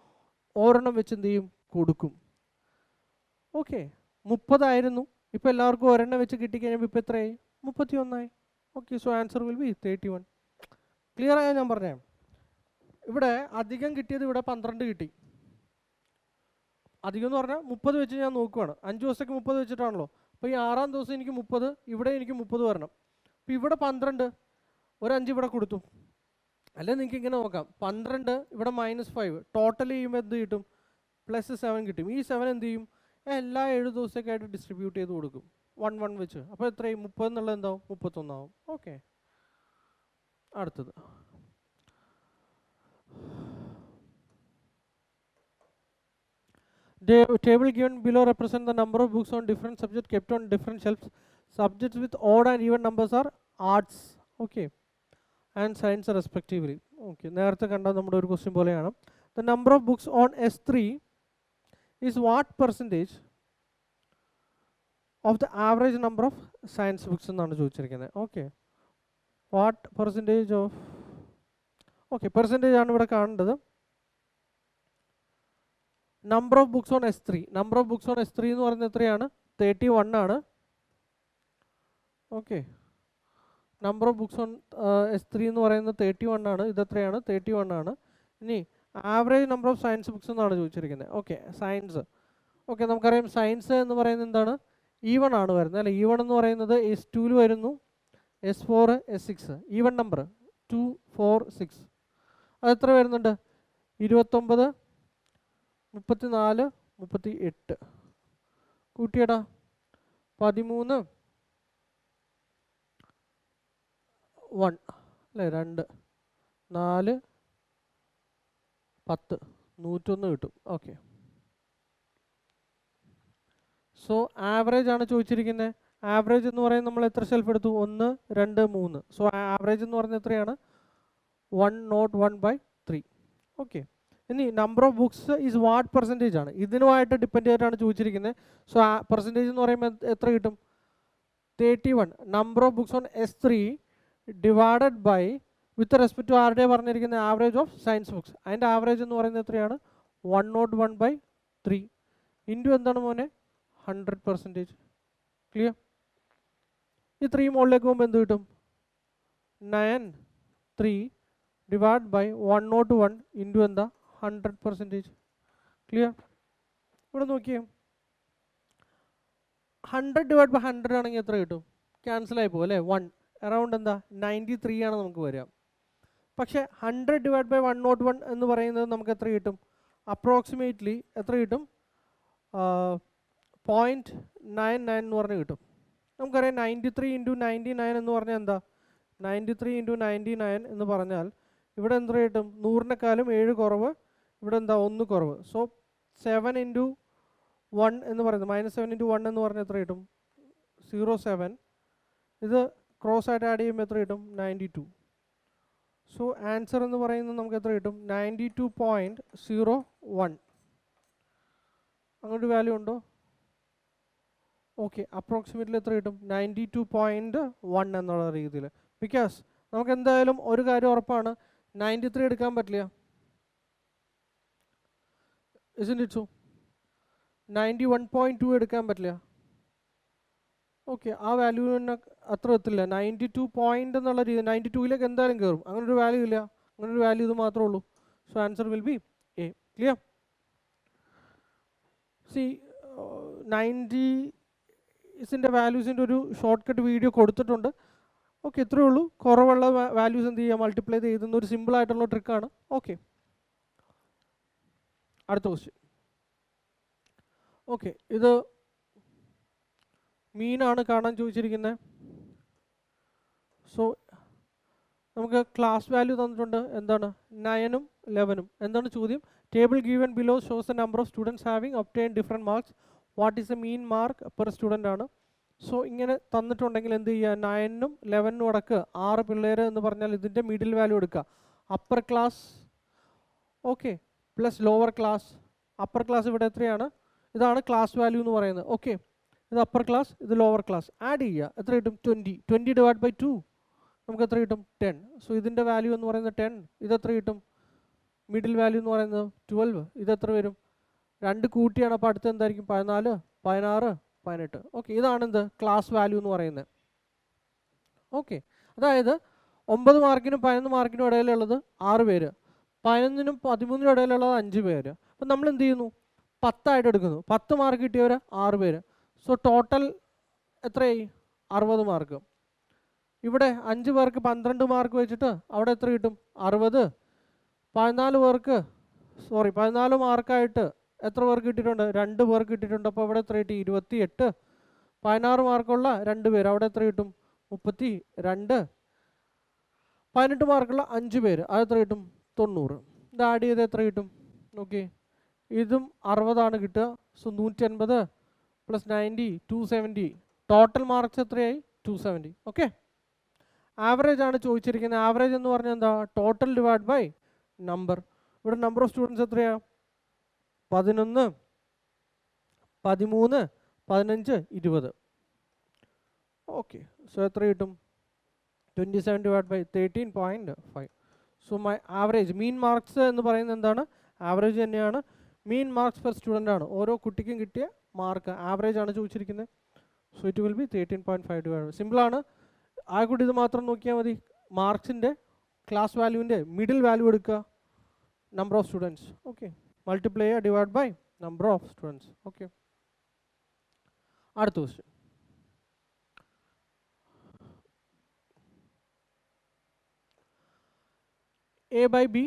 ഒരെണ്ണം വെച്ച് എന്ത് ചെയ്യും, കൊടുക്കും. ഓക്കെ, 30 ആയിരുന്നു, ഇപ്പോൾ എല്ലാവർക്കും ഒരെണ്ണം വെച്ച് കിട്ടിക്കഴിഞ്ഞപ്പോൾ ഇപ്പോൾ എത്രയായി, 31ആയി. Okay, so answer will be 31. Clear ആയോ ഞാൻ പറഞ്ഞേ. ഇവിടെ അധികം കിട്ടിയത് ഇവിടെ 12 കിട്ടി. അധികം എന്ന് പറഞ്ഞാൽ 30 വെച്ച് ഞാൻ നോക്കുവാണ്. 5 ദിവസത്തേക്ക് 30 വെച്ചിട്ടാണല്ലോ. അപ്പോൾ ഈ 6ാം ദിവസം എനിക്ക് 30, ഇവിടെ എനിക്ക് 30 വരണം. അപ്പോൾ ഇവിടെ 12, ഒരു 5 ഇവിടെ കൊടുത്തു. അല്ലെങ്കിൽ നിങ്ങൾക്ക് ഇങ്ങനെ നോക്കാം, 12 ഇവിടെ -5, ടോട്ടൽ ചെയ്യുമ്പോൾ എന്ത് കിട്ടും, +7 കിട്ടും. ഈ 7 എന്ത് ചെയ്യും, എല്ലാ 7 ദിവസത്തേക്കായിട്ട് ഡിസ്ട്രിബ്യൂട്ട് ചെയ്ത് കൊടുക്കും 1 വെച്ച്. അപ്പോൾ എത്രയും 30 എന്നുള്ളത് എന്താവും, 31 ആവും. ഓക്കെ, അടുത്തത് the table given below represent the number of books on different subjects kept on different shelves. Subjects with odd and even numbers are arts, okay, and science respectively. Okay, നേരത്തെ കണ്ട നമ്മുടെ ഒരു ക്വസ്റ്റ്യൻ പോലെയാണ്. The number of books on S3 is what percentage of the average number of science books എന്നാണ് ചോദിച്ചിരിക്കുന്നത്. Okay, what percentage of, okay percentage ആണ് ഇവിടെ കാണേണ്ടത്. Number of books on S3, number of books on S3 എന്ന് പറയുന്നത് എത്രയാണ്, 31 ആണ്. Okay, number of books on S3 എന്ന് പറയുന്നത് 31 ആണ്. ഇതെത്രയാണ്, 31 ആണ്. ഇനി average number of science books എന്നാണ് ചോദിച്ചിരിക്കുന്നത്. Okay, science. ഓക്കെ, നമുക്കറിയാം സയൻസ് എന്ന് പറയുന്നത് എന്താണ്, E1 ആണ് വരുന്നത് അല്ലേ. E1 എന്ന് പറയുന്നത് S2 വരുന്നു, S4 S6 ഈവൻ നമ്പർ 2 4 6 അത് എത്ര വരുന്നുണ്ട് 29 34 38 കൂട്ടിയടാ 13 1 അല്ലേ 2 4 10 101 കിട്ടും. ഓക്കെ, സോ ആവറേജ് ആണ് ചോദിച്ചിരിക്കുന്നത്. ആവറേജ് എന്ന് പറയുന്നത് നമ്മൾ എത്ര ഷെൽഫ് എടുത്തു 1 2 3. സോ ആവറേജ് എന്ന് പറയുന്നത് എത്രയാണ് 101/3. ഓക്കെ, ഇനി number of books is what percentage ആണ്, ഇതിനുമായിട്ട് ഡിപ്പെൻഡ് ചെയ്തിട്ടാണ് ചോദിച്ചിരിക്കുന്നത്. സോ പെർസെൻറ്റേജ് എന്ന് പറയുമ്പോൾ എത്ര കിട്ടും 31. Number of books on S3 divided by with respect to ആരുടെ പറഞ്ഞിരിക്കുന്ന ആവറേജ് ഓഫ് സയൻസ് ബുക്സ്, അതിൻ്റെ ആവറേജ് എന്ന് പറയുന്നത് എത്രയാണ് 101/3 ഇൻറ്റു എന്താണ് മോനെ 100%. ക്ലിയർ? ഈ 3 മുകളിലേക്ക് പോകുമ്പോൾ എന്ത് കിട്ടും 93 ഡിവൈഡ് ബൈ 101 ഇൻറ്റു എന്താ 100%. ക്ലിയർ? ഇവിടെ നോക്കിയേ 100 ഡിവൈഡ് ബൈ 100 ആണെങ്കിൽ എത്ര കിട്ടും ക്യാൻസൽ ആയി പോകും അല്ലേ 1 അറൗണ്ട് എന്താ 93 ആണ് നമുക്ക് വരിക. പക്ഷേ 100 ഡിവൈഡ് ബൈ 101 എന്ന് പറയുന്നത് നമുക്ക് എത്ര കിട്ടും അപ്രോക്സിമേറ്റ്ലി എത്ര കിട്ടും 0.99 എന്ന് പറഞ്ഞ് കിട്ടും. നമുക്കറിയാം 93 ഇൻറ്റു 99 എന്ന് പറഞ്ഞാൽ എന്താ 93 ഇൻറ്റു 99 എന്ന് പറഞ്ഞാൽ ഇവിടെ എന്ത് കിട്ടും 100-നെക്കാളും 7 കുറവ്, ഇവിടെ എന്താ 1 കുറവ്. സോ 7 ഇൻറ്റു 1 എന്ന് പറയുന്നത് -7 ഇൻറ്റു 1 എന്ന് പറഞ്ഞാൽ എത്ര കിട്ടും 07. ഇത് ക്രോസ് ആയിട്ട് ആഡ് ചെയ്യുമ്പോൾ എത്ര കിട്ടും 92. സോ ആൻസർ എന്ന് പറയുന്നത് നമുക്ക് എത്ര കിട്ടും 92.01. അങ്ങോട്ട് വാല്യൂ ഉണ്ടോ? ഓക്കെ, അപ്രോക്സിമേറ്റ്ലി എത്ര കിട്ടും 92.1 എന്നുള്ള രീതിയിൽ. ബിക്കോസ് നമുക്ക് എന്തായാലും ഒരു കാര്യം ഉറപ്പാണ് 93 എടുക്കാൻ പറ്റില്ല. isn't it so? 91.2 എടുക്കാൻ പറ്റില്ല. ഓക്കെ, ആ വാല്യൂവിന് അത്ര എത്തില്ല 92 പോയിന്റ് എന്നുള്ള രീതി 92ലേക്ക് എന്തായാലും കയറും. അങ്ങനെ ഒരു വാല്യൂ ഇല്ല, അങ്ങനെ ഒരു വാല്യൂ ഇത് മാത്രമേ ഉള്ളൂ. So answer will be A. Clear? സി 90ൻ്റെ വാല്യൂസിൻ്റെ ഒരു ഷോർട്ട് കട്ട് വീഡിയോ കൊടുത്തിട്ടുണ്ട്. ഓക്കെ, ഇത്രയേ ഉള്ളൂ. കുറവുള്ള വാല്യൂസ് എന്ത് ചെയ്യുക മൾട്ടിപ്ലൈ ചെയ്തുന്ന ഒരു സിമ്പിൾ ആയിട്ടുള്ള ട്രിക്കാണ്. ഓക്കെ, അടുത്ത ക്വസ്റ്റ്യൻ. ഓക്കെ, ഇത് മീനാണ് കാണാൻ ചോദിച്ചിരിക്കുന്നത്. സോ നമുക്ക് ക്ലാസ് വാല്യൂ തന്നിട്ടുണ്ട് എന്താണ് 9ഉം 11ഉം. എന്താണ് ചോദ്യം? Table given below shows the number of students having obtain different marks, what is the mean mark per student ആണ്. സോ ഇങ്ങനെ തന്നിട്ടുണ്ടെങ്കിൽ എന്ത് ചെയ്യുക 9ഉം 11ഉം അടക്ക് 6 പിള്ളേർ എന്ന് പറഞ്ഞാൽ ഇതിൻ്റെ മിഡിൽ വാല്യൂ എടുക്കുക. Upper class okay plus lower class. Upper class ഇവിടെ എത്രയാണ്, ഇതാണ് ക്ലാസ് വാല്യൂ എന്ന് പറയുന്നത്. ഓക്കെ, ഇത് അപ്പർ ക്ലാസ്, ഇത് ലോവർ ക്ലാസ്. ആഡ് ചെയ്യുക എത്ര കിട്ടും 20 ഡിവൈഡ് ബൈ 2 നമുക്ക് എത്ര കിട്ടും 10. സോ ഇതിൻ്റെ വാല്യൂ എന്ന് പറയുന്നത് 10. ഇതെത്ര കിട്ടും മിഡിൽ വാല്യൂ എന്ന് പറയുന്നത് 12. ഇതെത്ര വരും 2 കൂട്ടിയാണ്. അപ്പോൾ അടുത്ത് എന്തായിരിക്കും 14 16 18. ഓക്കെ, ഇതാണ് എന്ത് ക്ലാസ് വാല്യൂ എന്ന് പറയുന്നത്. ഓക്കെ, അതായത് 9 മാർക്കിനും 11 മാർക്കിനും ഇടയിലുള്ളത് 6 പേര്, 11നും 13നും ഇടയിലുള്ളത് 5 പേര്. അപ്പം നമ്മൾ എന്ത് ചെയ്യുന്നു 10 ആയിട്ട് എടുക്കുന്നു. 10 മാർക്ക് കിട്ടിയവർ 6 പേര്. സോ ടോട്ടൽ എത്രയായി 60 മാർക്ക്. ഇവിടെ 5 പേർക്ക് 12 മാർക്ക് വെച്ചിട്ട് അവിടെ എത്ര കിട്ടും 60. 14 മാർക്കായിട്ട് എത്ര പേർക്ക് കിട്ടിയിട്ടുണ്ട് 2 പേർക്ക് കിട്ടിയിട്ടുണ്ട്. അപ്പോൾ അവിടെ എത്ര കിട്ടി 28. 16 മാർക്കുള്ള 2 പേര്, അവിടെ എത്ര കിട്ടും 32. 18 മാർക്കുള്ള 5 പേര്, അത് എത്ര കിട്ടും 90. ഇത് ആഡ് ചെയ്ത് എത്ര കിട്ടും ഓക്കെ, ഇതും 60 കിട്ടുക. So 180 plus 90 270. ടോട്ടൽ മാർക്സ് എത്രയായി 270. ഓക്കെ, ആവറേജ് ആണ് ചോദിച്ചിരിക്കുന്നത്. ആവറേജ് എന്ന് പറഞ്ഞാൽ എന്താ ടോട്ടൽ ഡിവൈഡ് ബൈ നമ്പർ. ഇവിടെ നമ്പർ ഓഫ് സ്റ്റുഡൻസ് എത്രയാണ് 11 13 15 20. ഓക്കെ, സോ എത്ര കിട്ടും 27 divide by 13.5. So my average mean marks എന്ന് പറയുന്നത് എന്താണ് ആവറേജ് തന്നെയാണ്. മീൻ മാർക്സ് പെർ സ്റ്റുഡൻ്റ് ആണ്, ഓരോ കുട്ടിക്കും കിട്ടിയ മാർക്ക് ആവറേജ് ആണ് ചോദിച്ചിരിക്കുന്നത്. So it will be 13.5 divide. സിമ്പിളാണ്. ആ കൂടി ഇത് മാത്രം നോക്കിയാൽ മതി. മാർക്സിൻ്റെ ക്ലാസ് വാല്യൂവിൻ്റെ മിഡിൽ വാല്യൂ എടുക്കുക number of students. Okay, multiply divide by number of students. Okay, അടുത്ത question. A by B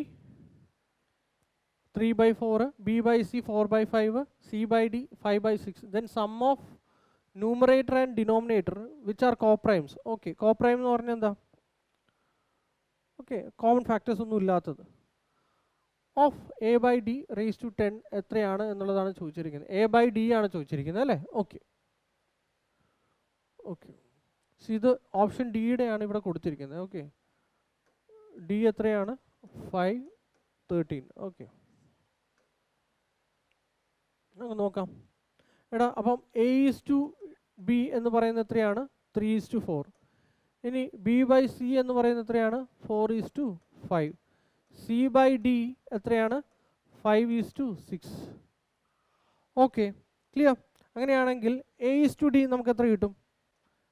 3 by 4, B by C 4 by 5, C by D 5 by 6. Then sum of numerator and denominator which are coprimes. Okay, coprime എന്ന് പറഞ്ഞാൽ എന്താ? Okay, common factors ഒന്നും ഇല്ലാത്തത്. Of A by D raised to 10 എത്രയാണ് എന്നുള്ളതാണ് ചോദിച്ചിരിക്കുന്നത്. A by D ആണ് ചോദിച്ചിരിക്കുന്നത് അല്ലേ? Okay okay. ഇത് ഓപ്ഷൻ ഡിയുടെ ആണ് ഇവിടെ കൊടുത്തിരിക്കുന്നത്. ഓക്കെ, ഡി എത്രയാണ്? 5 13. ഓക്കെ, നമുക്ക് നോക്കാം. എടാ അപ്പം A/B എന്ന് പറയുന്നത് എത്രയാണ്? 3:4. ഇനി B by C എന്ന് പറയുന്നത് എത്രയാണ്? 4:5. C by D എത്രയാണ്? 5:6. Okay, clear? അങ്ങനെയാണെങ്കിൽ A/D നമുക്ക് എത്ര കിട്ടും?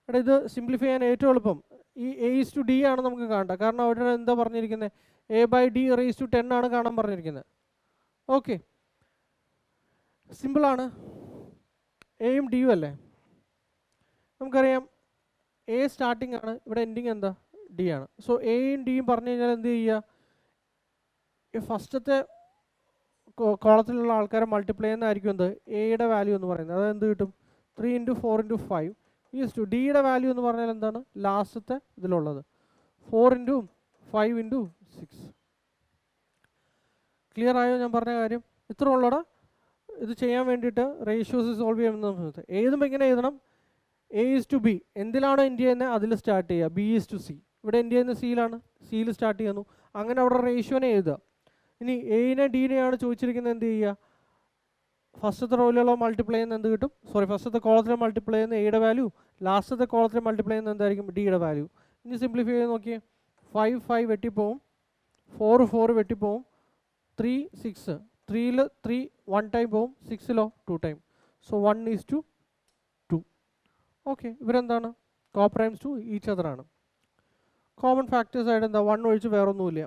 എടാ ഇത് സിംപ്ലിഫൈ ചെയ്യാൻ ഏറ്റവും എളുപ്പം ഈ A/D ആണ് നമുക്ക് കാണേണ്ടത്. കാരണം അവിടെ എന്താ പറഞ്ഞിരിക്കുന്നത്? A by D raised to 10 ആണ് കാണാൻ പറഞ്ഞിരിക്കുന്നത്. ഓക്കെ, സിമ്പിളാണ്. എയും ഡിയും അല്ലേ? നമുക്കറിയാം എ സ്റ്റാർട്ടിംഗ് ആണ്, ഇവിടെ എൻഡിങ് എന്താ? ഡി ആണ്. സോ എയും ഡിയും പറഞ്ഞു കഴിഞ്ഞാൽ എന്ത് ചെയ്യുക? ഫസ്റ്റത്തെ കോളത്തിലുള്ള ആൾക്കാരെ മൾട്ടിപ്ലൈ ചെയ്യുന്നതായിരിക്കും എന്ത്? എയുടെ വാല്യൂ എന്ന് പറയുന്നത്. അത് എന്ത് കിട്ടും? 3 × 4 × 5 ഈസ് ടു. ഡിയുടെ വാല്യൂ എന്ന് പറഞ്ഞാൽ എന്താണ്? ലാസ്റ്റത്തെ ഇതിലുള്ളത് 4 × 5 × 6. ക്ലിയർ ആയോ ഞാൻ പറഞ്ഞ കാര്യം? ഇത്ര ഉള്ളടാ. ഇത് ചെയ്യാൻ വേണ്ടിയിട്ട് റേഷ്യോസ് സോൾവ് ചെയ്യുന്നത് എഴുതുമ്പോൾ ഇങ്ങനെ എഴുതണം. A/B എന്തിലാണോ എൻഡ് ചെയ്യുന്നത് അതിൽ സ്റ്റാർട്ട് ചെയ്യുക. B/C ഇവിടെ എൻഡ് ചെയ്യുന്ന സിയിലാണ്, സിയിൽ സ്റ്റാർട്ട് ചെയ്യുന്നു. അങ്ങനെ അവിടെ റേഷ്യോനെ എഴുതുക. ഇനി എനെ ഡിനെയാണ് ചോദിച്ചിരിക്കുന്നത്. എന്ത് ചെയ്യുക? ഫസ്റ്റത്തെ റോയിലുള്ള മൾട്ടിപ്ലൈ ചെയ്യുന്ന എന്ത് കിട്ടും? ഫസ്റ്റത്തെ കോളത്തിലെ മൾട്ടിപ്ലൈ ചെയ്യുന്ന എയുടെ വാല്യൂ, ലാസ്റ്റത്തെ കോളത്തിലെ മൾട്ടിപ്ലൈ ചെയ്യുന്ന എന്തായിരിക്കും? ഡിയുടെ വാല്യൂ. ഇനി സിംപ്ലിഫൈ ചെയ്ത് നോക്കിയേ. 5 വെട്ടിപ്പോവും, 4 വെട്ടിപ്പോവും, 3 6. 3ൽ 3 1 ടൈം പോവും, 6ലോ 2 ടൈം. സോ 1:2. ഓക്കെ, ഇവരെന്താണ്? കോപ്രൈംസ് ടു ഈച്ച് അതർ ആണ്. കോമൺ ഫാക്ടേഴ്സ് ആയിട്ട് എന്താ? 1 ഒഴിച്ച് വേറൊന്നുമില്ല.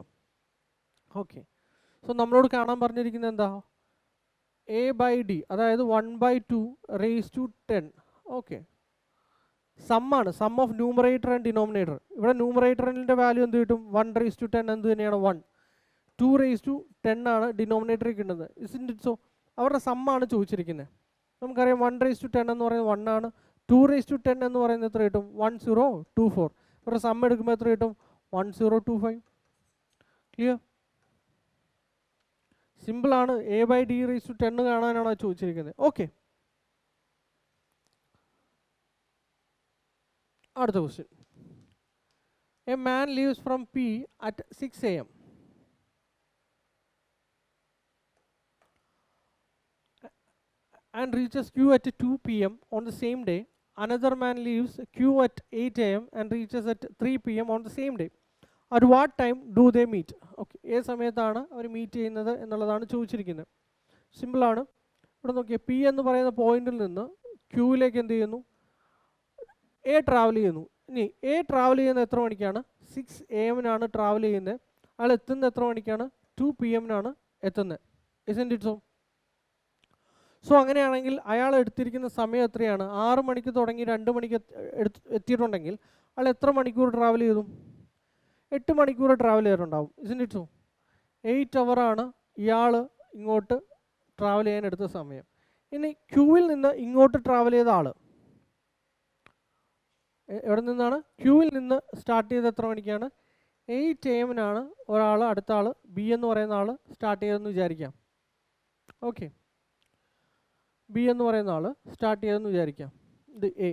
ഓക്കെ, സോ നമ്മളോട് കാണാൻ പറഞ്ഞിരിക്കുന്നത് എന്താ? A by D അതായത് 1/2 raised to 10. ഓക്കെ, സമ്മാണ്. Sum of numerator and denominator. ഇവിടെ ന്യൂമറേറ്ററിൻ്റെ വാല്യൂ എന്ത് കിട്ടും? 1 raised to 10 എന്ത് തന്നെയാണ്? 1. 2 raised to 10 ആണ് ഡിനോമിനേറ്ററിൽ കിട്ടുന്നത്. ഇസ്ന്റ് ഇറ്റ് സോ? അവരുടെ സമ്മാണ് ചോദിച്ചിരിക്കുന്നത്. നമുക്കറിയാം 1 raised to 10 എന്ന് പറയുന്നത് 1 ആണ്. 2 raised to 10 എന്ന് പറയുന്നത് എത്ര കിട്ടും? 1024. ഇവരുടെ സം എടുക്കുമ്പോൾ എത്ര കിട്ടും? 1025. ക്ലിയർ? സിമ്പിളാണ്. A by D raised to 10 കാണാനാണ് ചോദിച്ചിരിക്കുന്നത്. ഓക്കെ, അടുത്ത question. A man leaves from P at 6 AM and reaches Q at 2 PM on the same day. Another man leaves Q at 8 AM and reaches at 3 PM on the same day. At what time do they meet? Okay, ഏത് സമയത്താണ് അവർ meet ചെയ്യുന്നത് എന്നുള്ളതാണ് ചോദിച്ചിരിക്കുന്നത്. സിമ്പിളാണ്. ഇവിടെ നോക്കിയാൽ P എന്ന് പറയുന്ന പോയിന്റിൽ നിന്ന് Qയിലേക്ക് എന്ത് ചെയ്യുന്നു? A ട്രാവൽ ചെയ്യുന്നു. ഇനി A ട്രാവൽ ചെയ്യുന്നത് എത്ര മണിക്കാണ്? 6 AM ട്രാവൽ ചെയ്യുന്നത്. അയാൾ എത്തുന്നത് എത്ര മണിക്കാണ്? 2 PM എത്തുന്നത്. ഇസ്ന്റ് ഇറ്റ് സോ? സോ അങ്ങനെയാണെങ്കിൽ അയാൾ എടുത്തിരിക്കുന്ന സമയം എത്രയാണ്? 6 മണിക്ക് തുടങ്ങി 2 മണിക്ക് എത്തിയിട്ടുണ്ടെങ്കിൽ അയാൾ എത്ര മണിക്കൂർ ട്രാവൽ ചെയ്തു? 8 മണിക്കൂർ ട്രാവൽ ചെയ്തിട്ടുണ്ടാവും. ഇസ്ന്റ് ഇറ്റ് സോ? 8 hours ഇയാൾ ഇങ്ങോട്ട് ട്രാവൽ ചെയ്യാൻ എടുത്ത സമയം. ഇനി ക്യൂവിൽ നിന്ന് ഇങ്ങോട്ട് ട്രാവൽ ചെയ്ത ആൾ എവിടെ നിന്നാണ്? ക്യൂവിൽ നിന്ന് സ്റ്റാർട്ട് ചെയ്ത് എത്ര മണിക്കാണ്? 8 AM ഒരാൾ, അടുത്ത ആൾ ബി എന്ന് പറയുന്ന ആൾ സ്റ്റാർട്ട് ചെയ്തെന്ന് വിചാരിക്കാം. ഓക്കെ, ബി എന്ന് പറയുന്ന ആൾ സ്റ്റാർട്ട് ചെയ്തെന്ന് വിചാരിക്കാം. ഇത് എ.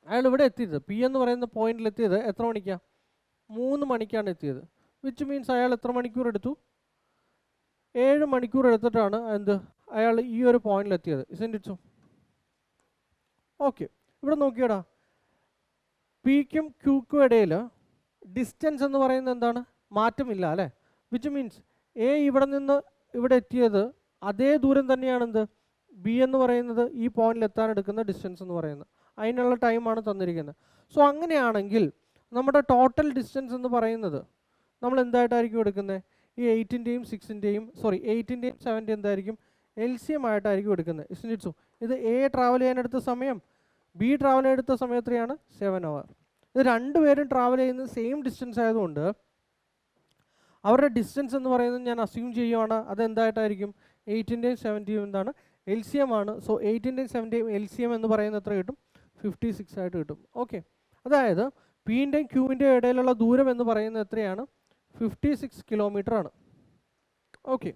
അയാൾ ഇവിടെ എത്തിയത് പി എന്ന് പറയുന്ന പോയിന്റിൽ എത്തിയത് എത്ര മണിക്കാണ്? 3 മണിക്കാണ് എത്തിയത്. വിച്ച് മീൻസ് അയാൾ എത്ര മണിക്കൂർ എടുത്തു? 7 മണിക്കൂർ എടുത്തിട്ടാണ് എന്ത് അയാൾ ഈ ഒരു പോയിന്റിൽ എത്തിയത്. ഇസ്ന്റ് ഇറ്റ് സോ? ഓക്കെ, ഇവിടെ നോക്കിയടാ, പിക്കും ക്യൂക്കും ഇടയിൽ ഡിസ്റ്റൻസ് എന്ന് പറയുന്നത് എന്താണ്? മാറ്റമില്ല അല്ലേ? വിച്ച് മീൻസ് എ ഇവിടെ നിന്ന് ഇവിടെ എത്തിയത് അതേ ദൂരം തന്നെയാണ് എന്ത് ബി എന്ന് പറയുന്നത് ഈ പോയിന്റിൽ എത്താൻ എടുക്കുന്ന ഡിസ്റ്റൻസ് എന്ന് പറയുന്നത്. അതിനുള്ള ടൈമാണ് തന്നിരിക്കുന്നത്. സോ അങ്ങനെയാണെങ്കിൽ നമ്മുടെ ടോട്ടൽ ഡിസ്റ്റൻസ് എന്ന് പറയുന്നത് നമ്മൾ എന്തായിട്ടായിരിക്കും എടുക്കുന്നത്? ഈ 8ൻ്റെയും 6ൻ്റെയും 8ൻ്റെയും 7ൻ്റെയും എന്തായിരിക്കും? LCM ആയിട്ടായിരിക്കും എടുക്കുന്നത്. ഇസ്ന്റ് ഇറ്റ് സോ? ഇത് എ ട്രാവൽ ചെയ്യാനെടുത്ത സമയം, ബി ട്രാവൽ ചെയ്തെടുത്ത സമയം എത്രയാണ്? 7 hours. ഇത് രണ്ടുപേരും ട്രാവൽ ചെയ്യുന്നത് സെയിം ഡിസ്റ്റൻസ് ആയതുകൊണ്ട് അവരുടെ ഡിസ്റ്റൻസ് എന്ന് പറയുന്നത് ഞാൻ അസ്യൂം ചെയ്യുവാണ്, അതെന്തായിട്ടായിരിക്കും 8ൻ്റെയും 7ൻ്റെയും എന്താണ് LCM ആണ്. സോ 8ൻ്റെയും 7ൻ്റെയും LCM എന്ന് പറയുന്നത് എത്ര കിട്ടും? 56 ആയിട്ട് കിട്ടും. ഓക്കെ, അതായത് പിൻ്റെയും ക്യൂവിൻ്റെയും ഇടയിലുള്ള ദൂരം എന്ന് പറയുന്നത് എത്രയാണ്? 56 കിലോമീറ്റർ ആണ്. ഓക്കെ,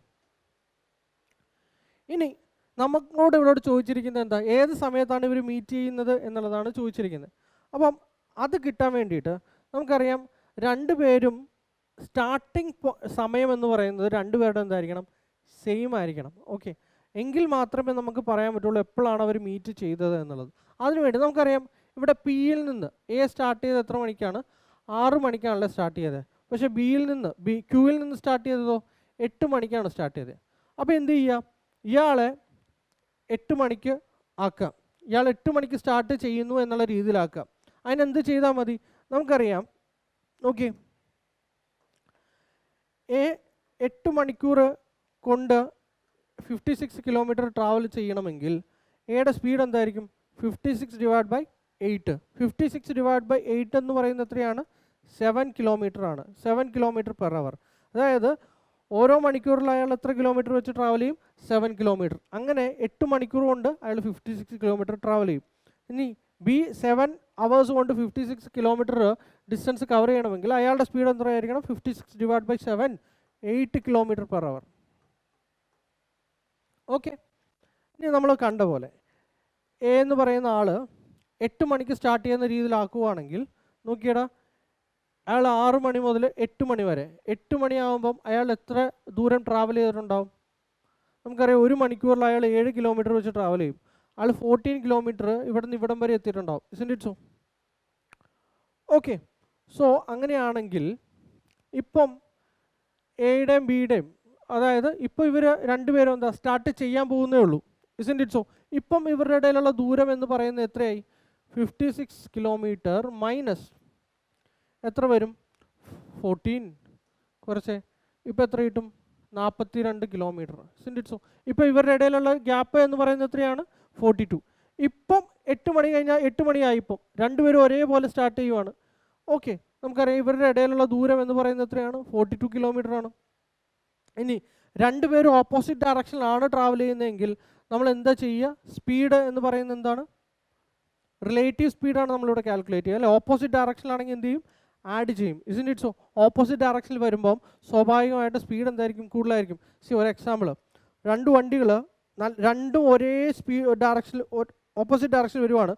ഇനി നമ്മളോട് ഇവിടെ ചോദിച്ചിരിക്കുന്നത് എന്താ? ഏത് സമയത്താണ് ഇവർ മീറ്റ് ചെയ്യുന്നത് എന്നുള്ളതാണ് ചോദിച്ചിരിക്കുന്നത്. അപ്പം അത് കിട്ടാൻ വേണ്ടിയിട്ട് നമുക്കറിയാം രണ്ടുപേരും സ്റ്റാർട്ടിങ് സമയം എന്ന് പറയുന്നത് രണ്ടുപേരുടെ എന്തായിരിക്കണം? സെയിം ആയിരിക്കണം. ഓക്കെ, എങ്കിൽ മാത്രമേ നമുക്ക് പറയാൻ പറ്റുള്ളൂ എപ്പോഴാണ് അവർ മീറ്റ് ചെയ്തത് എന്നുള്ളത്. അതിനുവേണ്ടി നമുക്കറിയാം ഇവിടെ പിയിൽ നിന്ന് എ സ്റ്റാർട്ട് ചെയ്തത് എത്ര മണിക്കാണ്? 6 മണിക്കാണല്ലോ സ്റ്റാർട്ട് ചെയ്തത്. പക്ഷേ ക്യൂവിൽ നിന്ന് സ്റ്റാർട്ട് ചെയ്തതോ 8 മണിക്കാണ് സ്റ്റാർട്ട് ചെയ്തത്. അപ്പോൾ എന്ത് ചെയ്യുക? ഇയാളെ 8 മണിക്ക് ആക്കാം. ഇയാൾ 8 മണിക്ക് സ്റ്റാർട്ട് ചെയ്യുന്നു എന്നുള്ള രീതിയിലാക്കാം. അതിനെന്ത് ചെയ്താൽ മതി? നമുക്കറിയാം, ഓക്കെ, 8 മണിക്കൂർ കൊണ്ട് 56 കിലോമീറ്റർ ട്രാവൽ ചെയ്യണമെങ്കിൽ എയുടെ സ്പീഡ് എന്തായിരിക്കും? 56/8. 56/8 എന്ന് പറയുന്നത് എത്രയാണ്? 7 കിലോമീറ്റർ ആണ്. 7 കിലോമീറ്റർ പെർ അവർ. അതായത് ഓരോ മണിക്കൂറിൽ അയാൾ എത്ര കിലോമീറ്റർ വെച്ച് ട്രാവൽ ചെയ്യും? 7 കിലോമീറ്റർ. അങ്ങനെ 8 മണിക്കൂർ കൊണ്ട് അയാൾ 56 കിലോമീറ്റർ ട്രാവൽ ചെയ്യും. ഇനി 7 അവേഴ്സ് കൊണ്ട് 56 കിലോമീറ്റർ ഡിസ്റ്റൻസ് കവർ ചെയ്യണമെങ്കിൽ അയാളുടെ സ്പീഡ് എത്രയായിരിക്കണം? 56/7, 8 കിലോമീറ്റർ പെർ അവർ. ഓക്കെ, ഇനി നമ്മൾ കണ്ട പോലെ എ എന്ന് പറയുന്ന ആൾ 8 മണിക്ക് സ്റ്റാർട്ട് ചെയ്യുന്ന രീതിയിലാക്കുകയാണെങ്കിൽ നോക്കിയടാ, അയാൾ 6 മണി മുതൽ 8 മണി വരെ, 8 മണിയാകുമ്പം അയാൾ എത്ര ദൂരം ട്രാവൽ ചെയ്തിട്ടുണ്ടാവും? നമുക്കറിയാം 1 മണിക്കൂറിൽ അയാൾ 7 കിലോമീറ്റർ വെച്ച് ട്രാവൽ ചെയ്യും. അയാൾ 14 കിലോമീറ്റർ ഇവിടെ നിന്ന് ഇവിടം വരെ എത്തിയിട്ടുണ്ടാവും. Isn't it so? Okay, so അങ്ങനെയാണെങ്കിൽ ഇപ്പം എയുടെയും ബിയുടെയും, അതായത് ഇപ്പോൾ ഇവർ രണ്ടുപേരും എന്താ സ്റ്റാർട്ട് ചെയ്യാൻ പോകുന്നേ ഉള്ളൂ. Isn't it so? ഇപ്പം ഇവരുടെ ഇടയിലുള്ള ദൂരം എന്ന് പറയുന്നത് എത്രയായി? 56 കിലോമീറ്റർ മൈനസ് എത്ര വരും? 14 കുറച്ച്, ഇപ്പോൾ എത്ര കിട്ടും? 42 കിലോമീറ്റർ. Isn't it so? ഇപ്പോൾ ഇവരുടെ ഇടയിലുള്ള ഗ്യാപ്പ് എന്ന് പറയുന്നത് എത്രയാണ്? 42. ഇപ്പം 8 മണി കഴിഞ്ഞാൽ 8 മണിയായി. ഇപ്പം രണ്ടുപേരും ഒരേപോലെ സ്റ്റാർട്ട് ചെയ്യുവാണ്. ഓക്കെ, നമുക്കറിയാം ഇവരുടെ ഇടയിലുള്ള ദൂരം എന്ന് പറയുന്നത് എത്രയാണ്? 42 കിലോമീറ്റർ ആണ്. ഇനി രണ്ടുപേരും ഓപ്പോസിറ്റ് ഡയറക്ഷനിലാണ് ട്രാവൽ ചെയ്യുന്നതെങ്കിൽ നമ്മൾ എന്താ ചെയ്യുക? സ്പീഡ് എന്ന് പറയുന്നത് എന്താണ്? റിലേറ്റീവ് സ്പീഡാണ് നമ്മളിവിടെ കാൽക്കുലേറ്റ് ചെയ്യുക, അല്ലെ? ഓപ്പോസിറ്റ് ഡയറക്ഷനിലാണെങ്കിൽ എന്ത് ചെയ്യും? ആഡ് ചെയ്യും. Isn't it so? ഓപ്പോസിറ്റ് ഡയറക്ഷനിൽ വരുമ്പം സ്വാഭാവികമായിട്ട് സ്പീഡ് എന്തായിരിക്കും? കൂടുതലായിരിക്കും. ഒരു എക്സാമ്പിൾ, രണ്ട് വണ്ടികൾ രണ്ടും ഒരേ ഡയറക്ഷനിൽ ഓപ്പോസിറ്റ് ഡയറക്ഷനിൽ വരുവാണ്.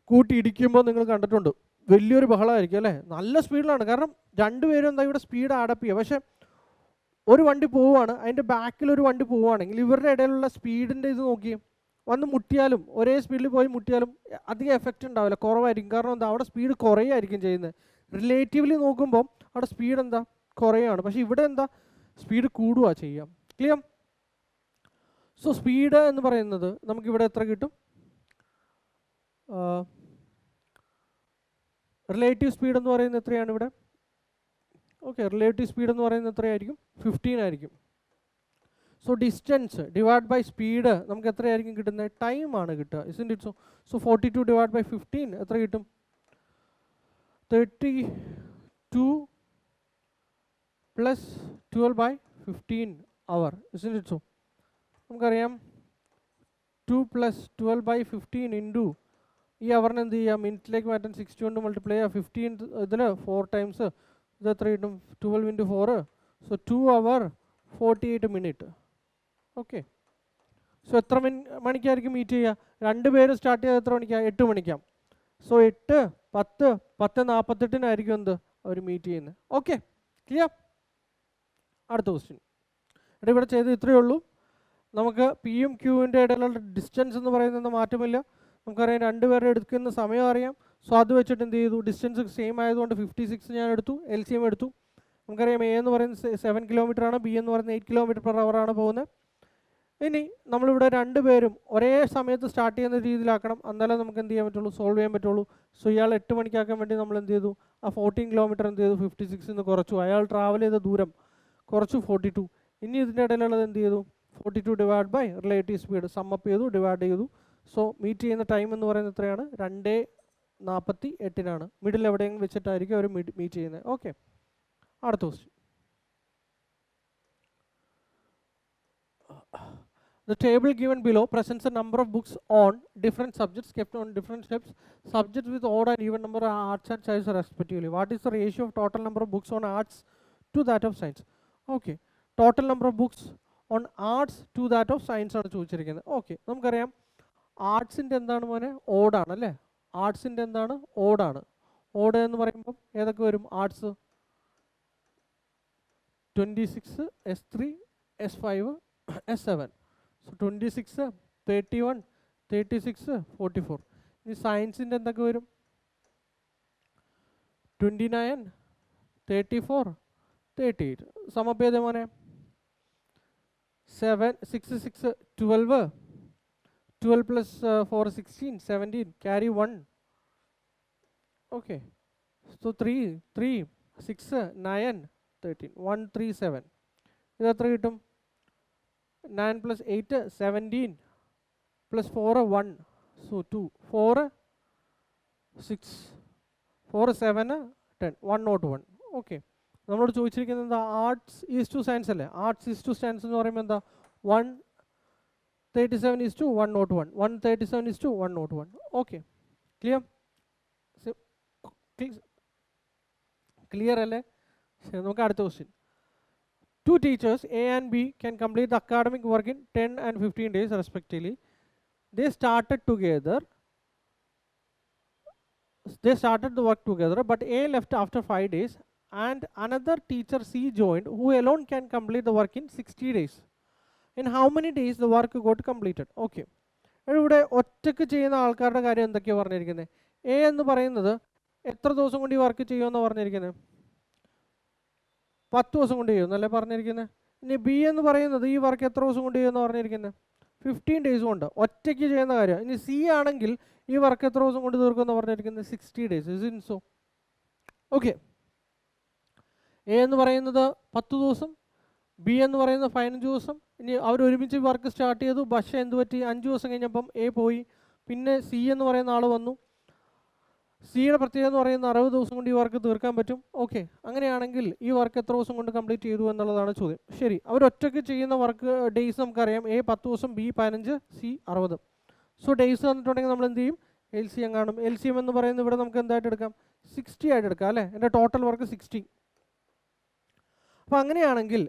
കൂട്ടി ഇടിക്കുമ്പോൾ നിങ്ങൾ കണ്ടിട്ടുണ്ട്, വലിയൊരു ബഹളമായിരിക്കും, അല്ലേ? നല്ല സ്പീഡിലാണ്. കാരണം രണ്ടുപേരും എന്താ ഇവിടെ സ്പീഡ് ആഡപ്പ് ചെയ്യുക. പക്ഷേ ഒരു വണ്ടി പോവുകയാണ്, അതിൻ്റെ ബാക്കിൽ ഒരു വണ്ടി പോവുകയാണെങ്കിൽ ഇവരുടെ ഇടയിലുള്ള സ്പീഡിൻ്റെ ഇത് നോക്കി വന്ന് മുട്ടിയാലും, ഒരേ സ്പീഡിൽ പോയി മുട്ടിയാലും അധികം എഫക്റ്റ് ഉണ്ടാവില്ല, കുറവായിരിക്കും. കാരണം എന്താ? അവിടെ സ്പീഡ് കുറയായിരിക്കും ചെയ്യുന്നത്. റിലേറ്റീവ്ലി നോക്കുമ്പം അവിടെ സ്പീഡ് എന്താ? കുറയാണ്. പക്ഷേ ഇവിടെ എന്താ? സ്പീഡ് കൂടുക ചെയ്യാം. ക്ലിയർ? സോ സ്പീഡ് എന്ന് പറയുന്നത് നമുക്കിവിടെ എത്ര കിട്ടും? റിലേറ്റീവ് സ്പീഡ് എന്ന് പറയുന്നത് എത്രയാണ് ഇവിടെ? ഓക്കെ, റിലേറ്റീവ് സ്പീഡ് എന്ന് പറയുന്നത് എത്രയായിരിക്കും? 15 ആയിരിക്കും. So distance divide by speed നമുക്ക് എത്രയായിരിക്കും കിട്ടുന്നത്? ടൈമാണ് കിട്ടുക. Isn't it so? So 42 divide by 15 എത്ര കിട്ടും? 32 plus 12/15 hour. Isn't it so? നമുക്കറിയാം 2 പ്ലസ് 12/15 ഇൻറ്റു ഈ അവറിന് എന്ത് ചെയ്യുക? മിനിറ്റിലേക്ക് മാറ്റാൻ 60 കൊണ്ട് മൾട്ടിപ്ലൈ ചെയ്യുക. 15 ഇതിൽ 4 ടൈംസ്, ഇത് എത്ര കിട്ടും? 12 into 4, so 2 hour 48 minute. Okay, so എത്ര മണിക്കായിരിക്കും മീറ്റ് ചെയ്യുക? രണ്ടുപേരും സ്റ്റാർട്ട് ചെയ്ത് എത്ര മണിക്കാണ്? 8 മണിക്കാണ്. സോ 8, 10, 10:48 എന്ത് അവർ മീറ്റ് ചെയ്യുന്നത്. Okay, clear? അടുത്ത ക്വസ്റ്റ്യൻ. ഇവിടെ ചെയ്ത് ഇത്രയേ ഉള്ളൂ. നമുക്ക് പിയും ക്യൂവിൻ്റെ ഇടയിലുള്ള ഡിസ്റ്റൻസ് എന്ന് പറയുന്നത് മാറ്റമില്ല. നമുക്കറിയാം രണ്ടുപേരുടെ എടുക്കുന്ന സമയം അറിയാം. സോ അത് വെച്ചിട്ട് എന്ത് ചെയ്തു? ഡിസ്റ്റൻസ് സെയിം ആയതുകൊണ്ട് 56 ഞാൻ എടുത്തു, LCM എടുത്തു. നമുക്കറിയാം എ എന്ന് പറയുന്നത് 7 കിലോമീറ്റർ ആണ്, ബി എന്ന് പറയുന്നത് 8 കിലോമീറ്റർ പെർ അവർ ആണ് പോകുന്നത്. ഇനി നമ്മളിവിടെ രണ്ടുപേരും ഒരേ സമയത്ത് സ്റ്റാർട്ട് ചെയ്യുന്ന രീതിയിലാക്കണം, എന്നാലേ നമുക്ക് എന്ത് ചെയ്യാൻ പറ്റുള്ളൂ? സോൾവ് ചെയ്യാൻ പറ്റുള്ളൂ. സോ ഇയാൾ 8 മണിക്കാക്കാൻ വേണ്ടി നമ്മൾ എന്ത് ചെയ്തു? ആ 14 കിലോമീറ്റർ എന്ത് ചെയ്തു? 56 നിന്ന് കുറച്ചു. അയാൾ ട്രാവൽ ചെയ്ത ദൂരം കുറച്ചു 42. ഇനി ഇതിൻ്റെ ഇടയിലുള്ളത് എന്ത് ചെയ്തു? 42 divide by relative speed sum up ചെയ്തു, ഡിവൈഡ് ചെയ്തു. സോ മീറ്റ് ചെയ്യുന്ന ടൈം എന്ന് പറയുന്നത് എത്രയാണ്? 2:48 മിഡിൽ എവിടെയെങ്കിലും വെച്ചിട്ടായിരിക്കും അവർ മീറ്റ് ചെയ്യുന്നത്. ഓക്കെ, അടുത്ത question. The table given below presents a number of books on different subjects kept on different shelves. Subjects with odd and even number of arts and science respectively. What is the ratio of total number of books on arts to that of science? Okay. Total number of books on arts to that of science ആണ് ചോദിച്ചിരിക്കുന്നത്. Okay, നമുക്കറിയാം ആർട്സിൻ്റെ എന്താണ് മോനെ? ഓടാണ് അല്ലേ? ആർട്സിൻ്റെ എന്താണ്? ഓടാണ്. ഓട് എന്ന് പറയുമ്പം ഏതൊക്കെ വരും? Arts 26, S3, S5, S7. So 26, 31, 36, 44. ഇനി സയൻസിൻ്റെ എന്തൊക്കെ വരും? 29, 34, 38. സമപ്പ് ചെയ്തേ മോനെ. 7, 6, 6, 12. 12 plus 4, 16, 17. Carry 1. Okay. So 3, 6, 9, 13. 1, 3, 7. ഇത് എത്ര കിട്ടും? 9 plus 8, 17 plus 4, 1. So 2, 4, 6, 4, 7, 10. 1 not 1. Okay. നമ്മളോട് ചോദിച്ചിരിക്കുന്നത് എന്താ? ആർട്സ് ഈസ് ടു സയൻസ് അല്ലേ? ആർട്സ് ഈസ് ടു സയൻസ് എന്ന് പറയുമ്പോൾ എന്താ? 137 is to 1 not 1. 137 is to 1 not 1. Okay. Clear? Clear അല്ലേ? ശരി, നമുക്ക് അടുത്ത question. Two teachers A and B can complete the academic work in 10 and 15 days respectively. They started the work together, but A left after 5 days and another teacher C joined, who alone can complete the work in 60 days. In how many days the work got completed? Okay. ഇവിടെ ഒറ്റയ്ക്ക് ചെയ്യുന്ന ആൾക്കാരുടെ കാര്യം എന്തൊക്കെയാണ് പറഞ്ഞിരിക്കുന്നത്? A എന്ന് പറയുന്നത് എത്ര ദിവസം കൊണ്ട് ഈ വർക്ക് ചെയ്യുമെന്ന് പറഞ്ഞിരിക്കുന്നത്? 10 ദിവസം കൊണ്ട് ചെയ്യുമെന്നല്ലേ പറഞ്ഞിരിക്കുന്നത്. ഇനി ബി എന്ന് പറയുന്നത് ഈ വർക്ക് എത്ര ദിവസം കൊണ്ട് ചെയ്യുമെന്ന് പറഞ്ഞിരിക്കുന്നത്? 15 days കൊണ്ട് ഒറ്റയ്ക്ക് ചെയ്യുന്ന കാര്യം. ഇനി സി ആണെങ്കിൽ ഈ വർക്ക് എത്ര ദിവസം കൊണ്ട് തീർക്കുമെന്ന് പറഞ്ഞിരിക്കുന്നത്? 60 days. Is it so? Okay. A എന്ന് പറയുന്നത് 10 ദിവസം, ബി എന്ന് പറയുന്നത് 15 ദിവസം. ഇനി അവർ ഒരുമിച്ച് വർക്ക് സ്റ്റാർട്ട് ചെയ്തു. പക്ഷേ എന്ത് പറ്റി? 5 ദിവസം കഴിഞ്ഞപ്പം എ പോയി. പിന്നെ സി എന്ന് പറയുന്ന ആൾ വന്നു. സിയുടെ പ്രത്യേകത എന്ന് പറയുന്ന 60 ദിവസം കൊണ്ട് ഈ വർക്ക് തീർക്കാൻ പറ്റും. ഓക്കെ, അങ്ങനെയാണെങ്കിൽ ഈ വർക്ക് എത്ര ദിവസം കൊണ്ട് കംപ്ലീറ്റ് ചെയ്തു എന്നുള്ളതാണ് ചോദ്യം. ശരി, അവർ ഒറ്റയ്ക്ക് ചെയ്യുന്ന വർക്ക് ഡേയ്സ് നമുക്കറിയാം. എ 10 ദിവസം, ബി 15, സി 60. സോ ഡേയ്സ് തന്നിട്ടുണ്ടെങ്കിൽ നമ്മൾ എന്ത് ചെയ്യും? LCM കാണും. LCM എന്ന് പറയുന്നത് ഇവിടെ നമുക്ക് എന്തായിട്ട് എടുക്കാം? 60 ആയിട്ട് എടുക്കാം അല്ലേ? എൻ്റെ ടോട്ടൽ വർക്ക് 60. അപ്പോൾ അങ്ങനെയാണെങ്കിൽ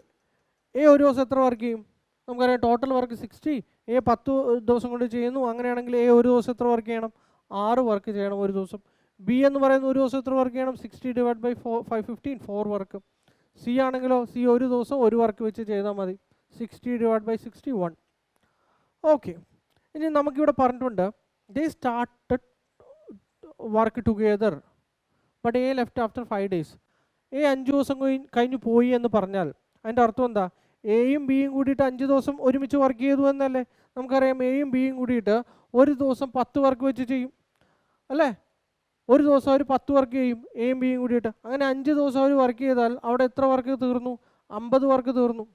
എ ഒരു ദിവസം എത്ര വർക്ക് ചെയ്യും? നമുക്കറിയാം ടോട്ടൽ വർക്ക് 60. എ 10 ദിവസം കൊണ്ട് ചെയ്യുന്നു. അങ്ങനെയാണെങ്കിൽ എ ഒരു ദിവസം എത്ര വർക്ക് ചെയ്യണം? 6 വർക്ക് ചെയ്യണം ഒരു ദിവസം. ബി എന്ന് പറയുന്ന ഒരു ദിവസം എത്ര വർക്ക് ചെയ്യണം? 60 ഡിവൈഡ് ബൈ 515, 4 വർക്ക്. സി ആണെങ്കിലോ സി ഒരു ദിവസം ഒരു വർക്ക് വെച്ച് ചെയ്താൽ മതി. 60 ഡിവൈഡ് ബൈ 61. ഓക്കെ, ഇനി നമുക്കിവിടെ പറഞ്ഞിട്ടുണ്ട് ദേ started work together but A left after 5 days. A 5 ദിവസം കഴിഞ്ഞ് പോയി എന്ന് പറഞ്ഞാൽ അതിൻ്റെ അർത്ഥം എന്താ? എയും ബിയും കൂടിയിട്ട് 5 ദിവസം ഒരുമിച്ച് വർക്ക് ചെയ്തു എന്നല്ലേ? നമുക്കറിയാം എയും ബിയും കൂടിയിട്ട് ഒരു ദിവസം 10 വർക്ക് വെച്ച് ചെയ്യും അല്ലേ? ഒരു ദിവസം അവർ 10 വർക്ക് ചെയ്യും എയും ബിയും കൂടിയിട്ട്. അങ്ങനെ 5 ദിവസം അവർ വർക്ക് ചെയ്താൽ അവിടെ എത്ര വർക്ക് തീർന്നു? 50 വർക്ക് തീർന്നു.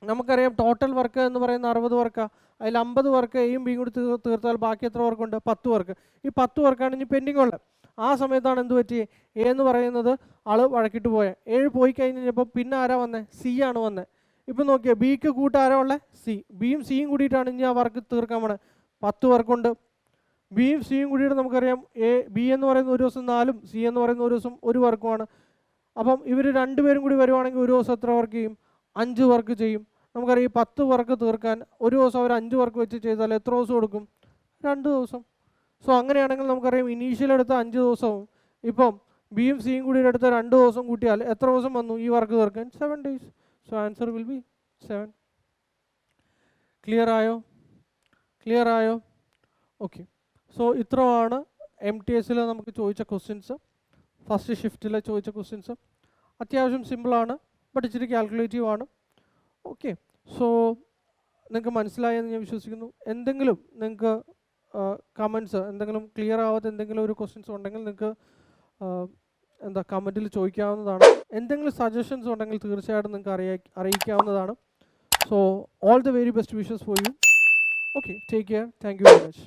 നമുക്കറിയാം ടോട്ടൽ വർക്ക് എന്ന് പറയുന്ന 60 വർക്കാണ്. അതിൽ 50 വർക്ക് എയും ബിയും കൂടി തീർത്താൽ ബാക്കി എത്ര വർക്കുണ്ട്? 10 വർക്ക്. ഈ 10 വർക്കാണ് ഇനി പെൻഡിങ് ഉള്ളത്. ആ സമയത്താണ് എന്ത് പറ്റി? എ എന്ന് പറയുന്നത് ആള് വഴക്കിട്ട് പോയത്. 7 പോയി കഴിഞ്ഞപ്പോൾ പിന്നെ ആരാ വന്നത്? സി ആണ് വന്നത്. ഇപ്പം നോക്കിയാൽ ബിക്ക് കൂട്ടാരാ ഉള്ളത്? സി. ബിയും സിയും കൂടിയിട്ടാണ് ഇനി ആ വർക്ക് തീർക്കാൻ പോണത്. 10 വർക്കുണ്ട്. ബിയും സിയും കൂടിയിട്ട് നമുക്കറിയാം ബി എന്ന് പറയുന്ന ഒരു ദിവസം 4ഉം സി എന്ന് പറയുന്ന ഒരു ദിവസം 1 വർക്കുമാണ്. അപ്പം ഇവർ രണ്ടുപേരും കൂടി വരുവാണെങ്കിൽ ഒരു ദിവസം എത്ര വർക്ക് ചെയ്യും? 5 വർക്ക് ചെയ്യും. നമുക്കറിയാം ഈ 10 വർക്ക് തീർക്കാൻ ഒരു ദിവസം അവർ 5 വർക്ക് വെച്ച് ചെയ്താൽ എത്ര ദിവസം കൊടുക്കും? 2 ദിവസം. സോ അങ്ങനെയാണെങ്കിൽ നമുക്കറിയാം ഇനീഷ്യൽ എടുത്ത 5 ദിവസവും ഇപ്പം ബിയും സിയും കൂടി എടുത്ത 2 ദിവസം കൂട്ടിയാൽ എത്ര ദിവസം വന്നു ഈ വർക്ക് തീർക്കാൻ? 7 days. So answer will B 7. Clear ആയോ? ഓക്കെ. സോ ഇത്രയാണ് MTSൽ നമുക്ക് ചോദിച്ച ക്വസ്റ്റ്യൻസ്. ഫസ്റ്റ് ഷിഫ്റ്റിൽ ചോദിച്ച ക്വസ്റ്റ്യൻസ് അത്യാവശ്യം സിമ്പിളാണ്, ബട്ട് ഇച്ചിരി കാൽക്കുലേറ്റീവ് ആണ്. ഓക്കെ, സോ നിങ്ങൾക്ക് മനസ്സിലായെന്ന് ഞാൻ വിശ്വസിക്കുന്നു. എന്തെങ്കിലും നിങ്ങൾക്ക് കമൻസ്, എന്തെങ്കിലും ക്ലിയർ ആവാത്ത എന്തെങ്കിലും ഒരു ക്വസ്റ്റ്യൻസ് ഉണ്ടെങ്കിൽ നിങ്ങൾക്ക് കമൻറ്റിൽ ചോദിക്കാവുന്നതാണ്. എന്തെങ്കിലും സജഷൻസ് ഉണ്ടെങ്കിൽ തീർച്ചയായിട്ടും നിങ്ങൾക്ക് അറിയിക്കാവുന്നതാണ്. So all the very best wishes for you. Okay, take care. Thank you very much.